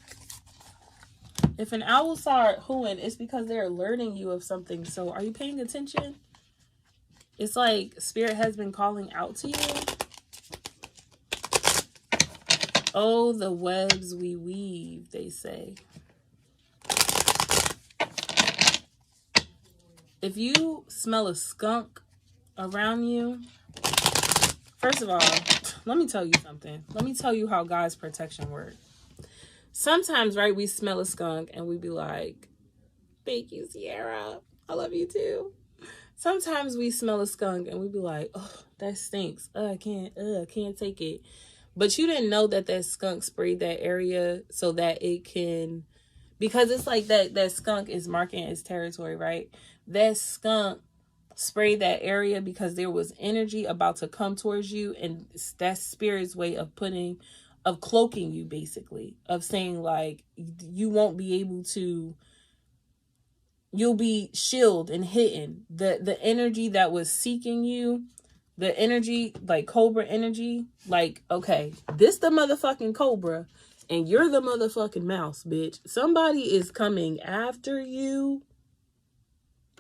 If an owl start hooing, it's because they're alerting you of something. So are you paying attention? It's like spirit has been calling out to you. Oh, the webs we weave, they say. If you smell a skunk around you. First of all, let me tell you something. Let me tell you how God's protection works. Sometimes, right, we smell a skunk and we be like, thank you, Sierra. I love you too. Sometimes we smell a skunk and we be like, oh, that stinks. I can't take it. But you didn't know that skunk sprayed that area so that it can, because it's like that skunk is marking its territory, right? That skunk sprayed that area because there was energy about to come towards you, and that's spirit's way of cloaking you, basically, of saying like you won't be able to, you'll be shielded and hidden. The energy that was seeking you, the energy, like cobra energy, like, okay, this the motherfucking cobra and you're the motherfucking mouse, bitch. Somebody is coming after you.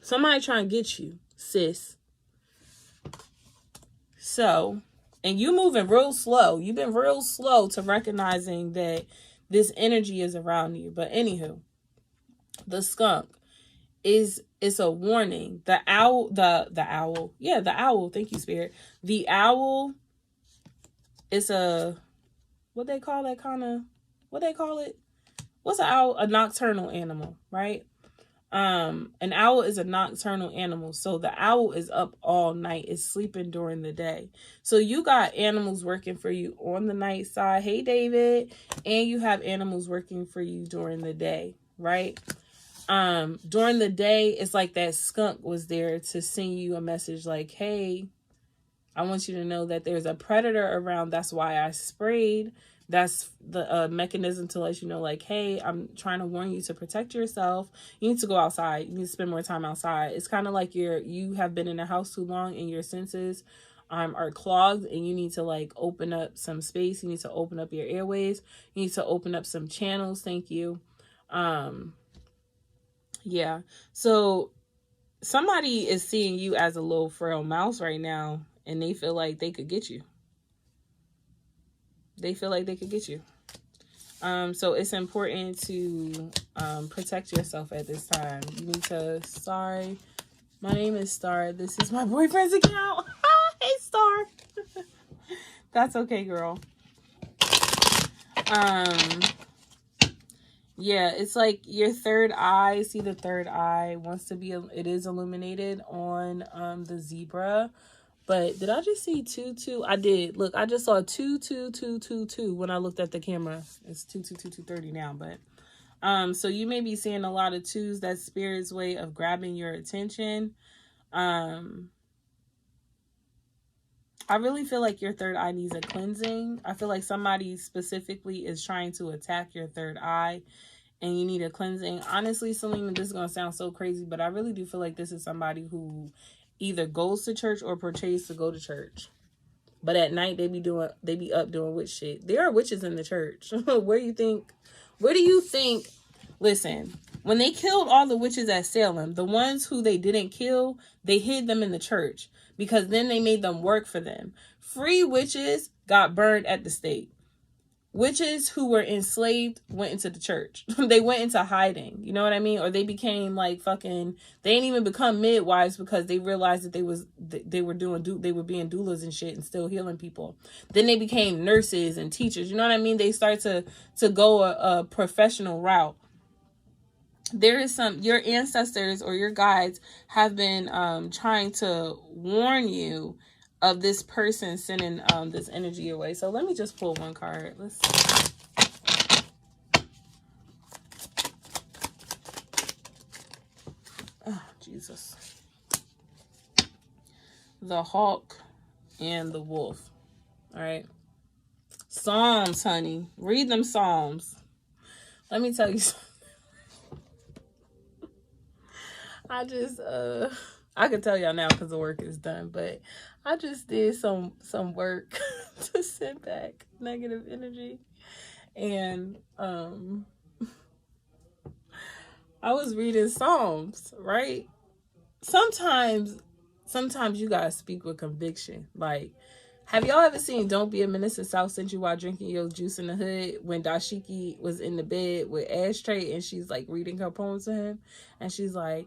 Somebody trying to get you, sis. So, and you moving real slow. You've been real slow to recognizing that this energy is around you. But anywho, the skunk it's a warning. The owl, the owl. Yeah, the owl. Thank you, Spirit. The owl is what they call that kind of, what they call it? What's an owl? A nocturnal animal, right? An owl is a nocturnal animal. So the owl is up all night. It's sleeping during the day. So you got animals working for you on the night side. Hey, David. And you have animals working for you during the day, right? During the day, it's like that skunk was there to send you a message like, hey, I want you to know that there's a predator around. That's why I sprayed. That's the mechanism to let you know, like, hey, I'm trying to warn you to protect yourself. You need to go outside. You need to spend more time outside. It's kind of like you have been in the house too long and your senses are clogged, and you need to like open up some space. You need to open up your airways. You need to open up some channels. Thank you. Yeah. So somebody is seeing you as a little frail mouse right now, and they feel like they could get you. They feel like they could get you. So it's important to protect yourself at this time. You need to, sorry, my name is Star. This is my boyfriend's account. Hey, Star. That's okay, girl. Yeah, it's like your third eye. See, the third eye wants to be, it is illuminated on the zebra. But did I just see 2 I did. Look, I just saw 2 when I looked at the camera. It's 2 now, but so you may be seeing a lot of 2s. That's spirit's way of grabbing your attention. I really feel like your third eye needs a cleansing. I feel like somebody specifically is trying to attack your third eye and you need a cleansing. Honestly, Selena, this is going to sound so crazy, but I really do feel like this is somebody who either goes to church or portrays to go to church. But at night, they be up doing witch shit. There are witches in the church. Where do you think, listen, when they killed all the witches at Salem, the ones who they didn't kill, they hid them in the church because then they made them work for them. Free witches got burned at the stake. Witches who were enslaved went into the church. They went into hiding. You know what I mean? Or they became like fucking, they didn't even become midwives because they realized that they were being doulas and shit and still healing people. Then they became nurses and teachers. You know what I mean? They start to go a professional route. There is your ancestors or your guides have been trying to warn you of this person sending this energy your way. So let me just pull one card. Let's see. Oh, Jesus. The hawk and the wolf. All right. Psalms, honey. Read them Psalms. Let me tell you something. I can tell y'all now because the work is done, but I just did some work to send back negative energy. And I was reading Psalms, right? Sometimes you gotta speak with conviction. Like, have y'all ever seen Don't Be a Menace in South Central while drinking your juice in the hood when Dashiki was in the bed with Ashtray and she's like reading her poems to him? And she's like,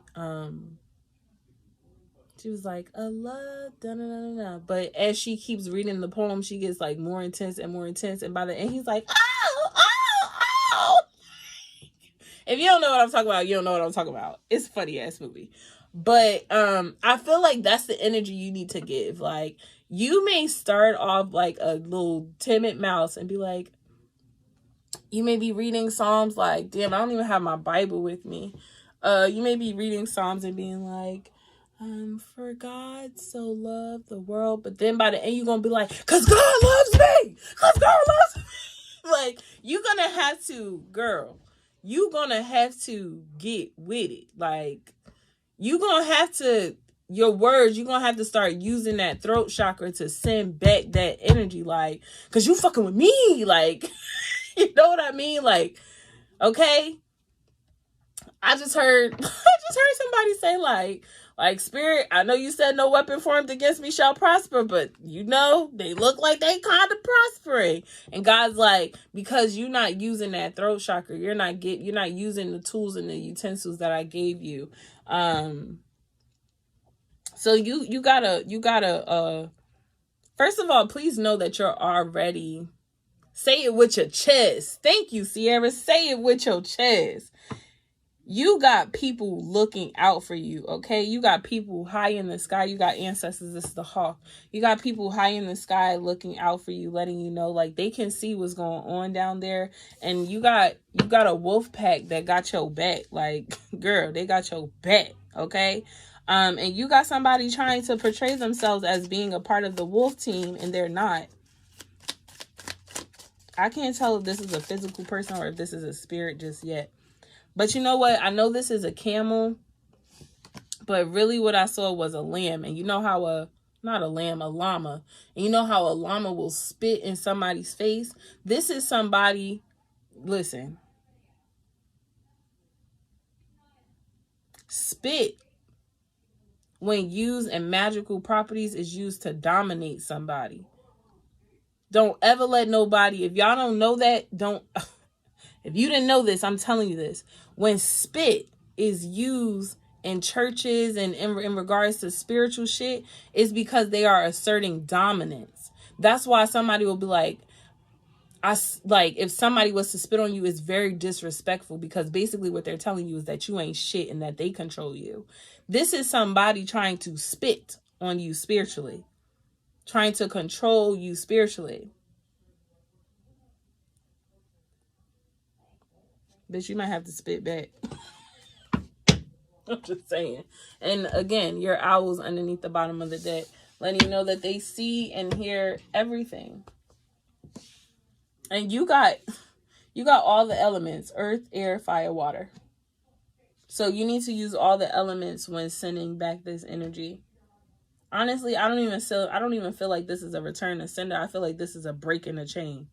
She was like, Allah, da da da da. But as she keeps reading the poem, she gets like more intense and more intense. And by the end, he's like, oh, oh, oh. If you don't know what I'm talking about, you don't know what I'm talking about. It's a funny ass movie. But I feel like that's the energy you need to give. Like, you may start off like a little timid mouse and be like, you may be reading Psalms like, damn, I don't even have my Bible with me. You may be reading Psalms and being like, for God so loved the world. But then by the end, you're going to be like, because God loves me. Because God loves me. Like, you're going to have to, girl, you're going to have to get with it. Like, you're going to have to, your words, you're going to have to start using that throat chakra to send back that energy. Like, because you fucking with me. Like, you know what I mean? Like, okay. I just heard somebody say like Spirit, I know you said no weapon formed against me shall prosper, but you know, they look like they kind of prospering. And God's like, because you're not using that throat chakra, you're not using the tools and the utensils that I gave you. So you gotta first of all, please know that you're already, say it with your chest. Thank you, Sierra. Say it with your chest. You got people looking out for you, okay? You got people high in the sky. You got ancestors. This is the hawk. You got people high in the sky looking out for you, letting you know, like, they can see what's going on down there. And you got a wolf pack that got your back. Like, girl, they got your back, okay? And you got somebody trying to portray themselves as being a part of the wolf team, and they're not. I can't tell if this is a physical person or if this is a spirit just yet. But you know what? I know this is a camel, but really what I saw was a lamb. And you know how not a lamb, a llama. And you know how a llama will spit in somebody's face? This is somebody, listen. Spit, when used in magical properties, is used to dominate somebody. Don't ever let nobody, if y'all don't know that, if you didn't know this, I'm telling you this. When spit is used in churches and in regards to spiritual shit, it's because they are asserting dominance. That's why somebody will be like, if somebody was to spit on you, it's very disrespectful, because basically what they're telling you is that you ain't shit and that they control you. This is somebody trying to spit on you spiritually, trying to control you spiritually. Bitch, you might have to spit back. I'm just saying. And again, your owls underneath the bottom of the deck, letting you know that they see and hear everything. And you got all the elements: earth, air, fire, water. So you need to use all the elements when sending back this energy. Honestly, I don't even feel like this is a return to sender. I feel like this is a break in the chain.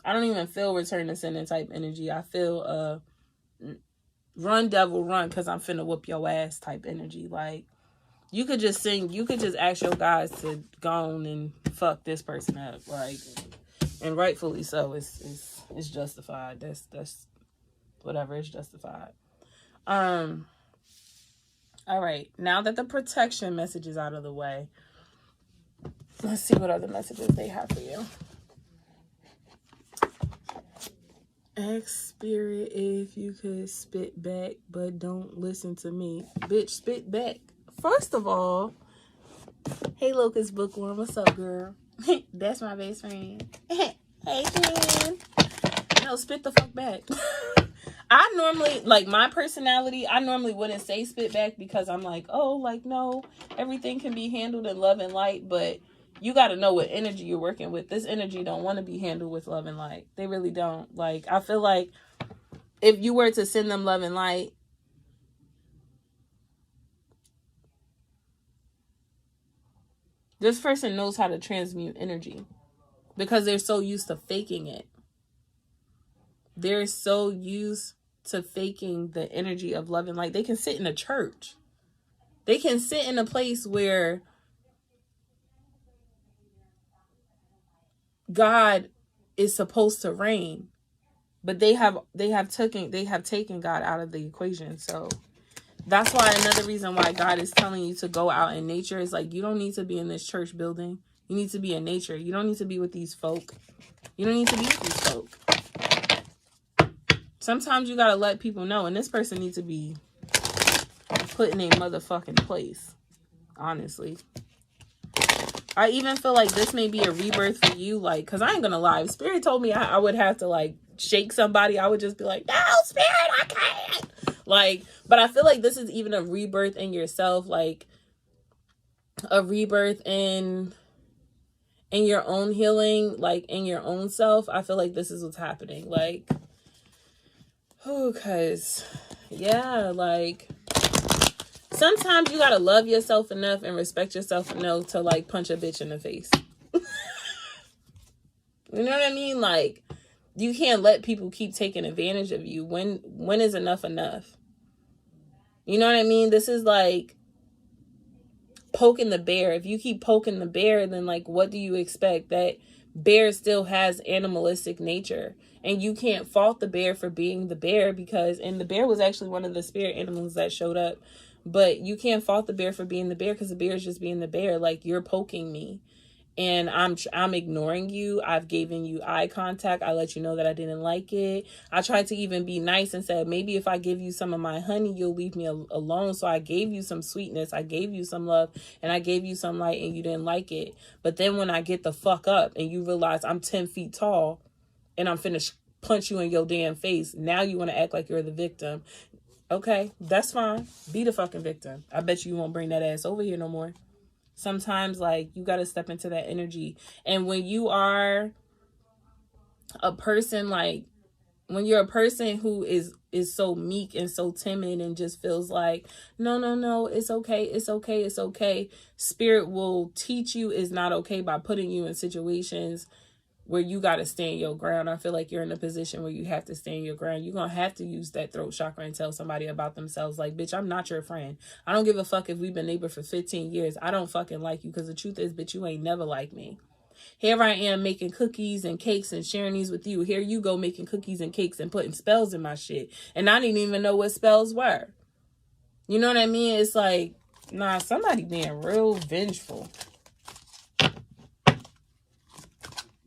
I don't even feel return to sender type energy. I feel run devil run, because I'm finna whoop your ass type energy. Like, you could just ask your guys to go on and fuck this person up, like, and rightfully so. It's justified. That's whatever, it's justified. All right, now that the protection message is out of the way, let's see what other messages they have for you. Ask Spirit if you could spit back, but don't listen to me. Bitch, spit back. First of all, hey, Locust Bookworm, what's up, girl? That's my best friend. Hey, friend. No, spit the fuck back. I normally, like, my personality, I normally wouldn't say spit back, because I'm like, oh, like, no, everything can be handled in love and light, but you got to know what energy you're working with. This energy don't want to be handled with love and light. They really don't. Like, I feel like if you were to send them love and light, this person knows how to transmute energy, because they're so used to faking it. They're so used to faking the energy of love and light. They can sit in a church. They can sit in a place where God is supposed to reign, but they have taken God out of the equation. So That's why another reason why God is telling you to go out in nature is like, you don't need to be in this church building. You need to be in nature. You don't need to be with these folk. You don't need to be with these folk. Sometimes you gotta let people know, and this person needs to be put in a motherfucking place. Honestly. I even feel like this may be a rebirth for you, like, because I ain't gonna lie. If Spirit told me I would have to, like, shake somebody, I would just be like, no, Spirit, I can't. Like, but I feel like this is even a rebirth in yourself, like, a rebirth in your own healing, like, in your own self. I feel like this is what's happening. Like, because, yeah, like, sometimes you gotta love yourself enough and respect yourself enough to, like, punch a bitch in the face. You know what I mean? Like, you can't let people keep taking advantage of you. When is enough enough? You know what I mean? This is like poking the bear. If you keep poking the bear, then, like, what do you expect? That bear still has animalistic nature. And you can't fault the bear for being the bear, and the bear was actually one of the spirit animals that showed up. But you can't fault the bear for being the bear, because the bear is just being the bear. Like, you're poking me and I'm ignoring you. I've given you eye contact. I let you know that I didn't like it. I tried to even be nice and said, maybe if I give you some of my honey, you'll leave me alone. So I gave you some sweetness. I gave you some love, and I gave you some light, and you didn't like it. But then when I get the fuck up and you realize I'm 10 feet tall and I'm finna punch you in your damn face, now you want to act like you're the victim. Okay, that's fine. Be the fucking victim. I bet you won't bring that ass over here no more. Sometimes, like, you got to step into that energy. And when you are a person, like, when you're a person who is so meek and so timid and just feels like, no, it's okay. Spirit will teach you it's not okay by putting you in situations where you got to stand your ground. I feel like you're in a position where you have to stand your ground. You're going to have to use that throat chakra and tell somebody about themselves. Like, bitch, I'm not your friend. I don't give a fuck if we've been neighbors for 15 years. I don't fucking like you, because the truth is, bitch, you ain't never like me. Here I am making cookies and cakes and sharing these with you. Here you go making cookies and cakes and putting spells in my shit. And I didn't even know what spells were. You know what I mean? It's like, nah, somebody being real vengeful.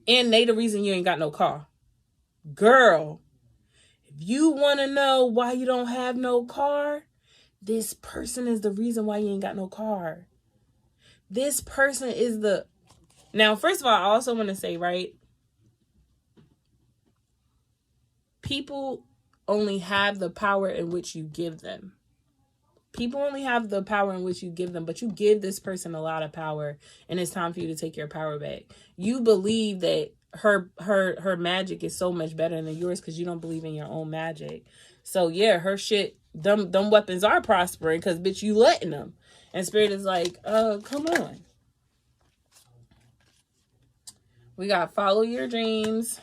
And they the reason you ain't got no car. Girl, if you want to know why you don't have no car, this person is the reason why you ain't got no car. This person is the... Now, first of all, I also want to say, right? People only have the power in which you give them. People only have the power in which you give them, but you give this person a lot of power, and it's time for you to take your power back. You believe that her magic is so much better than yours because you don't believe in your own magic. So yeah, her shit, them weapons are prospering because, bitch, you letting them. And Spirit is like, come on. We got follow your dreams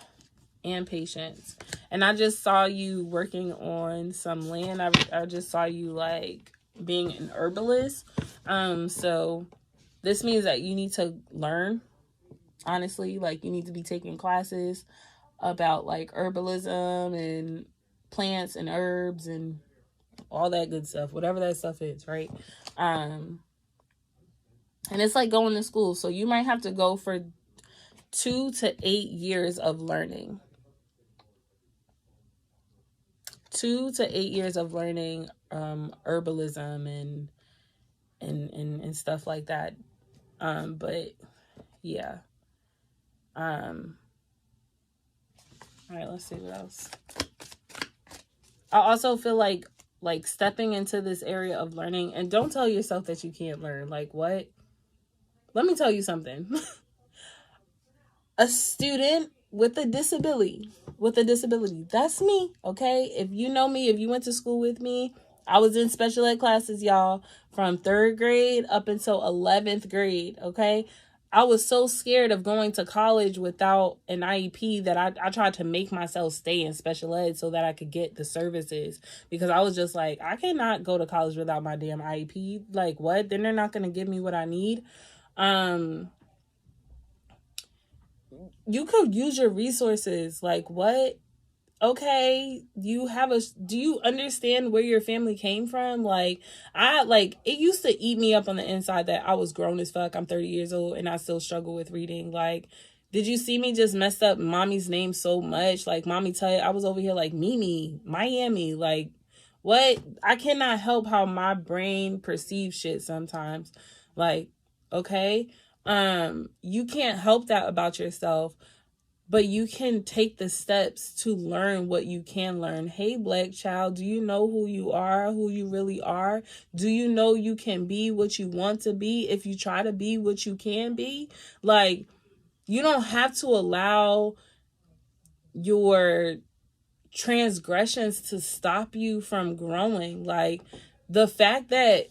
and patience. And I just saw you working on some land. I just saw you, like, being an herbalist. So this means that you need to learn, honestly. Like, you need to be taking classes about, like, herbalism and plants and herbs and all that good stuff, whatever that stuff is, right? And it's like going to school. So you might have to go for 2 to 8 years of learning. 2 to 8 years of learning herbalism and stuff like that. But yeah. All right, let's see what else. I also feel like stepping into this area of learning, and don't tell yourself that you can't learn. Like, what? Let me tell you something. A student with a disability, that's me, okay? If you know me, if you went to school with me, I was in special ed classes, y'all, from 3rd grade up until 11th grade, okay? I was so scared of going to college without an IEP that I tried to make myself stay in special ed so that I could get the services, because I was just like, I cannot go to college without my damn IEP. Like, what? Then they're not going to give me what I need. You could use your resources. Like, what? okay, do you understand where your family came from? Like, it used to eat me up on the inside that I was grown as fuck. I'm 30 years old and I still struggle with reading. Like, did you see me just mess up mommy's name so much? Like, mommy tell you, I was over here like Mimi, Miami. Like, what? I cannot help how my brain perceives shit sometimes. Like, okay, you can't help that about yourself, but you can take the steps to learn what you can learn. Hey, Black child, do you know who you are, who you really are? Do you know you can be what you want to be if you try to be what you can be? Like, you don't have to allow your transgressions to stop you from growing. Like, the fact that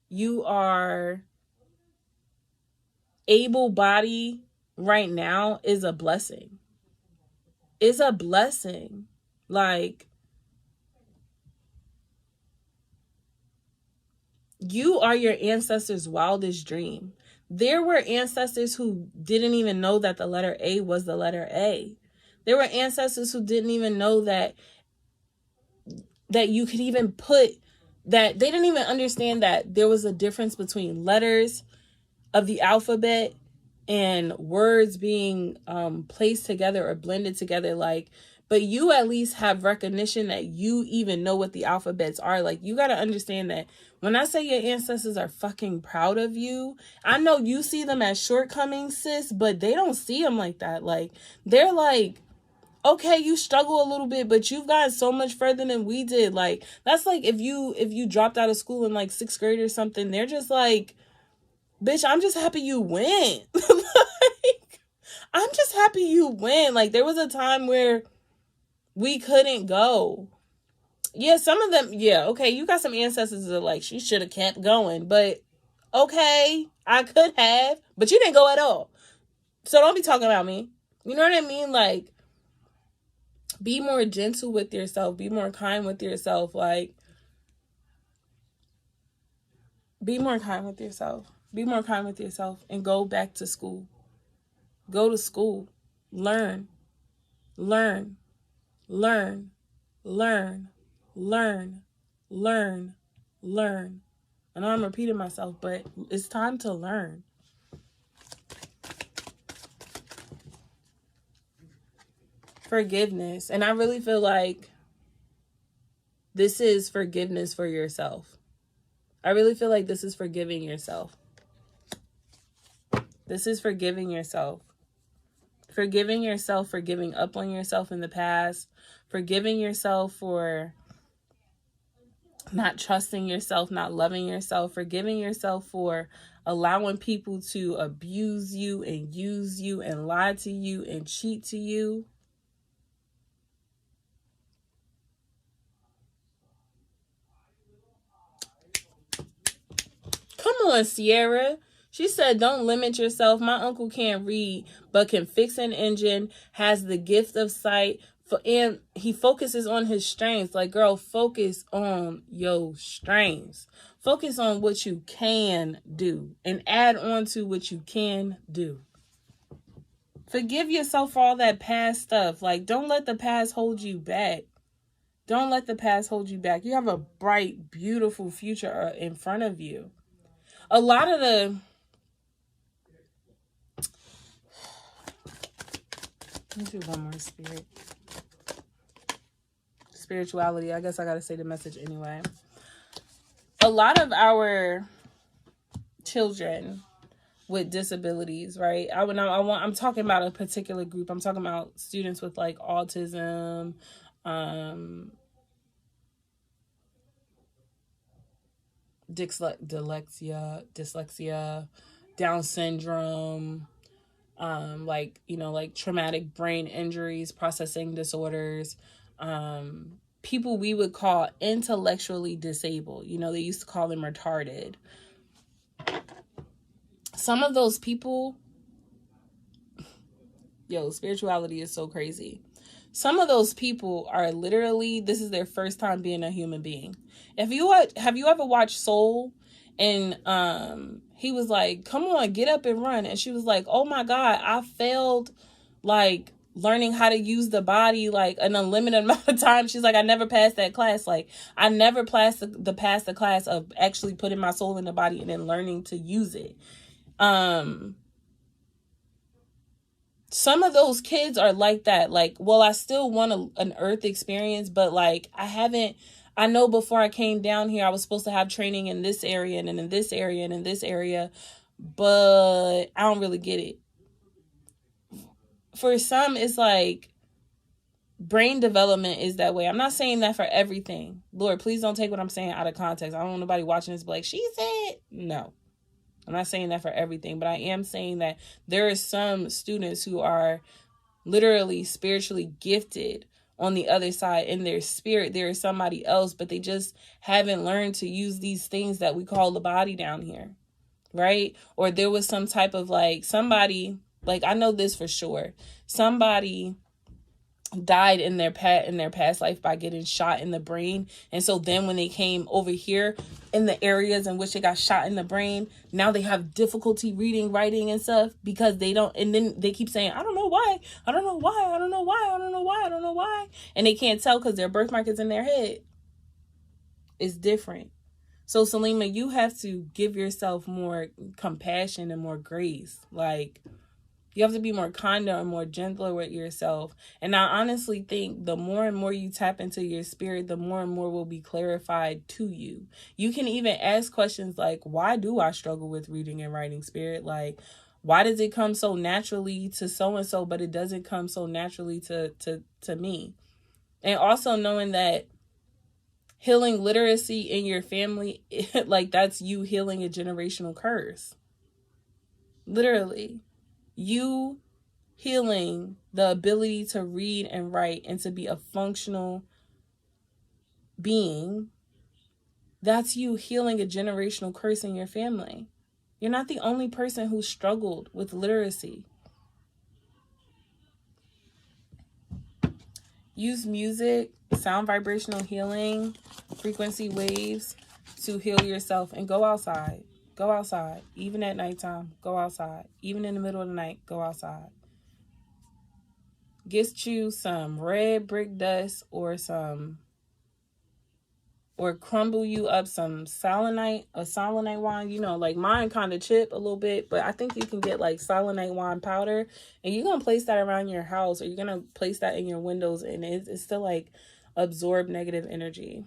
you are able-bodied right now is a blessing. It's a blessing. Like, you are your ancestors' wildest dream. There were ancestors who didn't even know that the letter A was the letter A. There were ancestors who didn't even know that you could even put that. They didn't even understand that there was a difference between letters of the alphabet and words being placed together or blended together. Like, but you at least have recognition that you even know what the alphabets are. Like, you got to understand that when I say your ancestors are fucking proud of you, I know you see them as shortcomings, sis, but they don't see them like that. Like, they're like, okay, you struggle a little bit, but you've gotten so much further than we did. Like, that's like if you dropped out of school in like 6th grade or something, they're just like, bitch, I'm just happy you went. Like, I'm just happy you went. Like, there was a time where we couldn't go. Yeah, some of them, yeah, okay, you got some ancestors that are like, she should have kept going. But, okay, I could have, but you didn't go at all. So don't be talking about me. You know what I mean? Like, be more gentle with yourself. Be more kind with yourself. Like, be more kind with yourself. Be more kind with yourself and go back to school. Go to school. Learn. Learn. Learn. Learn. Learn. Learn. Learn. I know I'm repeating myself, but it's time to learn. Forgiveness. And I really feel like this is forgiveness for yourself. I really feel like this is forgiving yourself. This is forgiving yourself. Forgiving yourself for giving up on yourself in the past. Forgiving yourself for not trusting yourself, not loving yourself. Forgiving yourself for allowing people to abuse you and use you and lie to you and cheat to you. Come on, Sierra. She said, don't limit yourself. My uncle can't read, but can fix an engine, has the gift of sight, and he focuses on his strengths. Like, girl, focus on your strengths. Focus on what you can do and add on to what you can do. Forgive yourself for all that past stuff. Like, don't let the past hold you back. Don't let the past hold you back. You have a bright, beautiful future in front of you. A lot of the... Let me do one more spirit. Spirituality. I guess I got to say the message anyway. A lot of our children with disabilities, right? I'm talking about a particular group. I'm talking about students with like autism, dyslexia, Down syndrome, like traumatic brain injuries, processing disorders, people we would call intellectually disabled. They used to call them retarded. Some of those people, spirituality is so crazy. Some of those people are literally, this is their first time being a human being. Have you ever watched Soul? And he was like, come on, get up and run. And she was like, oh my God, I failed like learning how to use the body like an unlimited amount of time. She's like, I never passed that class. Like, I never passed the class of actually putting my soul in the body and then learning to use it. Some of those kids are like that. Like, well, I still want an earth experience, but like, I know before I came down here, I was supposed to have training in this area and then in this area and in this area, but I don't really get it. For some, it's like brain development is that way. I'm not saying that for everything. Lord, please don't take what I'm saying out of context. I don't want nobody watching this be like, she said, no. I'm not saying that for everything, but I am saying that there are some students who are literally spiritually gifted on the other side. In their spirit, there is somebody else, but they just haven't learned to use these things that we call the body down here, right? Or there was some type of like somebody, like I know this for sure, somebody died in their past life by getting shot in the brain. And so then when they came over here in the areas in which they got shot in the brain, now they have difficulty reading, writing and stuff because they don't. And then they keep saying, I don't know why. I don't know why. I don't know why. I don't know why. I don't know why. And they can't tell because their birthmark is in their head. It's different. So Salima, you have to give yourself more compassion and more grace. Like, you have to be more kinder and more gentler with yourself. And I honestly think the more and more you tap into your spirit, the more and more will be clarified to you. You can even ask questions like, why do I struggle with reading and writing, spirit? Like, why does it come so naturally to so-and-so, but it doesn't come so naturally to me? And also knowing that healing literacy in your family, like that's you healing a generational curse. Literally. You healing the ability to read and write and to be a functional being, that's you healing a generational curse in your family. You're not the only person who struggled with literacy. Use music, sound vibrational healing, frequency waves to heal yourself and go outside. Go outside. Even at nighttime, go outside. Even in the middle of the night, go outside. Get you some red brick dust or crumble you up some selenite wine. You know, like mine kind of chip a little bit, but I think you can get like selenite wine powder and you're going to place that around your house or you're going to place that in your windows and it's still like absorb negative energy.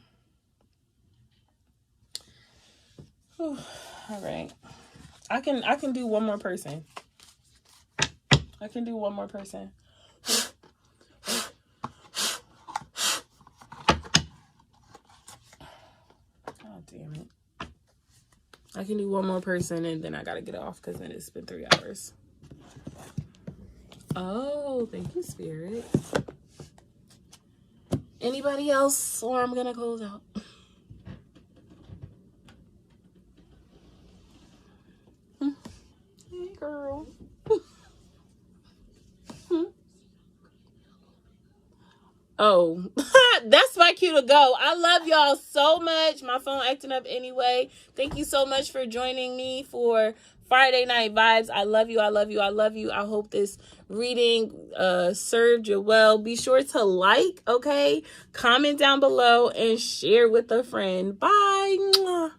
Whew. All right. I can do one more person. I can do one more person. God damn it. I can do one more person and then I gotta get off because then it's been 3 hours. Oh, thank you, Spirit. Anybody else or I'm gonna close out? Girl. Oh, that's my cue to go. I love y'all so much. My phone acting up anyway. Thank you so much for joining me for Friday Night Vibes. I love you. I love you. I love you. I hope this reading served you well. Be sure to like, okay? Comment down below and share with a friend. Bye.